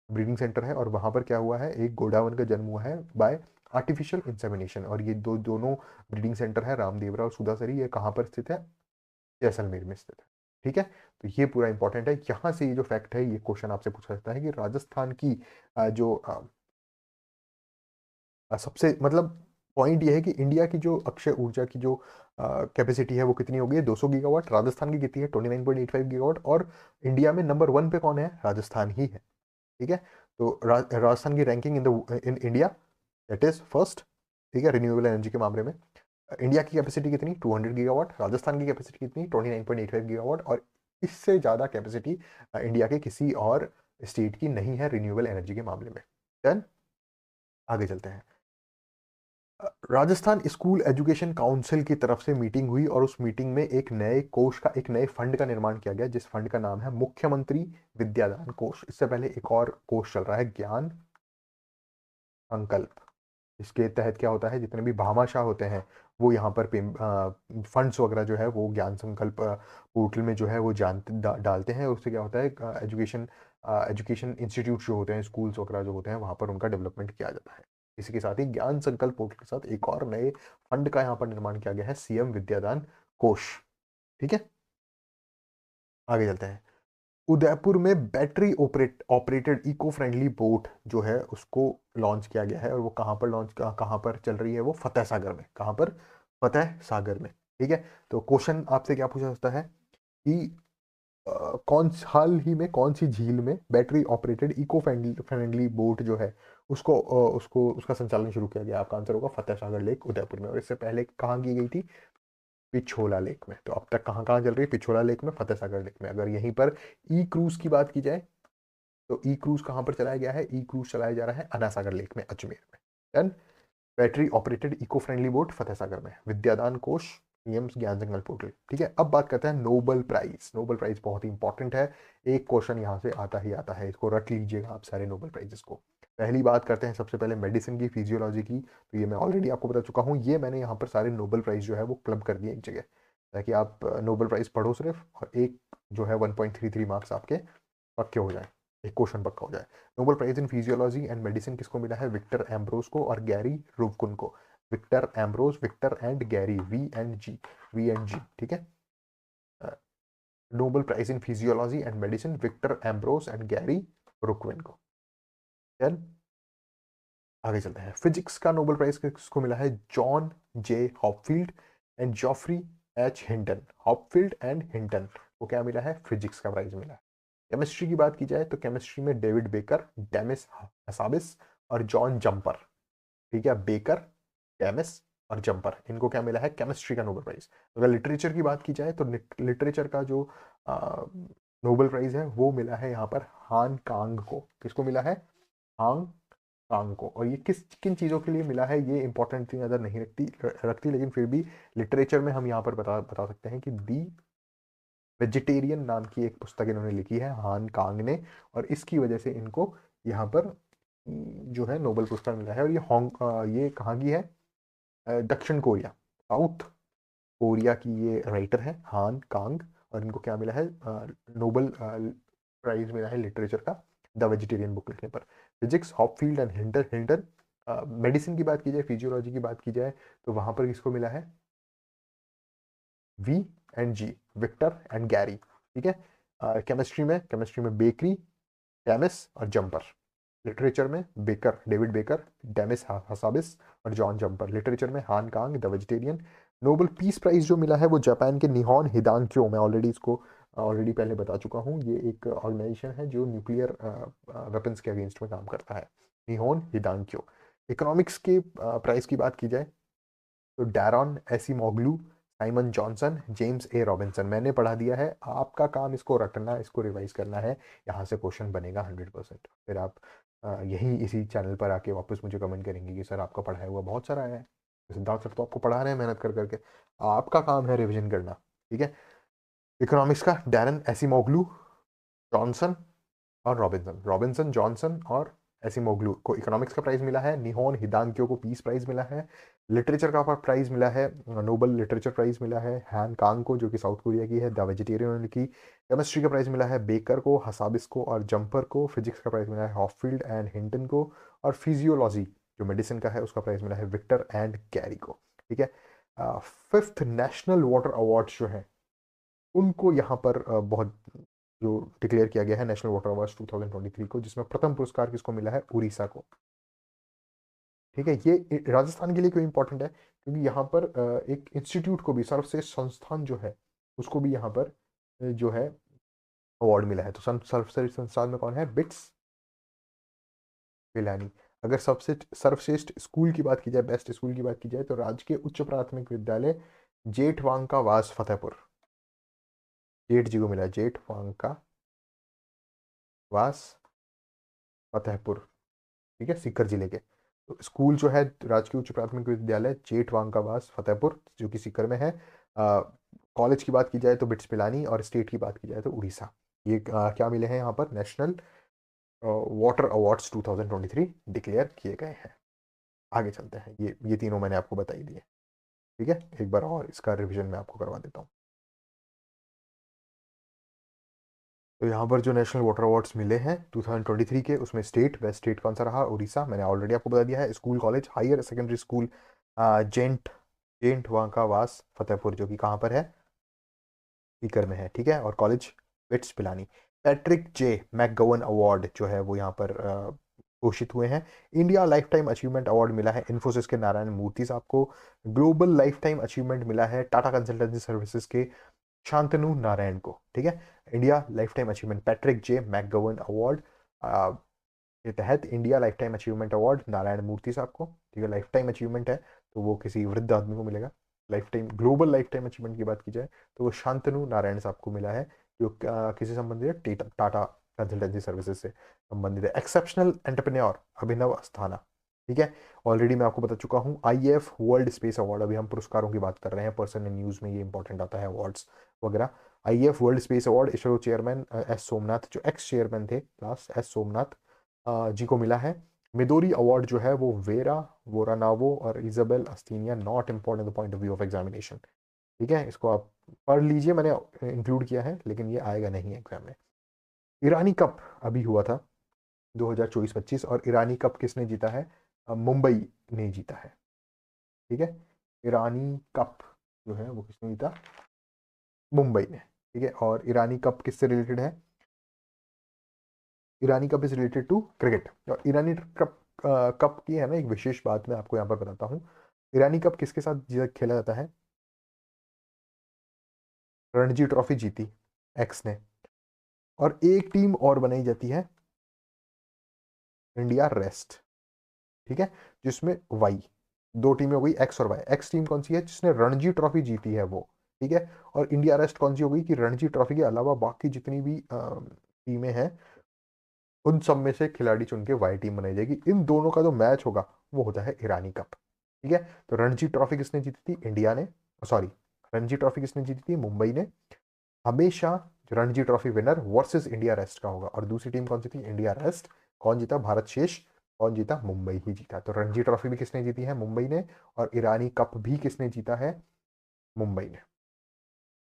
ब्रीडिंग सेंटर है। और वहां पर क्या हुआ है? एक गोडावन का जन्म हुआ है बाय आर्टिफिशियल इंसेमिनेशन। और ये दोनों ब्रीडिंग सेंटर है, रामदेवरा और सुदासरी, ये कहाँ पर स्थित है? जैसलमेर में स्थित है, ठीक है। तो ये पूरा इंपॉर्टेंट है। यहाँ से ये जो फैक्ट है, ये क्वेश्चन आपसे पूछा जाता है कि राजस्थान की जो सबसे मतलब पॉइंट ये है कि इंडिया की जो अक्षय ऊर्जा की जो कैपेसिटी है वो कितनी हो गई है? 200 गीगावाट। राजस्थान की कितनी है? 29.85 गीगावाट। और इंडिया में नंबर 1 पे कौन है? राजस्थान ही है, ठीक है। तो राजस्थान की ranking in India, that is first, ठीक है, रिन्यूएबल एनर्जी के मामले में। इंडिया की कैपेसिटी कितनी? 200 गीगावाट। राजस्थान की कैपेसिटी कितनी? 29.85 गीगावाट। और इससे ज़्यादा कैपेसिटी इंडिया के किसी और स्टेट की नहीं है रिन्यूएबल एनर्जी के मामले में। डन, आगे चलते हैं। राजस्थान स्कूल एजुकेशन काउंसिल की तरफ से मीटिंग हुई, और उस मीटिंग में एक नए कोष का, एक नए फंड का निर्माण किया गया, जिस फंड का नाम है मुख्यमंत्री विद्यादान कोष। इससे पहले एक और कोष चल रहा है, ज्ञान संकल्प। इसके तहत क्या होता है? जितने भी भामाशाह होते हैं वो यहाँ पर फंड्स वगैरह जो है वो ज्ञान संकल्प पोर्टल में जो है वो डालते हैं। उससे क्या होता है? एजुकेशन इंस्टीट्यूट जो होते हैं, स्कूल्स वगैरह जो होते हैं, वहाँ पर उनका डेवलपमेंट किया जाता है। इसी के साथ ही ज्ञान संकल्प पोर्टल के साथ एक और नए फंड का यहाँ पर निर्माण किया गया है, सीएम विद्यादान कोष, ठीक है। आगे चलते हैं। उदयपुर में battery operated eco friendly boat जो है उसको लॉन्च किया गया है। और वो कहाँ पर लॉन्च, कहाँ पर चल रही है? वो फतेह सागर में। कहाँ पर? फतेह सागर में, ठीक है। तो क्वेश्चन आपसे क्या पूछा जाता है कि कौन हाल ही में कौन सी झील में battery operated eco friendly boat जो है उसको उसका संचालन शुरू किया गया? आपका आंसर होगा फतेह सागर लेक उदयपुर में। और इससे पहले कहाँ की गई थी? पिछोला लेक में। तो अब तक कहाँ कहाँ चल रही है? पिछोला लेक में, फतेह सागर लेक में। अगर यहीं पर ई क्रूज की बात की जाए तो ई क्रूज कहाँ पर चलाया गया है? ई क्रूज चलाया जा रहा है अन्ना सागर लेक में, अजमेर में। Done. Battery operated eco friendly boat Fateh Sagar में। विद्यादान कोष, पीएम ज्ञान जंगल पोर्टल। ठीक है, अब बात करते हैं नोबल प्राइज। नोबल प्राइज बहुत ही इंपॉर्टेंट है, एक क्वेश्चन यहाँ से आता ही आता है, इसको रट लीजिएगा आप सारे नोबल प्राइजेस को। पहली बात करते हैं सबसे पहले मेडिसिन की, फिजियोलॉजी की। तो ये मैं ऑलरेडी आपको बता चुका हूँ, ये मैंने यहाँ पर सारे नोबल प्राइज जो है वो क्लब कर दिए एक जगह, ताकि आप नोबल प्राइज पढ़ो सिर्फ, और एक जो है 1.33 मार्क्स आपके पक्के हो जाए, एक क्वेश्चन पक्का हो जाए। Nobel prize in physiology and medicine किसको मिला है? विक्टर एम्ब्रोस को और गैरी रूवकुन को। Victor Ambros, Victor and Gary, V and G, ठीक है। Nobel prize in physiology and medicine, Victor Ambros and Gary Ruvkun को। देन आगे चलते हैं। फिजिक्स का नोबेल प्राइज किसको मिला है? John J Hopfield and Geoffrey H Hinton. Hopfield and Hinton को क्या मिला है? फिजिक्स का प्राइज मिला है। केमिस्ट्री की बात की जाए तो केमिस्ट्री में डेविड बेकर, डेमिस हसाबिस और जॉन जंपर। ठीक है, बेकर, डेमिस और जंपर, इनको क्या मिला है? केमिस्ट्री का नोबेल प्राइज। अगर लिटरेचर की बात की जाए तो लिटरेचर का जो नोबेल प्राइज है वो मिला है यहाँ पर हान कांग को। किसको मिला है? हांग कांग को। और ये किस किन चीज़ों के लिए मिला है ये इंपॉर्टेंट थी, नजर नहीं रखती, लेकिन फिर भी लिटरेचर में हम यहाँ पर बता सकते हैं कि दी वेजिटेरियन नाम की एक पुस्तक इन्होंने लिखी है हान कांग ने, और इसकी वजह से इनको यहाँ पर जो है नोबेल पुरस्कार मिला है। और ये कहाँ की है? दक्षिण कोरिया, साउथ कोरिया की ये राइटर है हान कांग, और इनको क्या मिला है? नोबेल प्राइज मिला है लिटरेचर का, द वेजिटेरियन बुक लिखने पर। Physics Hopfield and Hinton. Medicine की बात की जाए, फिजियोलॉजी की बात की जाए तो वहां पर किसको मिला है? V and G, Victor and Gary. ठीक है। केमिस्ट्री में बेकरी, डेमिस और जंपर। लिटरेचर में Baker, David Baker, Demis Hassabis और जॉन जंपर। लिटरेचर में Han Kang, the Vegetarian. Nobel peace prize जो मिला है वो जापान के निहॉन हिदांक्यो, मैं ऑलरेडी पहले बता चुका हूँ, ये एक ऑर्गेनाइजेशन है जो न्यूक्लियर वेपन्स के अगेंस्ट में काम करता है, निहॉन हिदांक्यो। इकोनॉमिक्स के प्राइस की बात की जाए तो Daron Acemoglu, Simon Johnson, James A Robinson. मैंने पढ़ा दिया है, आपका काम इसको रटना, इसको रिवाइज करना है, यहाँ से क्वेश्चन बनेगा 100%। फिर आप यहीं इसी चैनल पर आके वापस मुझे कमेंट करेंगे कि सर आपका पढ़ाया हुआ बहुत सारा आया है। सिद्धार्थ सर तो आपको पढ़ा रहे हैं मेहनत कर करके, आपका काम है रिविजन करना। ठीक है। इकोनॉमिक्स का डैरन एसीमोग्लू, जॉनसन और रॉबिन्सन। रॉबिन्सन, जॉनसन और एसीमोग्लू को इकोनॉमिक्स का प्राइज मिला है। निहोन हिदांक्यो को पीस प्राइज मिला है। लिटरेचर का प्राइज मिला है, नोबल लिटरेचर प्राइज मिला है हैन कांग को, जो कि साउथ कोरिया की है, द वेजिटेरियन लिखी। केमिस्ट्री का प्राइज मिला है बेकर को, हसाबिस को और जंपर को। फिजिक्स का प्राइज मिला है हॉफील्ड एंड हिंटन को। और फिजियोलॉजी जो मेडिसिन का है उसका प्राइज मिला है विक्टर एंड गैरी को। ठीक है। फिफ्थ नेशनल वाटर अवार्ड्स जो है उनको यहाँ पर बहुत जो डिक्लेयर किया गया है नेशनल वाटर अवार्ड्स 2023 को, जिसमें प्रथम पुरस्कार किसको मिला है? उड़ीसा को। ठीक है, ये राजस्थान के लिए क्यों इंपॉर्टेंट है? क्योंकि यहाँ पर एक इंस्टीट्यूट को भी, सर्वश्रेष्ठ संस्थान जो है उसको भी यहाँ पर जो है अवार्ड मिला है। तो सर्वश्रेष्ठ संस्थान में कौन है? बिट्स पिलानी। अगर सबसे सर्वश्रेष्ठ स्कूल की बात की जाए, बेस्ट स्कूल की बात की जाए, तो राजकीय उच्च प्राथमिक विद्यालय जेठवांग का वास फतेहपुर, जेठ जी को मिला है, जेठवांग का वास फतेहपुर। ठीक है, सीकर जिले के। तो स्कूल जो है राजकीय उच्च प्राथमिक विद्यालय जेठवांग का वास फतेहपुर, जो कि सीकर में है। कॉलेज की बात की जाए तो बिट्स पिलानी, और स्टेट की बात की जाए तो उड़ीसा। ये क्या मिले हैं यहाँ पर? नेशनल वाटर अवार्ड्स 2023 डिक्लेयर किए गए हैं। आगे चलते हैं, ये तीनों मैंने आपको बताई दिए। ठीक है, एक बार और इसका रिवीजन मैं आपको करवा देता हूँ। तो यहाँ पर जो नेशनल वाटर अवार्ड्स मिले हैं 2023 के, उसमें बेस्ट स्टेट कौन सा रहा? उड़ीसा, मैंने ऑलरेडी आपको बता दिया है। School college higher secondary school जेंट जेंट वहाँ का वास फतेहपुर, जो कि कहाँ पर है? सीकर में है। ठीक है। और कॉलेज बिट्स पिलानी। पैट्रिक जे मैकगोवन अवार्ड जो है वो यहाँ पर घोषित हुए हैं। India life time achievement award मिला है इन्फोसिस के नारायण मूर्ति साहब को। ग्लोबल लाइफ टाइम अचीवमेंट मिला है टाटा कंसल्टेंसी सर्विसेज के शांतनु नारायण को, ठीक है। India life time achievement Patrick J McGovern award के तहत India life time achievement award Narayan Murthy साहब को, ठीक है। लाइफ टाइम अचीवमेंट है तो वो किसी वृद्ध आदमी को मिलेगा। Life time global life time achievement की बात की जाए तो वो शांतनु नारायण साहब को मिला है, जो किसी संबंधित है, टाटा कंसल्टेंसी सर्विसेज से संबंधित है। एक्सेप्शनल एंटरप्रेन्योर अभिनव अस्थाना, ठीक है। ऑलरेडी मैं आपको बता चुका हूँ। आईएएफ वर्ल्ड स्पेस अवार्ड, अभी हम पुरस्कारों की बात कर रहे हैं, पर्सन इन न्यूज में ये इंपॉर्टेंट आता है अवार्ड्स वगैरह। IAF world space award ISRO chairman S Somnath, जो एक्स चेयरमैन थे लास्ट, एस सोमनाथ जी को मिला है। मिदोरी अवार्ड जो है वो वेरा वोरानावो और Isabel Astinia, not important the point of view of examination, ठीक है। इसको आप पढ़ लीजिए, मैंने इंक्लूड किया है लेकिन ये आएगा नहीं एग्जाम में। ईरानी कप अभी हुआ था 2024-25, और ईरानी कप किसने जीता है? मुंबई ने जीता है, ठीक है। ईरानी कप जो है वो किसने जीता? मुंबई ने, ठीक है। और ईरानी कप किससे रिलेटेड है? Irani cup is related to cricket. और ईरानी कप कप की है ना एक विशेष बात मैं आपको यहाँ पर बताता हूँ। ईरानी कप किसके साथ खेला जाता है? रणजी ट्रॉफी जीती एक्स ने, और एक टीम और बनाई जाती है, इंडिया रेस्ट, ठीक है, जिसमें वाई, दो टीमें हो गई एक्स और वाई। एक्स टीम कौन सी है? जिसने रणजी ट्रॉफी जीती है वो, ठीक है। और इंडिया रेस्ट कौन सी हो गई? कि रणजी ट्रॉफी के अलावा बाकी जितनी भी टीमें हैं उन सब में से खिलाड़ी चुन के वाई टीम बनाई जाएगी। इन दोनों का जो मैच होगा वो होता है ईरानी कप, ठीक है। तो रणजी ट्रॉफी किसने जीती थी? इंडिया ने, सॉरी, रणजी ट्रॉफी किसने जीती थी? मुंबई ने। हमेशा Ranji trophy winner versus India rest का होगा। और दूसरी टीम कौन सी थी? India rest. कौन जीता? भारत शेष। कौन जीता? मुंबई ही जीता। तो रणजी ट्रॉफी भी किसने जीती है? मुंबई ने। और ईरानी कप भी किसने जीता है? मुंबई ने।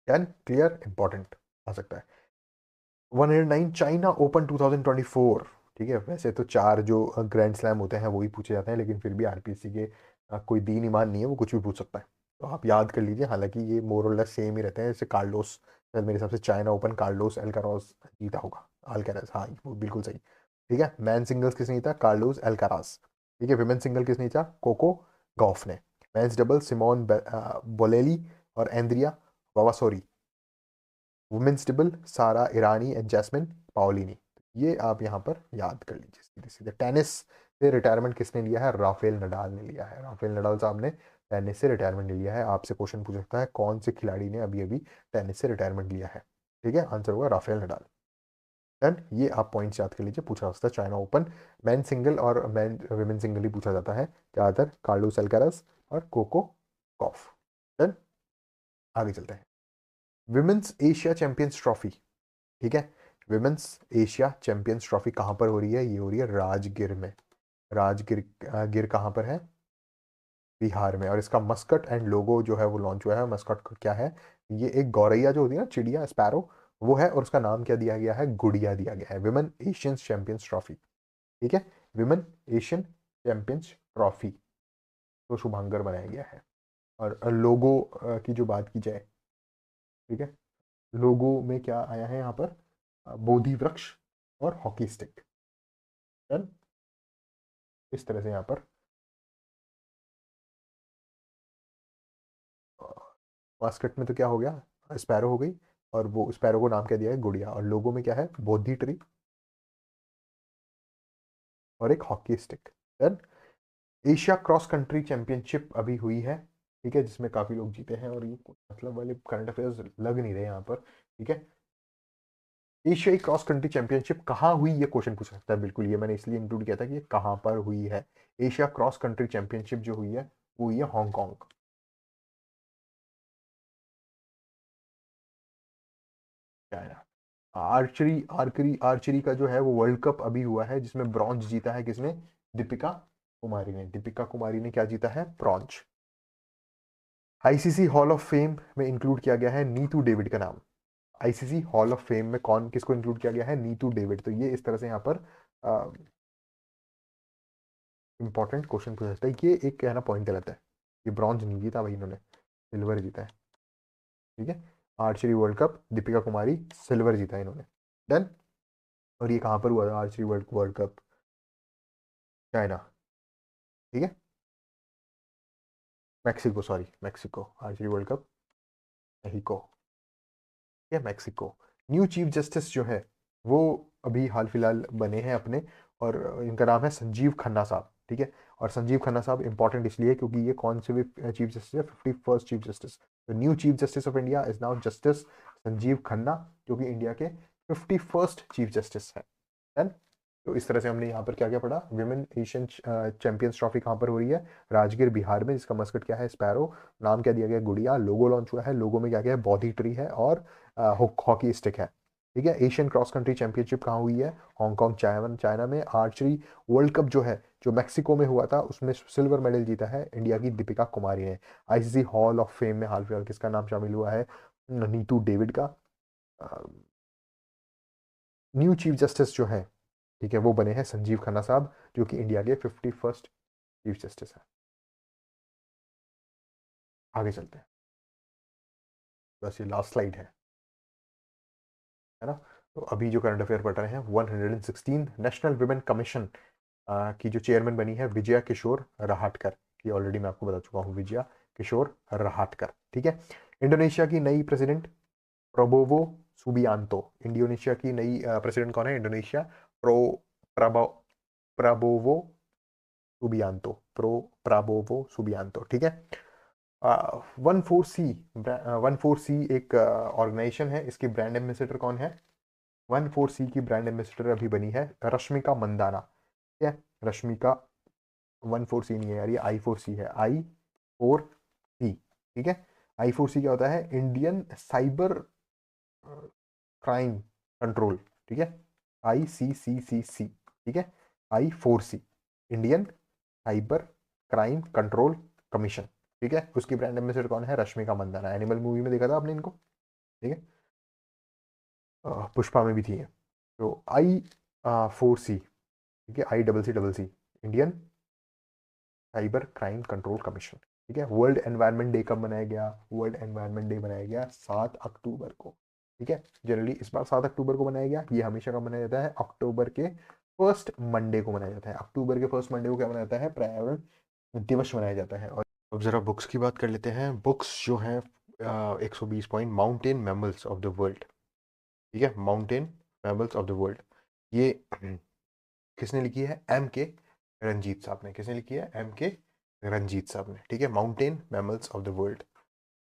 कैन क्लियर, इंपॉर्टेंट आ सकता है। 109 चाइना ओपन 2024, ठीक है। वैसे तो चार जो ग्रैंड स्लैम होते हैं वही पूछे जाते हैं, लेकिन फिर भी आरपीसी के कोई दीन ईमान नहीं है, वो कुछ भी पूछ सकता है। तो आप याद कर लीजिए, हालांकि ये मोर और लेस सेम ही रहते हैं। जैसे कार्लोस, शायद मेरे हिसाब से चाइना ओपन कार्लोस एल्काराज जीता होगा। अल्काराज, हाँ वो बिल्कुल सही, ठीक है। मैन सिंगल्स किसने जीता? कार्लोस एल्काराज, ठीक है। विमेन सिंगल किसने जीता? कोको गॉफ ने। मेंस डबल सिमोन बोलेली और एंड्रिया वावासोरी। वुमेन्स डबल सारा ईरानी एंड जैस्मिन पाओलिनी। ये आप यहाँ पर याद कर लीजिए सीधे सीधे। टेनिस से रिटायरमेंट किसने लिया है? राफेल नडाल ने लिया है। राफेल नडाल साहब ने टेनिस से रिटायरमेंट ले लिया है। आपसे क्वेश्चन पूछ सकता है कौन से खिलाड़ी ने अभी अभी टेनिस से रिटायरमेंट लिया है, ठीक है। आंसर होगा राफेल नडाल। देन ये आप पॉइंट्स याद कर लीजिए, पूछा जा सकता है चाइना ओपन। मैन सिंगल और मैन विमेन सिंगल ही पूछा जाता है ज़्यादातर, कार्लोस अल्काराज और कोको गॉफ। देन आगे चलते हैं। विमेन्स एशिया चैंपियंस ट्रॉफी, ठीक है। विमेन्स एशिया चैंपियंस ट्रॉफी कहाँ पर हो रही है? ये हो रही है राजगिर में। राजगिर गिर कहाँ पर है? बिहार में। और इसका मस्कट एंड लोगो जो है वो लॉन्च हुआ है। मस्कट क्या है? ये एक गौरैया जो होती है ना, चिड़िया, स्पैरो, वो है। और उसका नाम क्या दिया गया है? गुड़िया दिया गया है। विमेन एशियन चैंपियंस ट्रॉफी, ठीक है। विमेन एशियन चैंपियंस ट्रॉफी तो शुभांकर बनाया गया है। और लोगो की जो बात की जाए, ठीक है, लोगो में क्या आया है यहाँ पर? बोधि वृक्ष और हॉकी स्टिक। डन। इस तरह से यहाँ पर बास्केट में तो क्या हो गया? स्पैरो हो गई। और वो स्पैरो को नाम क्या दिया है? गुड़िया। और लोगो में क्या है? बोधि ट्री और एक hockey stick. Done. Asia cross country championship अभी हुई है, ठीक है, जिसमें काफी लोग जीते हैं। और ये कोई मतलब वाले करंट अफेयर्स लग नहीं रहे यहाँ पर, ठीक है। एशियाई क्रॉस कंट्री चैंपियनशिप कहाँ हुई? ये क्वेश्चन पूछ सकता है, बिल्कुल। ये मैंने इसलिए इंक्लूड किया था कि ये कहाँ पर हुई है। एशिया क्रॉस कंट्री चैंपियनशिप जो हुई है वो हुई है Hong Kong, China. Archery archery archery का जो है वो वर्ल्ड कप अभी हुआ है, जिसमें ब्रॉन्ज जीता है किसने? दीपिका कुमारी ने। दीपिका कुमारी ने क्या जीता है? Bronze. ICC hall of fame में इंक्लूड किया गया है नीतू डेविड का नाम। आईसीसी हॉल ऑफ फेम में कौन किसको इंक्लूड किया गया है? नीतू डेविड। तो ये इस तरह से यहाँ पर इंपॉर्टेंट क्वेश्चन पूछा जाता है। ये एक कहना पॉइंट गलत है। ये ब्रॉन्ज नहीं जीता भाई, इन्होंने सिल्वर जीता है, ठीक है। Archery world cup Deepika Kumari silver जीता है इन्होंने। डन। और ये कहाँ पर हुआ था archery world world cup? China, ठीक है। Mexico, sorry Mexico. Archery world cup Mexico, या मैक्सिको। न्यू चीफ जस्टिस जो है वो अभी हाल फिलहाल बने हैं अपने, और इनका नाम है संजीव खन्ना साहब, ठीक है। और संजीव खन्ना साहब इंपॉर्टेंट इसलिए क्योंकि ये कौन से भी चीफ जस्टिस है, 51st चीफ जस्टिस। तो new chief justice of India is now justice Sanjeev Khanna, जो कि इंडिया के 51st चीफ जस्टिस है। Done? तो इस तरह से हमने यहाँ पर क्या क्या पढ़ा। विमेन एशियन चैंपियंस ट्रॉफी कहाँ पर हो रही है, राजगीर बिहार में, जिसका मस्कट क्या है, स्पैरो। नाम क्या दिया गया, गुड़िया। लोगो लॉन्च हुआ है, लोगो में क्या क्या है, बॉडी ट्री है और हॉकी स्टिक है, ठीक है। एशियन क्रॉस कंट्री चैंपियनशिप कहाँ हुई है, हांगकांग चाइना चाइना में। आर्चरी वर्ल्ड कप जो है, जो मैक्सिको में हुआ था, उसमें सिल्वर मेडल जीता है इंडिया की दीपिका कुमारी ने। आईसीसी हॉल ऑफ फेम में हाल फिलहाल किसका नाम शामिल हुआ है, नीतू डेविड का। न्यू चीफ जस्टिस जो है, ठीक है, वो बने हैं संजीव खन्ना साहब, जो कि इंडिया के 51st चीफ जस्टिस है। आगे चलते हैं, बस ये लास्ट स्लाइड है ना। तो अभी जो करंट अफेयर पढ़ रहे हैं, 116 नेशनल वुमेन कमीशन की जो चेयरमैन बनी है विजया किशोर रहाटकर, ये ऑलरेडी मैं आपको बता चुका हूँ, विजया किशोर रहाटकर, ठीक है। इंडोनेशिया की नई प्रेसिडेंट प्रोबोवो सुबियांतो। इंडोनेशिया की नई प्रेसिडेंट कौन है, Indonesia, Pro Prabo Prabowo Subianto, Prabowo Subianto, ठीक है। 14C एक ऑर्गेनाइजेशन है, इसकी ब्रांड एम्बेसडर कौन है, 14C की ब्रांड एम्बेसडर अभी बनी है रश्मिका मंदाना, ठीक है। रश्मिका, 14C नहीं है यार, ये I4C है, I4C, ठीक है। I4C क्या होता है, इंडियन साइबर क्राइम कंट्रोल, ठीक है। ICCCC, ठीक है। I4C Indian cyber crime control commission, ठीक है। उसकी ब्रांड एम्बेसडर कौन है, रश्मिका मंदाना। एनिमल मूवी में देखा था आपने इनको, ठीक है। पुष्पा में भी थी है। तो I4C, ठीक है, ICCC Indian cyber crime control commission, ठीक है। वर्ल्ड एनवायरनमेंट डे कब मनाया गया, वर्ल्ड एनवायरनमेंट डे मनाया गया 7 अक्टूबर को, ठीक है। जनरली इस बार 7 अक्टूबर को मनाया गया, ये हमेशा कब मनाया जाता है, अक्टूबर के फर्स्ट मंडे को मनाया जाता है। अक्टूबर के फर्स्ट मंडे को क्या मनाया जाता है, पर्यावरण दिवस मनाया जाता है। और अब जरा बुक्स की बात कर लेते हैं। बुक्स जो हैं 120 point, mountain mammals of the world, ठीक है, mountain mammals of the world, ये किसने लिखी है, M.K. रंजीत साहब ने। किसने लिखी है, M.K. रंजीत साहब ने, ठीक है। Mountain mammals of the world,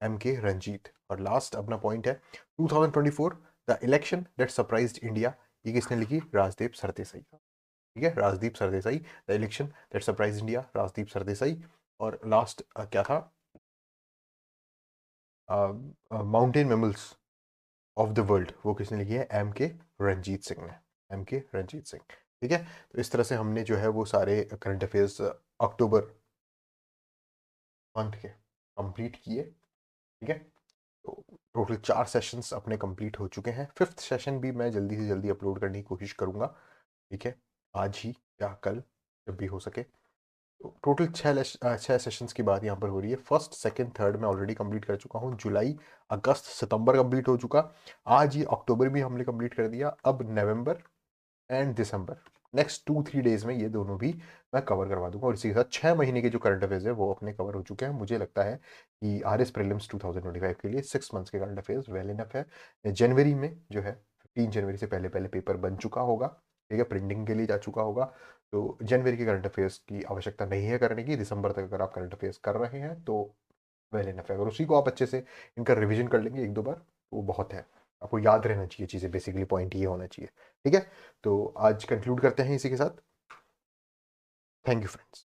M.K. Ranjit. और लास्ट अपना पॉइंट है 2024 the election that surprised India, ये किसने लिखी, राजदीप सरदेसाई का, ठीक है, Rajdeep Sardesai. The election that surprised India, Rajdeep Sardesai. और लास्ट क्या था, mountain mammals of the world, वो किसने लिखी है, M.K. रंजीत सिंह ने, M.K. रंजीत सिंह, ठीक है। तो इस तरह से हमने जो है वो सारे करंट अफेयर्स अक्टूबर मंथ के कंप्लीट किए, ठीक है। तो टोटल 4 सेशंस अपने कंप्लीट हो चुके हैं। 5th सेशन भी मैं जल्दी से जल्दी अपलोड करने की कोशिश करूंगा, ठीक है, आज ही या कल, जब भी हो सके। तो टोटल 6 सेशंस की बात यहाँ पर हो रही है। फर्स्ट, सेकंड, थर्ड मैं ऑलरेडी कंप्लीट कर चुका हूँ। जुलाई, अगस्त, सितंबर कंप्लीट हो चुका। आज ही अक्टूबर भी हमने कंप्लीट कर दिया। अब नवंबर एंड दिसंबर, नेक्स्ट 2-3 डेज में ये दोनों भी मैं कवर करवा दूंगा। और इसी के साथ 6 महीने के जो करंट अफेयर्स है वो अपने कवर हो चुके हैं। मुझे लगता है कि RS प्रीलिम्स 2025 के लिए 6 मंथ्स के करंट अफेयर्स वेल इनफ है। जनवरी में जो है 15 जनवरी से पहले पहले पेपर बन चुका होगा, ठीक है, प्रिंटिंग के लिए जा चुका होगा। तो जनवरी के करंट अफेयर्स की आवश्यकता नहीं है करने की। दिसंबर तक अगर आप करंट अफेयर्स कर रहे हैं तो वेल इनफ है। अगर उसी को आप अच्छे से इनका रिविजन कर लेंगे 1-2 बार तो वो बहुत है। आपको याद रहना चाहिए चीज़ें, बेसिकली पॉइंट ये होना चाहिए, ठीक है। तो आज कंक्लूड करते हैं इसी के साथ। Thank you friends.